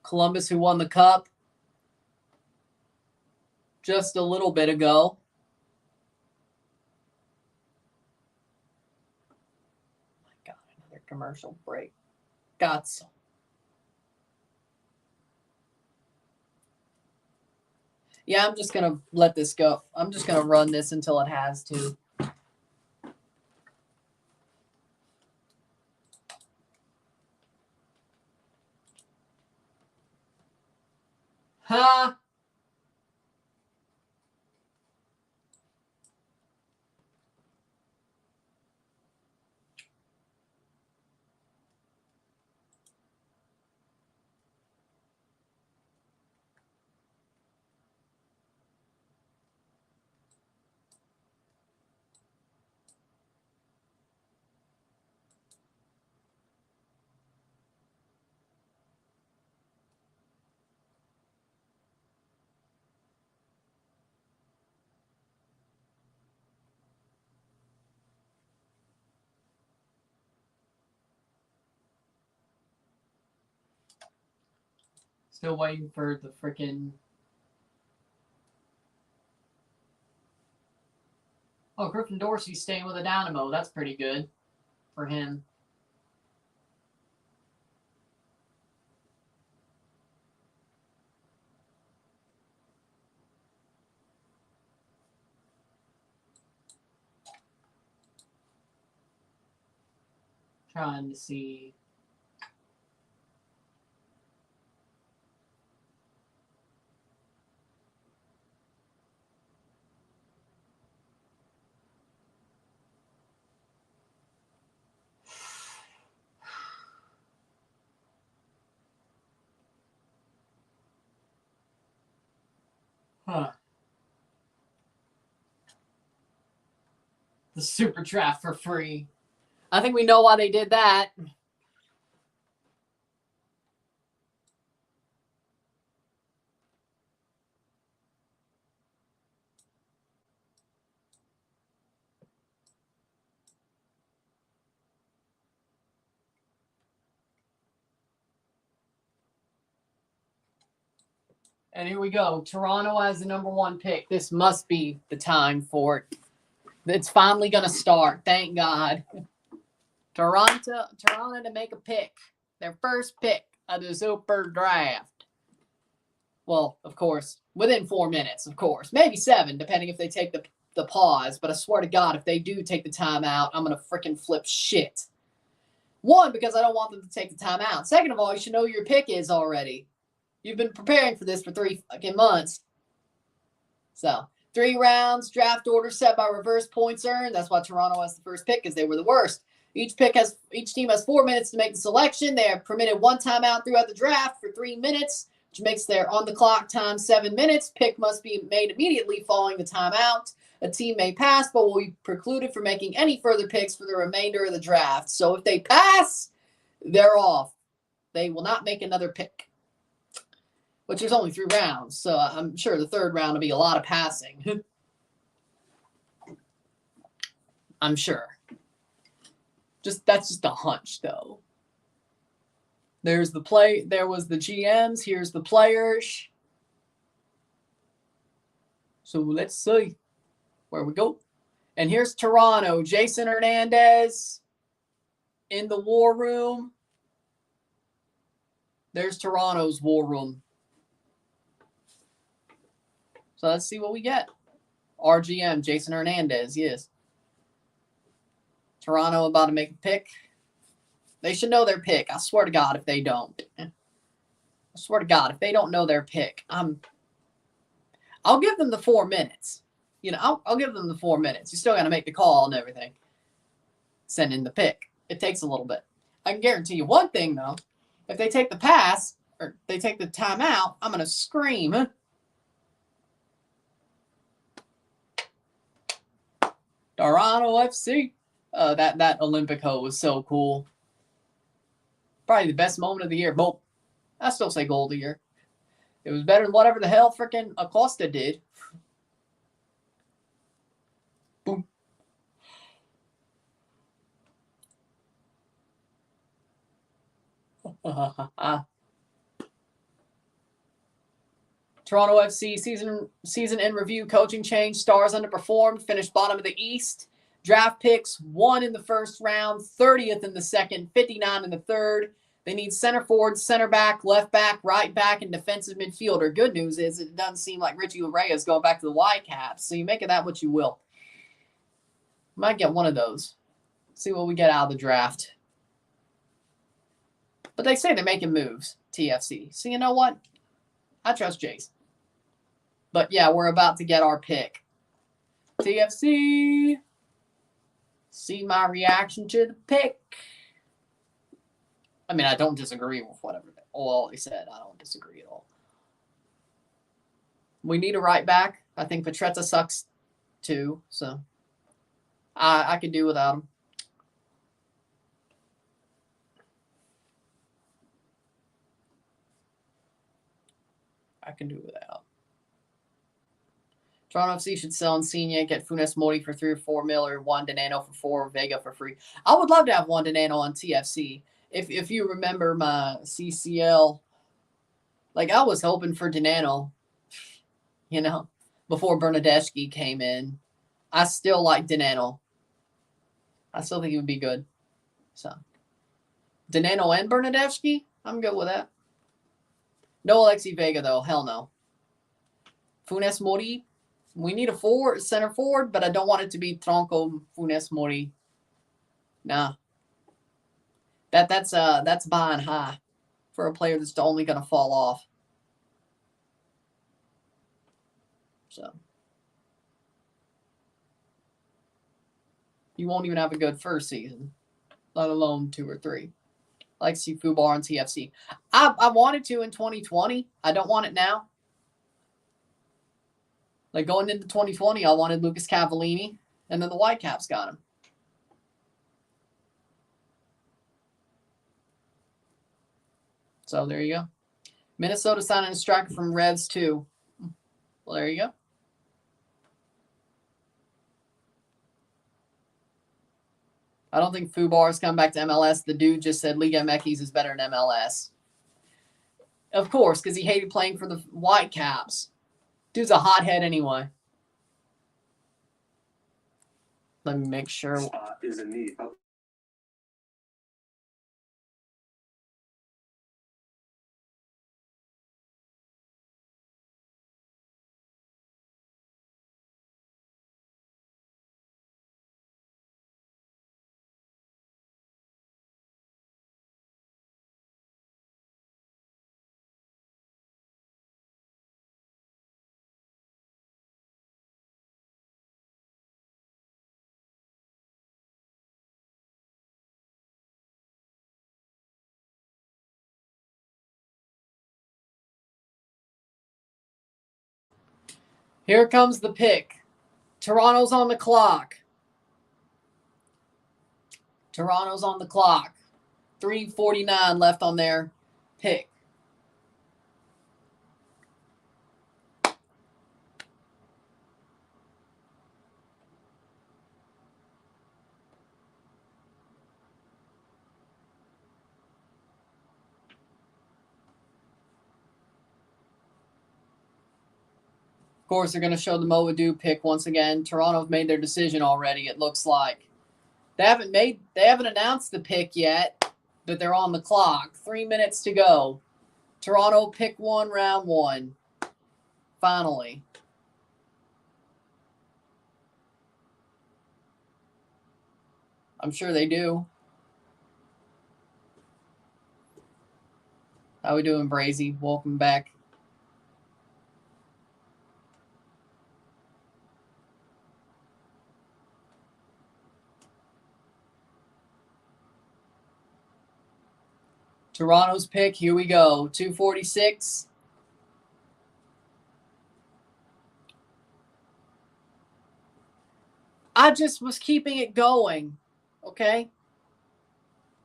Columbus, who won the cup just a little bit ago. Oh my God, another commercial break. Got some. Yeah, I'm just going to let this go. I'm just going to run this until it has to. Huh? Still waiting for the freaking. Oh, Griffin Dorsey's staying with a Dynamo. That's pretty good for him. Trying to see. Huh. The super draft for free. I think we know why they did that. And here we go. Toronto has the number 1 pick. This must be the time for it. It's finally going to start. Thank God. Toronto to make a pick. Their first pick of the super draft. Well, of course, within 4 minutes, of course. Maybe 7, depending if they take the pause. But I swear to God, if they do take the time out, I'm going to freaking flip shit. 1, because I don't want them to take the time out. Second of all, you should know who your pick is already. You've been preparing for this for 3 fucking months. So, 3 rounds, draft order set by reverse points earned. That's why Toronto has the first pick, because they were the worst. Each team has 4 minutes to make the selection. They are permitted 1 timeout throughout the draft for 3 minutes, which makes their on-the-clock time 7 minutes. Pick must be made immediately following the timeout. A team may pass, but will be precluded from making any further picks for the remainder of the draft. So if they pass, they're off. They will not make another pick. Which there's only 3 rounds, so I'm sure the 3rd round will be a lot of passing. I'm sure. That's just a hunch, though. There was the GMs. Here's the players. So let's see where we go. And here's Toronto. Jason Hernandez in the war room. There's Toronto's war room. So let's see what we get. RGM, Jason Hernandez, yes. Toronto about to make a pick. They should know their pick. I swear to God if they don't. I swear to God if they don't know their pick, I'll give them the 4 minutes. You know, I'll give them the 4 minutes. You still got to make the call and everything. Send in the pick. It takes a little bit. I can guarantee you one thing, though. If they take the pass or they take the timeout, I'm going to scream. Toronto FC. That Olympico was so cool. Probably the best moment of the year. But I still say goal of the year. It was better than whatever the hell freaking Acosta did. Boom. Toronto FC season in review, coaching change, stars underperformed, finished bottom of the East. Draft picks, 1 in the first round, 30th in the second, 59 in the third. They need center forward, center back, left back, right back, and defensive midfielder. Good news is it doesn't seem like Richie Urawa is going back to the Whitecaps, so you make of that what you will. Might get one of those. See what we get out of the draft. But they say they're making moves, TFC. So you know what? I trust Jace. But yeah, we're about to get our pick. TFC. See my reaction to the pick. I mean, I don't disagree with whatever all he said. I don't disagree at all. We need a right back. I think Petretta sucks too, so I could do without him. I can do without. Toronto FC should sell Insigne, get Funes Mori for 3 or 4 mil, or Juan Donano for 4, Vega for free. I would love to have Juan Donano on TFC. If you remember my CCL, like I was hoping for Donano, you know, before Bernadeschi came in. I still like Donano. I still think he would be good. So, Donano and Bernadeschi, I'm good with that. No Alexi Vega, though. Hell no. Funes Mori, we need a center forward, but I don't want it to be Tronco Funes Mori. Nah. That's buying high for a player that's only going to fall off. So. You won't even have a good first season, let alone 2 or 3. I like to see Fubar on TFC. I wanted to in 2020. I don't want it now. Like going into 2020, I wanted Lucas Cavallini, and then the Whitecaps got him. So there you go. Minnesota signing a striker from Revs too. Well, there you go. I don't think Fubar's come back to MLS. The dude just said Liga MX is better than MLS. Of course, because he hated playing for the Whitecaps. Dude's a hothead anyway. Let me make sure. Is in need. Here comes the pick. Toronto's on the clock. Toronto's on the clock. 3:49 left on their pick. course, they're going to show the Moadu pick once again. Toronto's made their decision already, it looks like. They haven't announced the pick yet, but they're on the clock. 3 minutes to go. Toronto pick 1, round 1. Finally. I'm sure they do. How we doing, Brazy? Welcome back. Toronto's pick. Here we go. 246. I just was keeping it going. Okay.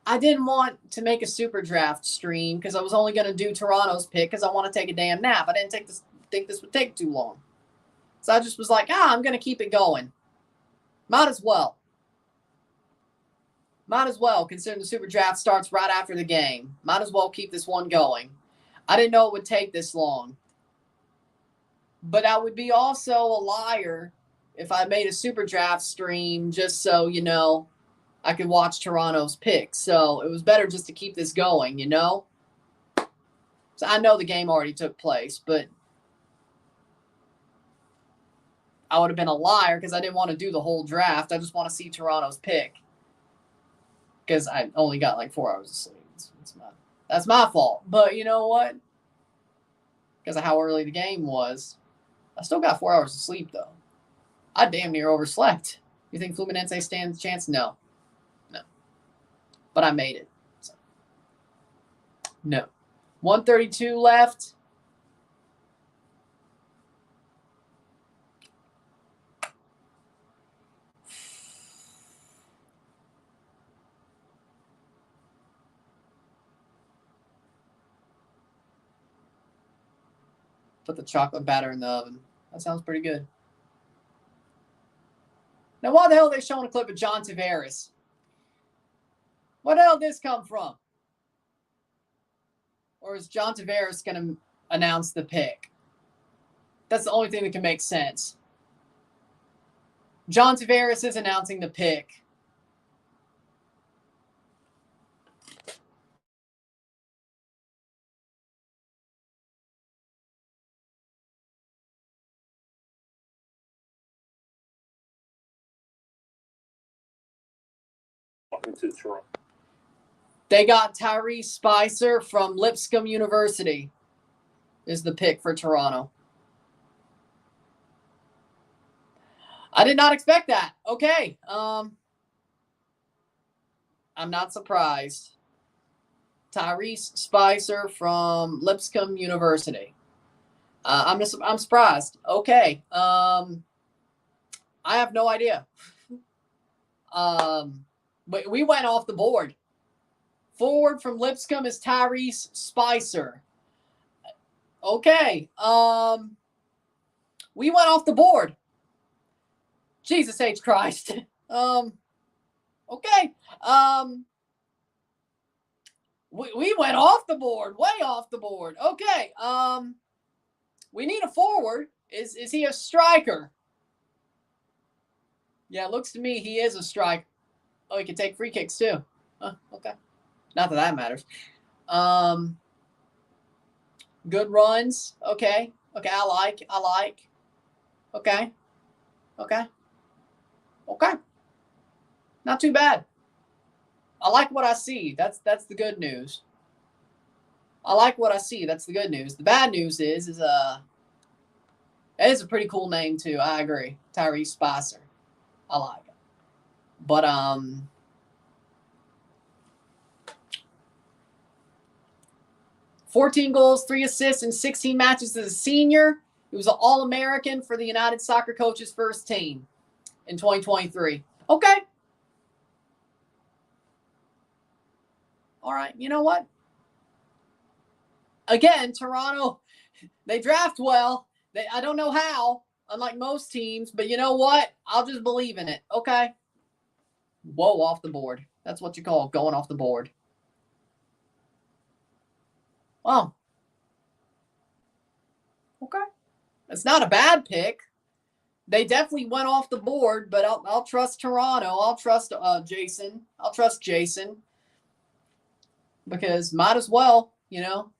I didn't want to make a super draft stream because I was only going to do Toronto's pick because I want to take a damn nap. I didn't think this would take too long. So I just was like, I'm going to keep it going. Might as well. Might as well, considering the super draft starts right after the game. Might as well keep this one going. I didn't know it would take this long. But I would be also a liar if I made a super draft stream just so, I could watch Toronto's pick. So it was better just to keep this going, So I know the game already took place, but I would have been a liar because I didn't want to do the whole draft. I just want to see Toronto's pick because I only got like 4 hours of sleep. That's my fault. But you know what? Because of how early the game was, I still got 4 hours of sleep, though. I damn near overslept. You think Fluminense stands a chance? No. But I made it. So. No. 132 left. Put the chocolate batter in the oven. That sounds pretty good. Now, why the hell are they showing a clip of John Tavares? Where the hell did this come from? Or is John Tavares going to announce the pick? That's the only thing that can make sense. John Tavares is announcing the pick. To Toronto. They got Tyrese Spicer from Lipscomb University is the pick for Toronto. I did not expect that. Okay. I'm not surprised. Tyrese Spicer from Lipscomb University. I'm surprised. Okay. I have no idea. But we went off the board. Forward from Lipscomb is Tyrese Spicer. Okay. We went off the board. Jesus H. Christ. Okay. We went off the board. Way off the board. Okay. We need a forward. Is he a striker? Yeah, it looks to me he is a striker. Oh, he can take free kicks too. Okay. Not that matters. Good runs. Okay. Okay, I like. Okay. Not too bad. I like what I see. That's the good news. I like what I see. That's the good news. The bad news is it is a pretty cool name too. I agree. Tyrese Spicer. I like it. But 14 goals, 3 assists in 16 matches as a senior. He was an All-American for the United Soccer Coaches first team in 2023. Okay. All right. You know what? Again, Toronto, they draft well. I don't know how, unlike most teams, but you know what? I'll just believe in it. Okay. Whoa, off the board. That's what you call going off the board. Oh. Okay. It's not a bad pick. They definitely went off the board, but I'll trust Toronto. I'll trust Jason. I'll trust Jason because might as well, you know.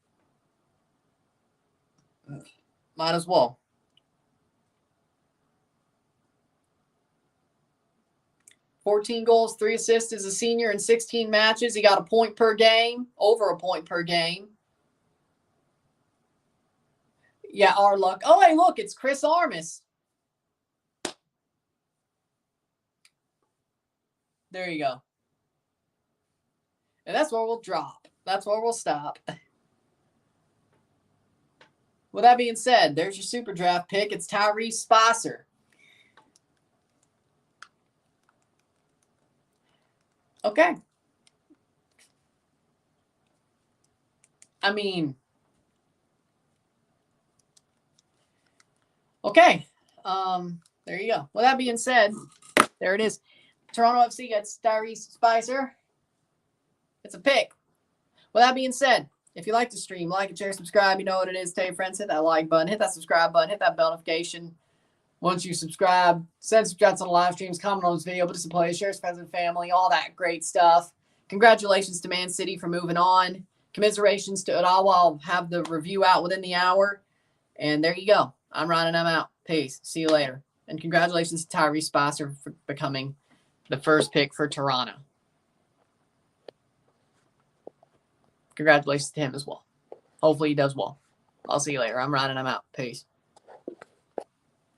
Might as well. "14 goals, 3 assists as a senior in 16 matches. He got a point per game, over a point per game. Yeah, our luck. Oh, hey, look, it's Chris Armas. There you go. And that's where we'll drop. That's where we'll stop. With that being said, there's your super draft pick. It's Tyrese Spicer. Okay. I mean, okay. There you go. With that being said, there it is. Toronto FC gets Tyrese Spicer. It's a pick. With that being said, if you like the stream, like and share, subscribe. You know what it is. Tell your friends, hit that like button, hit that subscribe button, hit that bell notification. Once you subscribe, send super chats on the live streams, comment on this video, put us in play, share with friends and family, all that great stuff. Congratulations to Man City for moving on. Commiserations to Urawa. I'll have the review out within the hour. And there you go. I'm Ryan and I'm out. Peace. See you later. And congratulations to Tyrese Spicer for becoming the first pick for Toronto. Congratulations to him as well. Hopefully he does well. I'll see you later. I'm Ryan and I'm out. Peace.